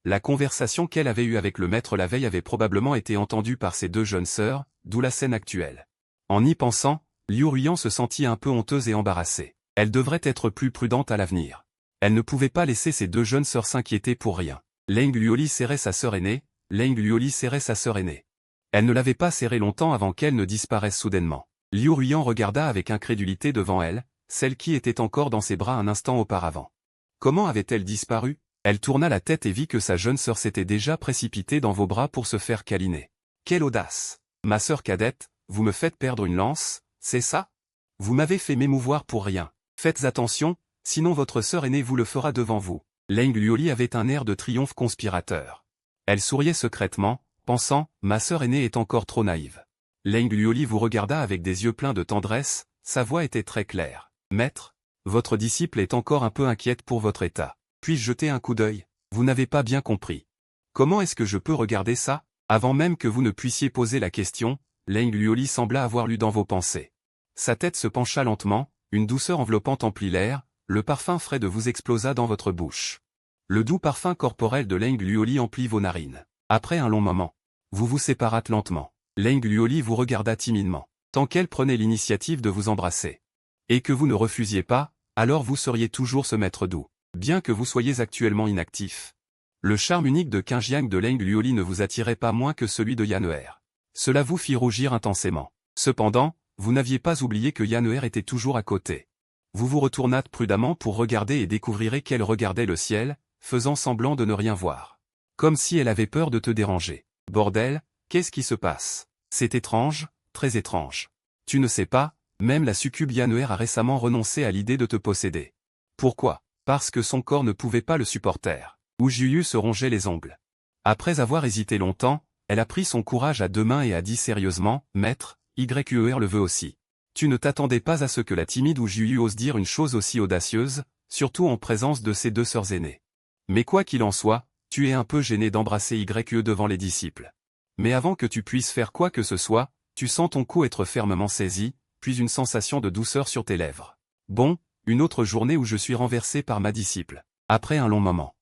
La conversation qu'elle avait eue avec le maître la veille avait probablement été entendue par ses 2 jeunes sœurs, d'où la scène actuelle. En y pensant, Liu Ruiyan se sentit un peu honteuse et embarrassée. Elle devrait être plus prudente à l'avenir. Elle ne pouvait pas laisser ses 2 jeunes sœurs s'inquiéter pour rien. Leng Luoli serrait sa sœur aînée, Leng Luoli serrait sa sœur aînée. Elle ne l'avait pas serrée longtemps avant qu'elle ne disparaisse soudainement. Liu Ruiyan regarda avec incrédulité devant elle, celle qui était encore dans ses bras un instant auparavant. Comment avait-elle disparu? Elle tourna la tête et vit que sa jeune sœur s'était déjà précipitée dans vos bras pour se faire câliner. Quelle audace! Ma sœur cadette, vous me faites perdre une lance, c'est ça? Vous m'avez fait m'émouvoir pour rien. Faites attention, sinon votre sœur aînée vous le fera devant vous. Leng Luoli avait un air de triomphe conspirateur. Elle souriait secrètement, pensant, ma sœur aînée est encore trop naïve. Leng Luoli vous regarda avec des yeux pleins de tendresse, sa voix était très claire. Maître, votre disciple est encore un peu inquiète pour votre état. Puis-je jeter un coup d'œil? Vous n'avez pas bien compris. Comment est-ce que je peux regarder ça? Avant même que vous ne puissiez poser la question, Leng Luoli sembla avoir lu dans vos pensées. Sa tête se pencha lentement, une douceur enveloppante emplit l'air, le parfum frais de vous explosa dans votre bouche. Le doux parfum corporel de Leng Luoli emplit vos narines. Après un long moment, vous vous séparâtes lentement. Leng Luoli vous regarda timidement. Tant qu'elle prenait l'initiative de vous embrasser. Et que vous ne refusiez pas, alors vous seriez toujours ce maître doux. Bien que vous soyez actuellement inactif. Le charme unique de Qingjiang de Leng Luoli ne vous attirait pas moins que celui de Yan'er. Cela vous fit rougir intensément. Cependant, vous n'aviez pas oublié que Yan'er était toujours à côté. Vous vous retournâtes prudemment pour regarder et découvrirez qu'elle regardait le ciel, faisant semblant de ne rien voir. Comme si elle avait peur de te déranger. Bordel, qu'est-ce qui se passe? C'est étrange, très étrange. Tu ne sais pas, même la succube Yan'er a récemment renoncé à l'idée de te posséder. Pourquoi? Parce que son corps ne pouvait pas le supporter. Wu Juyu se rongeait les ongles. Après avoir hésité longtemps, elle a pris son courage à deux mains et a dit sérieusement, « Maître, Yer le veut aussi. » Tu ne t'attendais pas à ce que la timide Wu Juyu ose dire une chose aussi audacieuse, surtout en présence de ses deux sœurs aînées. Mais quoi qu'il en soit, tu es un peu gêné d'embrasser Yer devant les disciples. Mais avant que tu puisses faire quoi que ce soit, tu sens ton cou être fermement saisi, puis une sensation de douceur sur tes lèvres. Bon, une autre journée où je suis renversé par ma disciple. Après un long moment.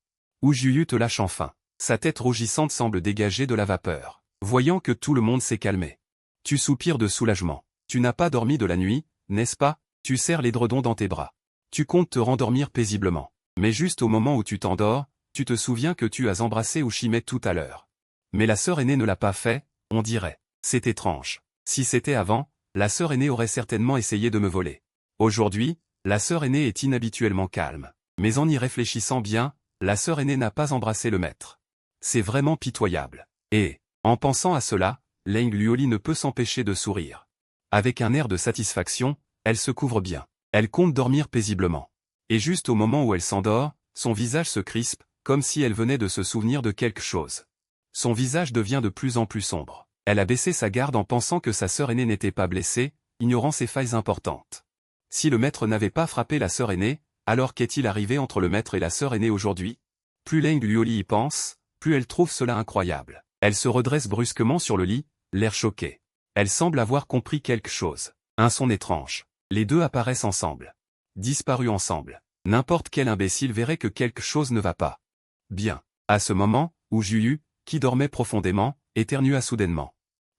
Wu Juyu te lâche enfin. Sa tête rougissante semble dégager de la vapeur. Voyant que tout le monde s'est calmé. Tu soupires de soulagement. Tu n'as pas dormi de la nuit, n'est-ce pas? Tu serres l'édredon dans tes bras. Tu comptes te rendormir paisiblement. Mais juste au moment où tu t'endors, tu te souviens que tu as embrassé Ushime tout à l'heure. Mais la sœur aînée ne l'a pas fait, on dirait. C'est étrange. Si c'était avant, la sœur aînée aurait certainement essayé de me voler. Aujourd'hui, la sœur aînée est inhabituellement calme. Mais en y réfléchissant bien, la sœur aînée n'a pas embrassé le maître. C'est vraiment pitoyable. Et, en pensant à cela, Leng Luoli ne peut s'empêcher de sourire. Avec un air de satisfaction, elle se couvre bien. Elle compte dormir paisiblement. Et juste au moment où elle s'endort, son visage se crispe, comme si elle venait de se souvenir de quelque chose. Son visage devient de plus en plus sombre. Elle a baissé sa garde en pensant que sa sœur aînée n'était pas blessée, ignorant ses failles importantes. Si le maître n'avait pas frappé la sœur aînée, alors qu'est-il arrivé entre le maître et la sœur aînée aujourd'hui? Plus Leng Luoli y pense, plus elle trouve cela incroyable. Elle se redresse brusquement sur le lit, l'air choqué. Elle semble avoir compris quelque chose. Un son étrange. Les deux apparaissent ensemble. Disparus ensemble. N'importe quel imbécile verrait que quelque chose ne va pas. Bien. À ce moment, Wu Juyu, qui dormait profondément, éternua soudainement.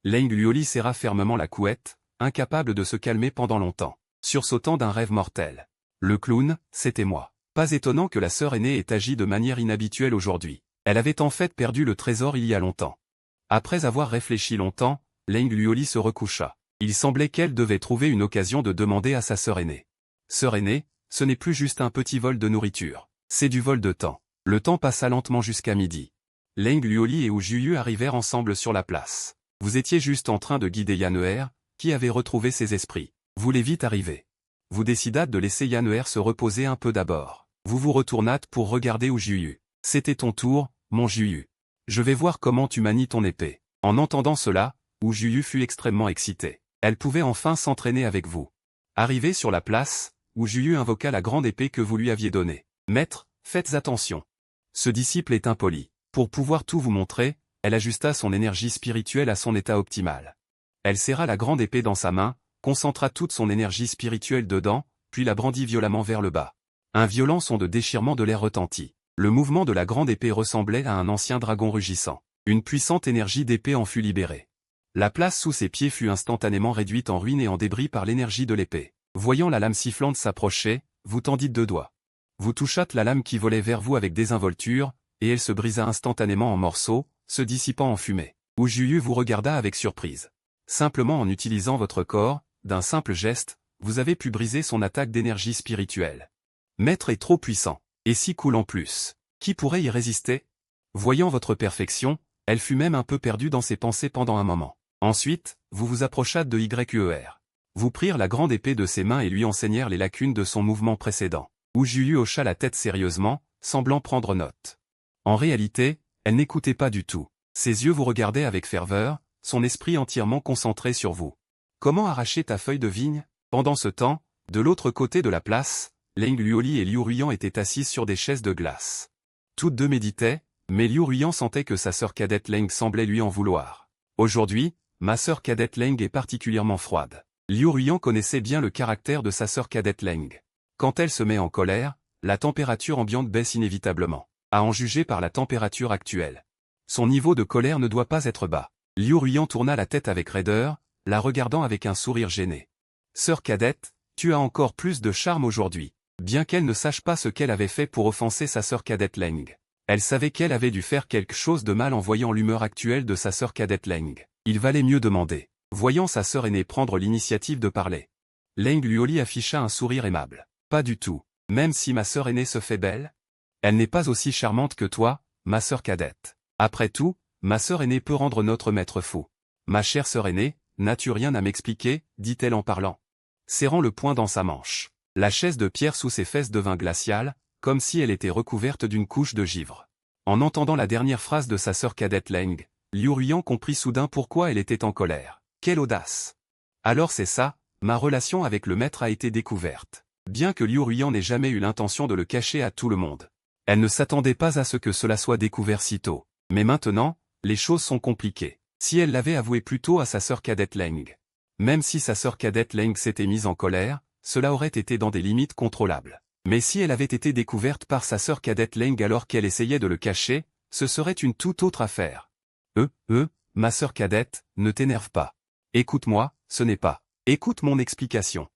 Leng Luoli serra fermement la couette, incapable de se calmer pendant longtemps, sursautant d'un rêve mortel. Le clown, c'était moi. Pas étonnant que la sœur aînée ait agi de manière inhabituelle aujourd'hui. Elle avait en fait perdu le trésor il y a longtemps. Après avoir réfléchi longtemps, Leng Luoli se recoucha. Il semblait qu'elle devait trouver une occasion de demander à sa sœur aînée. Sœur aînée, ce n'est plus juste un petit vol de nourriture. C'est du vol de temps. Le temps passa lentement jusqu'à midi. Leng Luoli et Wu Juyu arrivèrent ensemble sur la place. Vous étiez juste en train de guider Yan'er, qui avait retrouvé ses esprits. Vous les vite arriver. Vous décidâtes de laisser Yan'er se reposer un peu d'abord. Vous vous retournâtes pour regarder Wu Juyu. C'était ton tour, mon Juyu. Je vais voir comment tu manies ton épée. En entendant cela, Wu Juyu fut extrêmement excitée. Elle pouvait enfin s'entraîner avec vous. Arrivé sur la place, Wu Juyu invoqua la grande épée que vous lui aviez donnée. Maître, faites attention. Ce disciple est impoli. Pour pouvoir tout vous montrer, elle ajusta son énergie spirituelle à son état optimal. Elle serra la grande épée dans sa main, concentra toute son énergie spirituelle dedans, puis la brandit violemment vers le bas. Un violent son de déchirement de l'air retentit. Le mouvement de la grande épée ressemblait à un ancien dragon rugissant. Une puissante énergie d'épée en fut libérée. La place sous ses pieds fut instantanément réduite en ruine et en débris par l'énergie de l'épée. Voyant la lame sifflante s'approcher, vous tendîtes deux doigts. Vous touchâtes la lame qui volait vers vous avec désinvolture, et elle se brisa instantanément en morceaux, se dissipant en fumée. Wu Juyu vous regarda avec surprise. Simplement en utilisant votre corps, d'un simple geste, vous avez pu briser son attaque d'énergie spirituelle. Maître est trop puissant, et si cool en plus. Qui pourrait y résister? Voyant votre perfection, elle fut même un peu perdue dans ses pensées pendant un moment. Ensuite, vous vous approchâtes de Yer. Vous prirent la grande épée de ses mains et lui enseignèrent les lacunes de son mouvement précédent. Wu Juyu hocha la tête sérieusement, semblant prendre note. En réalité, elle n'écoutait pas du tout. Ses yeux vous regardaient avec ferveur, son esprit entièrement concentré sur vous. Comment arracher ta feuille de vigne? Pendant ce temps, de l'autre côté de la place, Leng Luoli et Liu Ruyan étaient assises sur des chaises de glace. Toutes deux méditaient, mais Liu Ruyan sentait que sa sœur cadette Leng semblait lui en vouloir. Aujourd'hui, ma sœur cadette Leng est particulièrement froide. Liu Ruyan connaissait bien le caractère de sa sœur cadette Leng. Quand elle se met en colère, la température ambiante baisse inévitablement, à en juger par la température actuelle. Son niveau de colère ne doit pas être bas. Liu Ruyan tourna la tête avec raideur, la regardant avec un sourire gêné. Sœur cadette, tu as encore plus de charme aujourd'hui. Bien qu'elle ne sache pas ce qu'elle avait fait pour offenser sa sœur cadette Leng. Elle savait qu'elle avait dû faire quelque chose de mal en voyant l'humeur actuelle de sa sœur cadette Leng. Il valait mieux demander. Voyant sa sœur aînée prendre l'initiative de parler. Leng Luoli afficha un sourire aimable. Pas du tout. Même si ma sœur aînée se fait belle, elle n'est pas aussi charmante que toi, ma sœur cadette. Après tout, ma sœur aînée peut rendre notre maître fou. Ma chère sœur aînée, n'as-tu rien à m'expliquer, dit-elle en parlant. Serrant le poing dans sa manche. La chaise de pierre sous ses fesses devint glaciale, comme si elle était recouverte d'une couche de givre. En entendant la dernière phrase de sa sœur cadette Leng, Liu Ruyan comprit soudain pourquoi elle était en colère. Quelle audace! Alors c'est ça, ma relation avec le maître a été découverte. Bien que Liu Ruyan n'ait jamais eu l'intention de le cacher à tout le monde. Elle ne s'attendait pas à ce que cela soit découvert si tôt. Mais maintenant, les choses sont compliquées. Si elle l'avait avoué plus tôt à sa sœur cadette Leng. Même si sa sœur cadette Leng s'était mise en colère, cela aurait été dans des limites contrôlables. Mais si elle avait été découverte par sa sœur cadette Leng alors qu'elle essayait de le cacher, ce serait une toute autre affaire. Ma sœur cadette, ne t'énerve pas. Écoute-moi, ce n'est pas. Écoute mon explication.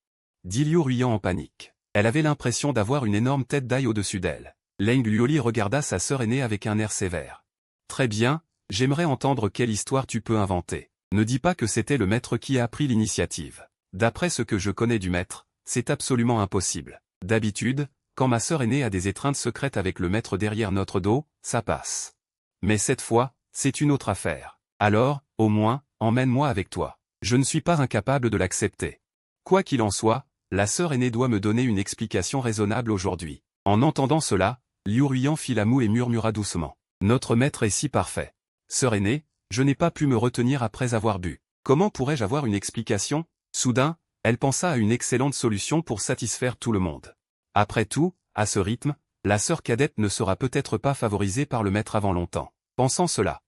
Dit Liu Ruyan en panique. Elle avait l'impression d'avoir une énorme tête d'ail au-dessus d'elle. Leng Luoli regarda sa sœur aînée avec un air sévère. Très bien, j'aimerais entendre quelle histoire tu peux inventer. Ne dis pas que c'était le maître qui a pris l'initiative. D'après ce que je connais du maître, c'est absolument impossible. D'habitude, quand ma sœur aînée a des étreintes secrètes avec le maître derrière notre dos, ça passe. Mais cette fois, c'est une autre affaire. Alors, au moins, emmène-moi avec toi. Je ne suis pas incapable de l'accepter. Quoi qu'il en soit, la sœur aînée doit me donner une explication raisonnable aujourd'hui. En entendant cela, Liu Ruyan fit la moue et murmura doucement. Notre maître est si parfait. Sœur aînée, je n'ai pas pu me retenir après avoir bu. Comment pourrais-je avoir une explication? Soudain, elle pensa à une excellente solution pour satisfaire tout le monde. Après tout, à ce rythme, la sœur cadette ne sera peut-être pas favorisée par le maître avant longtemps. Pensant cela,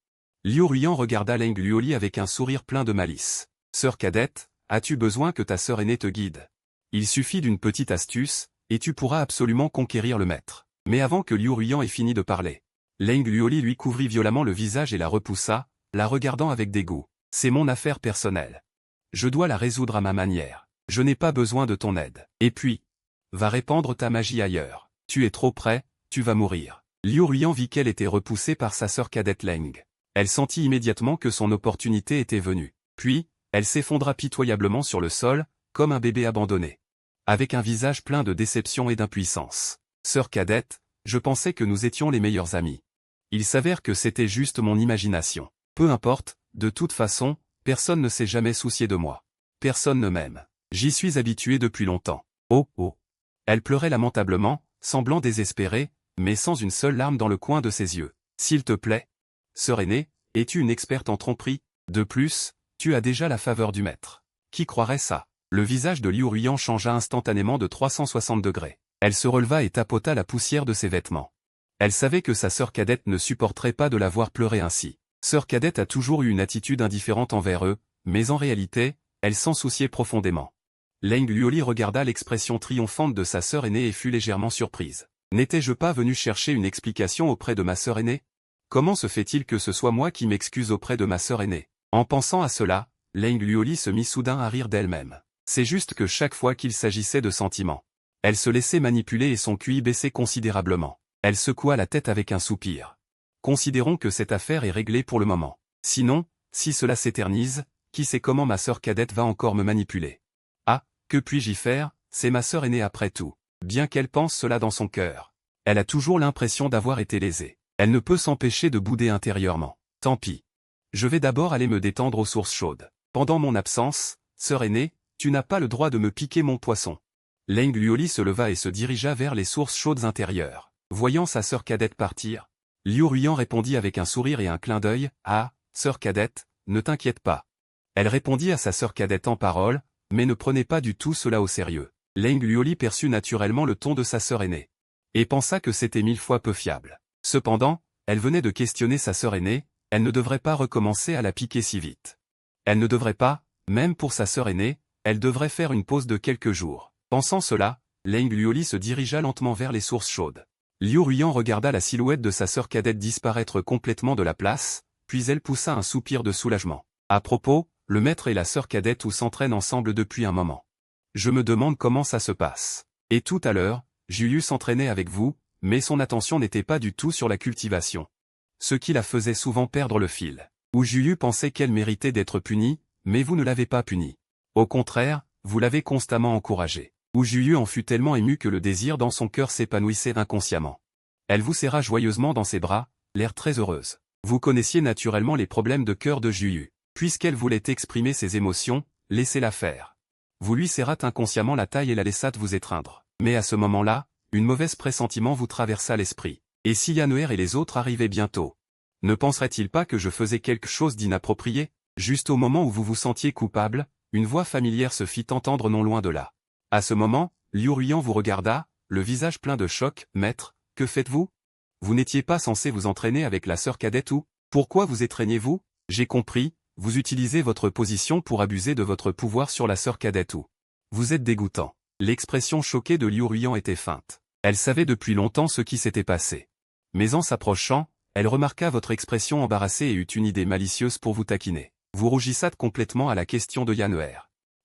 Liu Ruyan regarda Leng Luoli avec un sourire plein de malice. Sœur cadette, as-tu besoin que ta sœur aînée te guide? Il suffit d'une petite astuce, et tu pourras absolument conquérir le maître. Mais avant que Liu Ruyan ait fini de parler, Leng Luoli lui couvrit violemment le visage et la repoussa, la regardant avec dégoût. C'est mon affaire personnelle. Je dois la résoudre à ma manière. Je n'ai pas besoin de ton aide. Et puis, va répandre ta magie ailleurs. Tu es trop près, tu vas mourir. Liu Ruyan vit qu'elle était repoussée par sa sœur cadette Leng. Elle sentit immédiatement que son opportunité était venue. Puis, elle s'effondra pitoyablement sur le sol, comme un bébé abandonné. Avec un visage plein de déception et d'impuissance. Sœur cadette, je pensais que nous étions les meilleurs amis. Il s'avère que c'était juste mon imagination. Peu importe, de toute façon, personne ne s'est jamais soucié de moi. Personne ne m'aime. J'y suis habitué depuis longtemps. Oh oh. Elle pleurait lamentablement, semblant désespérée, mais sans une seule larme dans le coin de ses yeux. S'il te plaît. Sœur aînée, es-tu une experte en tromperie? De plus, tu as déjà la faveur du maître. Qui croirait ça? Le visage de Liu Ruyan changea instantanément de 360 degrés. Elle se releva et tapota la poussière de ses vêtements. Elle savait que sa sœur cadette ne supporterait pas de la voir pleurer ainsi. Sœur cadette a toujours eu une attitude indifférente envers eux, mais en réalité, elle s'en souciait profondément. Leng Luoli regarda l'expression triomphante de sa sœur aînée et fut légèrement surprise. N'étais-je pas venu chercher une explication auprès de ma sœur aînée? Comment se fait-il que ce soit moi qui m'excuse auprès de ma sœur aînée? En pensant à cela, Leng Luoli se mit soudain à rire d'elle-même. C'est juste que chaque fois qu'il s'agissait de sentiments, elle se laissait manipuler et son QI baissait considérablement. Elle secoua la tête avec un soupir. Considérons que cette affaire est réglée pour le moment. Sinon, si cela s'éternise, qui sait comment ma sœur cadette va encore me manipuler? Ah, que puis-je y faire? C'est ma sœur aînée après tout. Bien qu'elle pense cela dans son cœur, elle a toujours l'impression d'avoir été lésée. Elle ne peut s'empêcher de bouder intérieurement. Tant pis. Je vais d'abord aller me détendre aux sources chaudes. Pendant mon absence, sœur aînée, tu n'as pas le droit de me piquer mon poisson. Leng Luoli se leva et se dirigea vers les sources chaudes intérieures. Voyant sa sœur cadette partir, Liu Ruyan répondit avec un sourire et un clin d'œil, « Ah, sœur cadette, ne t'inquiète pas. » Elle répondit à sa sœur cadette en paroles, mais ne prenait pas du tout cela au sérieux. Leng Luoli perçut naturellement le ton de sa sœur aînée, et pensa que c'était 1000 fois peu fiable. Cependant, elle venait de questionner sa sœur aînée, elle ne devrait pas recommencer à la piquer si vite. Elle ne devrait pas, même pour sa sœur aînée, elle devrait faire une pause de quelques jours. Pensant cela, Leng Luoli se dirigea lentement vers les sources chaudes. Liu Ruyan regarda la silhouette de sa sœur cadette disparaître complètement de la place, puis elle poussa un soupir de soulagement. À propos, le maître et la sœur cadette s'entraînent ensemble depuis un moment. Je me demande comment ça se passe. Et tout à l'heure, Juyu s'entraînait avec vous, mais son attention n'était pas du tout sur la cultivation. Ce qui la faisait souvent perdre le fil. Ou Juyu pensait qu'elle méritait d'être punie, mais vous ne l'avez pas punie. Au contraire, vous l'avez constamment encouragée. Ou Juyu en fut tellement émue que le désir dans son cœur s'épanouissait inconsciemment. Elle vous serra joyeusement dans ses bras, l'air très heureuse. Vous connaissiez naturellement les problèmes de cœur de Juyu. Puisqu'elle voulait exprimer ses émotions, laissez-la faire. Vous lui serrâtes inconsciemment la taille et la laissâtes vous étreindre. Mais à ce moment-là, une mauvaise pressentiment vous traversa l'esprit. Et si Yanner et les autres arrivaient bientôt? Ne penserait-il pas que je faisais quelque chose d'inapproprié? Juste au moment où vous vous sentiez coupable, une voix familière se fit entendre non loin de là. À ce moment, Liu Ruyan vous regarda, le visage plein de choc. « Maître, que faites-vous? Vous n'étiez pas censé vous entraîner avec la sœur cadette ou? Pourquoi vous étreignez-vous? J'ai compris, vous utilisez votre position pour abuser de votre pouvoir sur la sœur cadette ou? Vous êtes dégoûtant. » L'expression choquée de Liu Ruyan était feinte. Elle savait depuis longtemps ce qui s'était passé. Mais en s'approchant, elle remarqua votre expression embarrassée et eut une idée malicieuse pour vous taquiner. Vous rougissâtes complètement à la question de Yanner.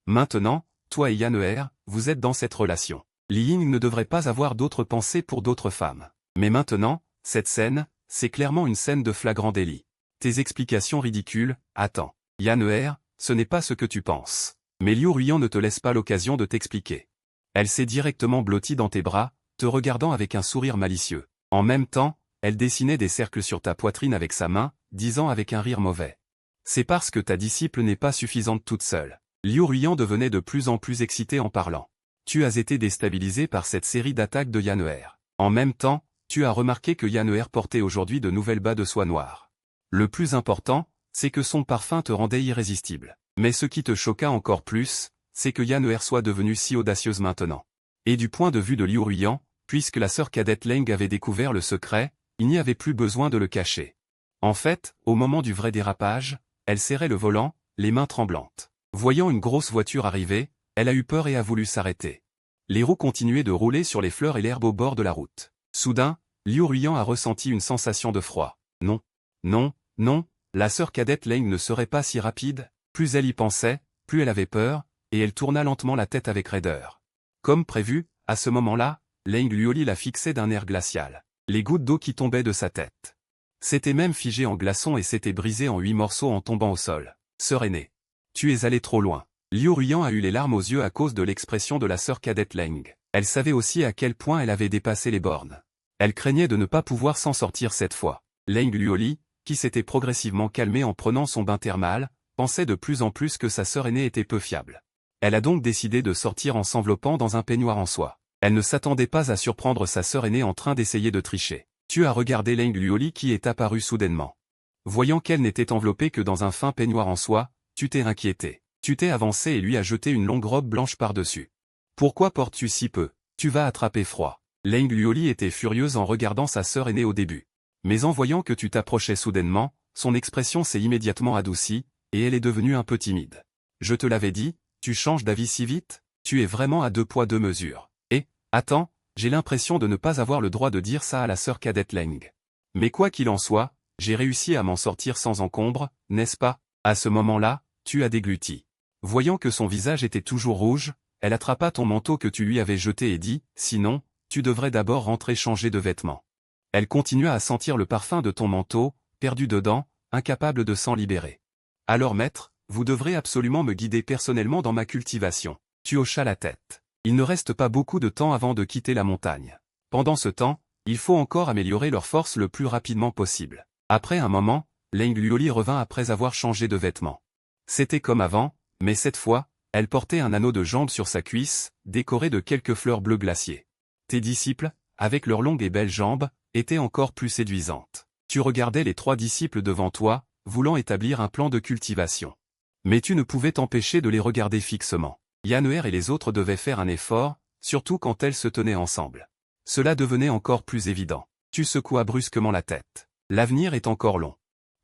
Maintenant, toi et Yanner, vous êtes dans cette relation. Li Ying ne devrait pas avoir d'autres pensées pour d'autres femmes. Mais maintenant, cette scène, c'est clairement une scène de flagrant délit. Tes explications ridicules, attends. Yanner, ce n'est pas ce que tu penses. Mais Liu Ruyan ne te laisse pas l'occasion de t'expliquer. Elle s'est directement blottie dans tes bras, te regardant avec un sourire malicieux. En même temps, elle dessinait des cercles sur ta poitrine avec sa main, disant avec un rire mauvais. C'est parce que ta disciple n'est pas suffisante toute seule. Liu Ruyan devenait de plus en plus excité en parlant. Tu as été déstabilisé par cette série d'attaques de Yanner. En même temps, tu as remarqué que Yanner portait aujourd'hui de nouvelles bas de soie noire. Le plus important, c'est que son parfum te rendait irrésistible. Mais ce qui te choqua encore plus, c'est que Yanner soit devenue si audacieuse maintenant. Et du point de vue de Liu Ruyan, puisque la sœur cadette Leng avait découvert le secret, il n'y avait plus besoin de le cacher. En fait, au moment du vrai dérapage, elle serrait le volant, les mains tremblantes. Voyant une grosse voiture arriver, elle a eu peur et a voulu s'arrêter. Les roues continuaient de rouler sur les fleurs et l'herbe au bord de la route. Soudain, Liu Ruyan a ressenti une sensation de froid. Non, non, non, la sœur cadette Leng ne serait pas si rapide. Plus elle y pensait, plus elle avait peur, et elle tourna lentement la tête avec raideur. Comme prévu, à ce moment-là, Leng Luoli la fixait d'un air glacial. Les gouttes d'eau qui tombaient de sa tête s'étaient même figées en glaçons et s'étaient brisées en 8 morceaux en tombant au sol. Sœur aînée, tu es allée trop loin. Liu Ruyan a eu les larmes aux yeux à cause de l'expression de la sœur cadette Leng. Elle savait aussi à quel point elle avait dépassé les bornes. Elle craignait de ne pas pouvoir s'en sortir cette fois. Leng Luoli, qui s'était progressivement calmée en prenant son bain thermal, pensait de plus en plus que sa sœur aînée était peu fiable. Elle a donc décidé de sortir en s'enveloppant dans un peignoir en soie. Elle ne s'attendait pas à surprendre sa sœur aînée en train d'essayer de tricher. Tu as regardé Leng Luoli qui est apparue soudainement. Voyant qu'elle n'était enveloppée que dans un fin peignoir en soie, tu t'es inquiété. Tu t'es avancé et lui as jeté une longue robe blanche par-dessus. Pourquoi portes-tu si peu? Tu vas attraper froid. Leng Luoli était furieuse en regardant sa sœur aînée au début. Mais en voyant que tu t'approchais soudainement, son expression s'est immédiatement adoucie, et elle est devenue un peu timide. Je te l'avais dit, tu changes d'avis si vite? Tu es vraiment à 2 poids 2 mesures. Et, attends, j'ai l'impression de ne pas avoir le droit de dire ça à la sœur cadette Leng. Mais quoi qu'il en soit, j'ai réussi à m'en sortir sans encombre, n'est-ce pas? À ce moment-là, tu as dégluti. Voyant que son visage était toujours rouge, elle attrapa ton manteau que tu lui avais jeté et dit, sinon, tu devrais d'abord rentrer changer de vêtements. Elle continua à sentir le parfum de ton manteau, perdu dedans, incapable de s'en libérer. Alors maître, vous devrez absolument me guider personnellement dans ma cultivation. Tu hochas la tête. Il ne reste pas beaucoup de temps avant de quitter la montagne. Pendant ce temps, il faut encore améliorer leur force le plus rapidement possible. Après un moment, Leng Luoli revint après avoir changé de vêtements. C'était comme avant, mais cette fois, elle portait un anneau de jambe sur sa cuisse, décoré de quelques fleurs bleues glaciées. Tes disciples, avec leurs longues et belles jambes, étaient encore plus séduisantes. Tu regardais les 3 disciples devant toi, voulant établir un plan de cultivation. Mais tu ne pouvais t'empêcher de les regarder fixement. Yanner et les autres devaient faire un effort, surtout quand elles se tenaient ensemble. Cela devenait encore plus évident. Tu secouas brusquement la tête. L'avenir est encore long.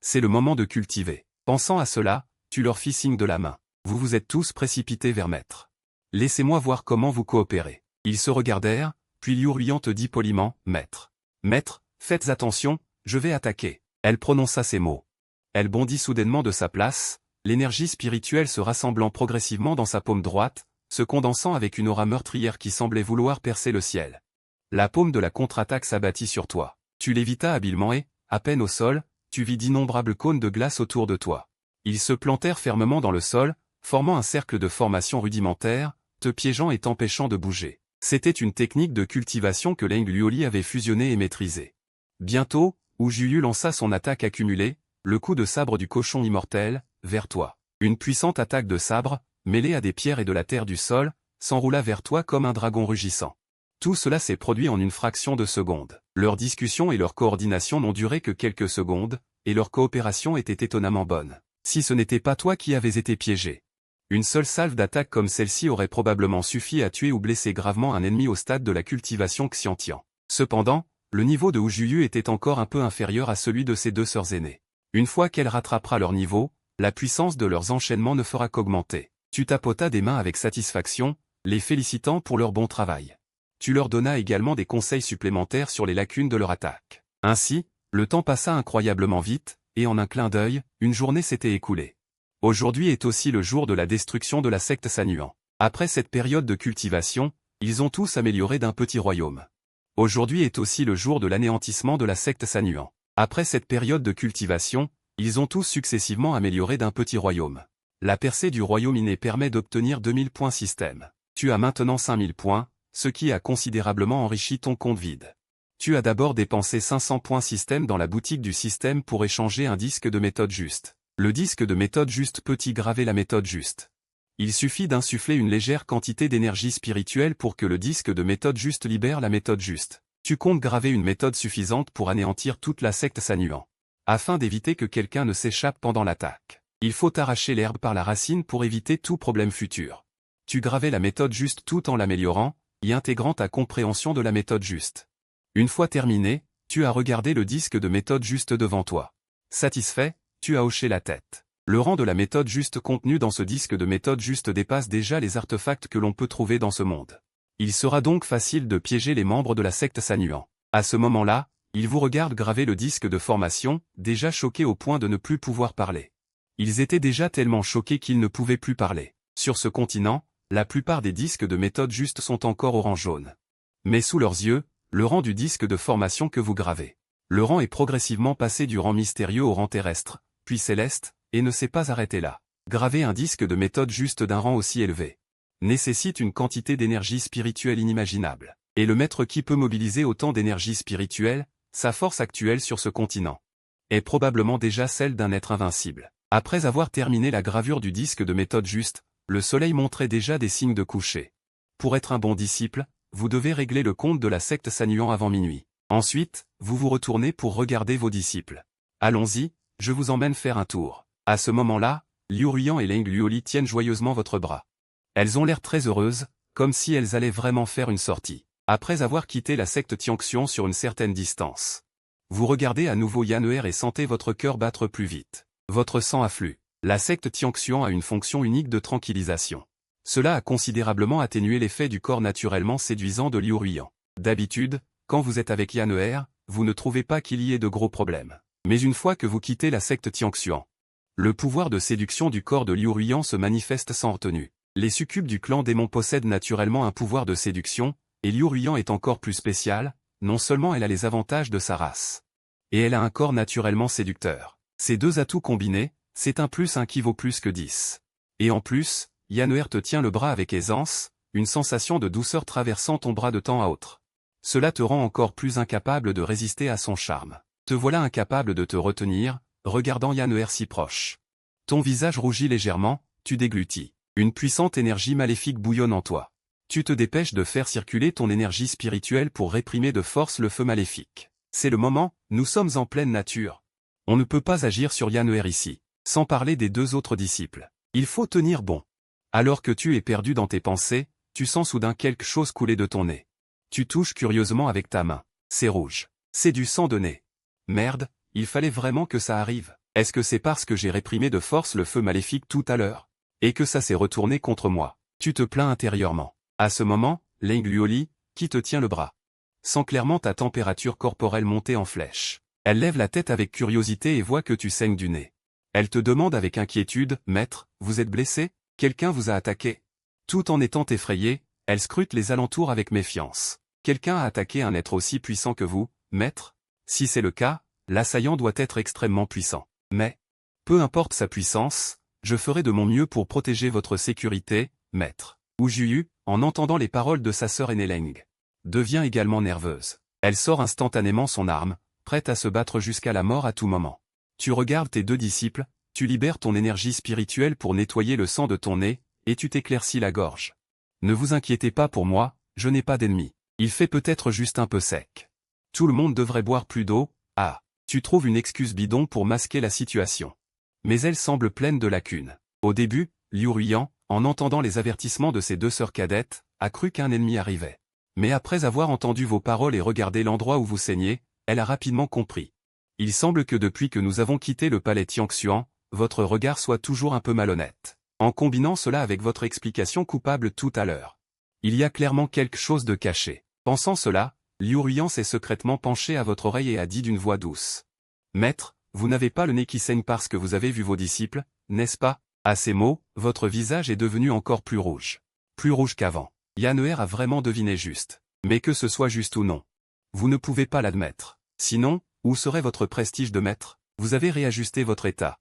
C'est le moment de cultiver. Pensant à cela, tu leur fis signe de la main. Vous vous êtes tous précipités vers maître. Laissez-moi voir comment vous coopérez. Ils se regardèrent, puis Liu Ruyan te dit poliment, maître. Maître, faites attention, je vais attaquer. Elle prononça ces mots. Elle bondit soudainement de sa place, l'énergie spirituelle se rassemblant progressivement dans sa paume droite, se condensant avec une aura meurtrière qui semblait vouloir percer le ciel. La paume de la contre-attaque s'abattit sur toi. Tu lévitas habilement et, à peine au sol, tu vis d'innombrables cônes de glace autour de toi. Ils se plantèrent fermement dans le sol, formant un cercle de formation rudimentaire, te piégeant et t'empêchant de bouger. C'était une technique de cultivation que Leng Luoli avait fusionnée et maîtrisée. Bientôt, Wu Juyu lança son attaque accumulée, le coup de sabre du cochon immortel, vers toi. Une puissante attaque de sabre, mêlée à des pierres et de la terre du sol, s'enroula vers toi comme un dragon rugissant. Tout cela s'est produit en une fraction de seconde. Leur discussion et leur coordination n'ont duré que quelques secondes, et leur coopération était étonnamment bonne. Si ce n'était pas toi qui avais été piégé. Une seule salve d'attaque comme celle-ci aurait probablement suffi à tuer ou blesser gravement un ennemi au stade de la cultivation Xiantian. Cependant, le niveau de Wu Juyu était encore un peu inférieur à celui de ses deux sœurs aînées. Une fois qu'elle rattrapera leur niveau, la puissance de leurs enchaînements ne fera qu'augmenter. Tu tapotas des mains avec satisfaction, les félicitant pour leur bon travail. Tu leur donnas également des conseils supplémentaires sur les lacunes de leur attaque. Ainsi, le temps passa incroyablement vite, et en un clin d'œil, une journée s'était écoulée. Aujourd'hui est aussi le jour de la destruction de la secte Sanuan. Après cette période de cultivation, ils ont tous amélioré d'un petit royaume. Aujourd'hui est aussi le jour de l'anéantissement de la secte Sanuan. Après cette période de cultivation, ils ont tous successivement amélioré d'un petit royaume. La percée du royaume inné permet d'obtenir 2000 points système. Tu as maintenant 5000 points, ce qui a considérablement enrichi ton compte vide. Tu as d'abord dépensé 500 points système dans la boutique du système pour échanger un disque de méthode juste. Le disque de méthode juste peut y graver la méthode juste. Il suffit d'insuffler une légère quantité d'énergie spirituelle pour que le disque de méthode juste libère la méthode juste. Tu comptes graver une méthode suffisante pour anéantir toute la secte Sanuan. Afin d'éviter que quelqu'un ne s'échappe pendant l'attaque. Il faut arracher l'herbe par la racine pour éviter tout problème futur. Tu gravais la méthode juste tout en l'améliorant, y intégrant ta compréhension de la méthode juste. Une fois terminé, tu as regardé le disque de méthode juste devant toi. Satisfait, tu as hoché la tête. Le rang de la méthode juste contenu dans ce disque de méthode juste dépasse déjà les artefacts que l'on peut trouver dans ce monde. Il sera donc facile de piéger les membres de la secte Sanuan. À ce moment-là, ils vous regardent graver le disque de formation, déjà choqués au point de ne plus pouvoir parler. Ils étaient déjà tellement choqués qu'ils ne pouvaient plus parler. Sur ce continent, la plupart des disques de méthode juste sont encore orange jaune. Mais sous leurs yeux, le rang du disque de formation que vous gravez. Le rang est progressivement passé du rang mystérieux au rang terrestre, puis céleste, et ne s'est pas arrêté là. Graver un disque de méthode juste d'un rang aussi élevé nécessite une quantité d'énergie spirituelle inimaginable. Et le maître qui peut mobiliser autant d'énergie spirituelle, sa force actuelle sur ce continent, est probablement déjà celle d'un être invincible. Après avoir terminé la gravure du disque de méthode juste, le soleil montrait déjà des signes de coucher. Pour être un bon disciple, vous devez régler le compte de la secte Sanuan avant minuit. Ensuite, vous vous retournez pour regarder vos disciples. Allons-y, je vous emmène faire un tour. À ce moment-là, Liu Ruyan et Leng Luoli tiennent joyeusement votre bras. Elles ont l'air très heureuses, comme si elles allaient vraiment faire une sortie. Après avoir quitté la secte Tianxian sur une certaine distance. Vous regardez à nouveau Yan'er et sentez votre cœur battre plus vite. Votre sang afflue. La secte Tianxian a une fonction unique de tranquillisation. Cela a considérablement atténué l'effet du corps naturellement séduisant de Liu Ruyan. D'habitude, quand vous êtes avec Yan'er, vous ne trouvez pas qu'il y ait de gros problèmes. Mais une fois que vous quittez la secte Tianxian, le pouvoir de séduction du corps de Liu Ruyan se manifeste sans retenue. Les succubes du clan démon possèdent naturellement un pouvoir de séduction, et Liu Ruyan est encore plus spéciale, non seulement elle a les avantages de sa race, et elle a un corps naturellement séducteur. Ces deux atouts combinés, c'est un plus 1 qui vaut plus que 10. Et en plus, Yan'er te tient le bras avec aisance, une sensation de douceur traversant ton bras de temps à autre. Cela te rend encore plus incapable de résister à son charme. Te voilà incapable de te retenir, regardant Yan'er si proche. Ton visage rougit légèrement, tu déglutis. Une puissante énergie maléfique bouillonne en toi. Tu te dépêches de faire circuler ton énergie spirituelle pour réprimer de force le feu maléfique. C'est le moment, nous sommes en pleine nature. On ne peut pas agir sur Yan'er ici, sans parler des deux autres disciples. Il faut tenir bon. Alors que tu es perdu dans tes pensées, tu sens soudain quelque chose couler de ton nez. Tu touches curieusement avec ta main. C'est rouge. C'est du sang de nez. Merde, il fallait vraiment que ça arrive. Est-ce que c'est parce que j'ai réprimé de force le feu maléfique tout à l'heure, et que ça s'est retourné contre moi? Tu te plains intérieurement. À ce moment, Leng Luoli, qui te tient le bras, sent clairement ta température corporelle monter en flèche. Elle lève la tête avec curiosité et voit que tu saignes du nez. Elle te demande avec inquiétude, « Maître, vous êtes blessé? Quelqu'un vous a attaqué ?» Tout en étant effrayée, elle scrute les alentours avec méfiance. Quelqu'un a attaqué un être aussi puissant que vous, maître? Si c'est le cas, l'assaillant doit être extrêmement puissant. Mais, peu importe sa puissance, je ferai de mon mieux pour protéger votre sécurité, maître. Wu Juyu, en entendant les paroles de sa sœur aînée Leng, devient également nerveuse. Elle sort instantanément son arme, prête à se battre jusqu'à la mort à tout moment. Tu regardes tes deux disciples, tu libères ton énergie spirituelle pour nettoyer le sang de ton nez, et tu t'éclaircis la gorge. Ne vous inquiétez pas pour moi, je n'ai pas d'ennemi. Il fait peut-être juste un peu sec. Tout le monde devrait boire plus d'eau. Ah, tu trouves une excuse bidon pour masquer la situation. Mais elle semble pleine de lacunes. Au début, Liu Ruiyan, en entendant les avertissements de ses deux sœurs cadettes, a cru qu'un ennemi arrivait. Mais après avoir entendu vos paroles et regardé l'endroit où vous saignez, elle a rapidement compris. Il semble que depuis que nous avons quitté le palais Tianxuan, votre regard soit toujours un peu malhonnête. En combinant cela avec votre explication coupable tout à l'heure. Il y a clairement quelque chose de caché. Pensant cela, Liu Ruiyan s'est secrètement penché à votre oreille et a dit d'une voix douce. Maître, vous n'avez pas le nez qui saigne parce que vous avez vu vos disciples, n'est-ce pas? À ces mots, votre visage est devenu encore plus rouge. Plus rouge qu'avant. Yan'er a vraiment deviné juste. Mais que ce soit juste ou non. Vous ne pouvez pas l'admettre. Sinon, où serait votre prestige de maître? Vous avez réajusté votre état.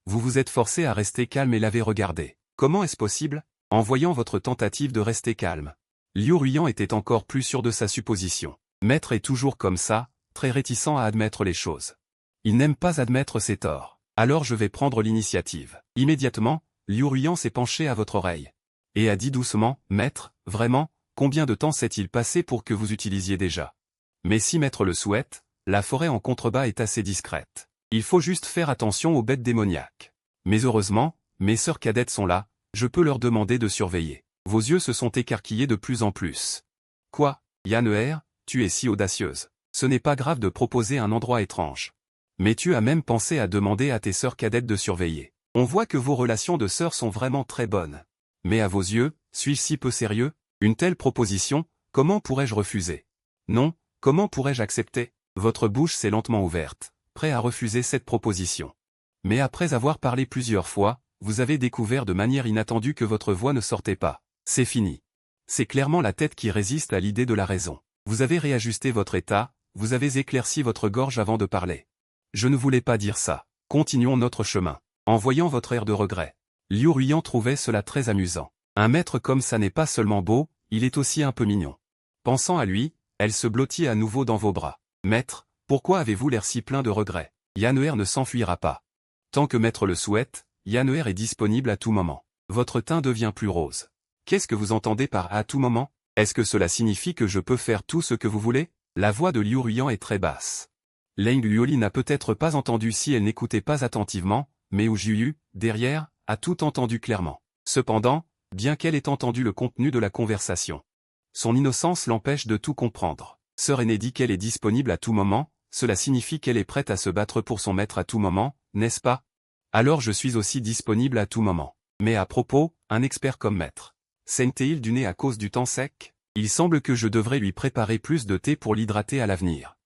Vous vous êtes forcé à rester calme et l'avez regardé. Comment est-ce possible? En voyant votre tentative de rester calme. Liu Ruiyan était encore plus sûr de sa supposition. Maître est toujours comme ça, très réticent à admettre les choses. Il n'aime pas admettre ses torts. Alors je vais prendre l'initiative. Immédiatement, Liu Ruiyan s'est penché à votre oreille. Et a dit doucement, Maître, vraiment, combien de temps s'est-il passé pour que vous utilisiez déjà? Mais si Maître le souhaite, la forêt en contrebas est assez discrète. Il faut juste faire attention aux bêtes démoniaques. Mais heureusement, mes sœurs cadettes sont là, je peux leur demander de surveiller. Vos yeux se sont écarquillés de plus en plus. Quoi, Yan'er, tu es si audacieuse. Ce n'est pas grave de proposer un endroit étrange. Mais tu as même pensé à demander à tes sœurs cadettes de surveiller. On voit que vos relations de sœurs sont vraiment très bonnes. Mais à vos yeux, suis-je si peu sérieux? Une telle proposition, comment pourrais-je refuser? Non, comment pourrais-je accepter? Votre bouche s'est lentement ouverte, prêt à refuser cette proposition. Mais après avoir parlé plusieurs fois, vous avez découvert de manière inattendue que votre voix ne sortait pas. C'est fini. C'est clairement la tête qui résiste à l'idée de la raison. Vous avez réajusté votre état, vous avez éclairci votre gorge avant de parler. Je ne voulais pas dire ça. Continuons notre chemin. En voyant votre air de regret, Liu Ruiyan trouvait cela très amusant. Un maître comme ça n'est pas seulement beau, il est aussi un peu mignon. Pensant à lui, elle se blottit à nouveau dans vos bras. Maître, pourquoi avez-vous l'air si plein de regrets? Yan'er ne s'enfuira pas. Tant que maître le souhaite, Yan'er est disponible à tout moment. Votre teint devient plus rose. Qu'est-ce que vous entendez par « à tout moment » ? Est-ce que cela signifie que je peux faire tout ce que vous voulez? La voix de Liu Ruiyan est très basse. Leng Yuoli n'a peut-être pas entendu si elle n'écoutait pas attentivement, mais Wu Juyu, derrière, a tout entendu clairement. Cependant, bien qu'elle ait entendu le contenu de la conversation, son innocence l'empêche de tout comprendre. Sœur aînée dit qu'elle est disponible à tout moment, cela signifie qu'elle est prête à se battre pour son maître à tout moment, n'est-ce pas? Alors je suis aussi disponible à tout moment. Mais à propos, un expert comme maître. Saigne-t-il du nez à cause du temps sec? Il semble que je devrais lui préparer plus de thé pour l'hydrater à l'avenir.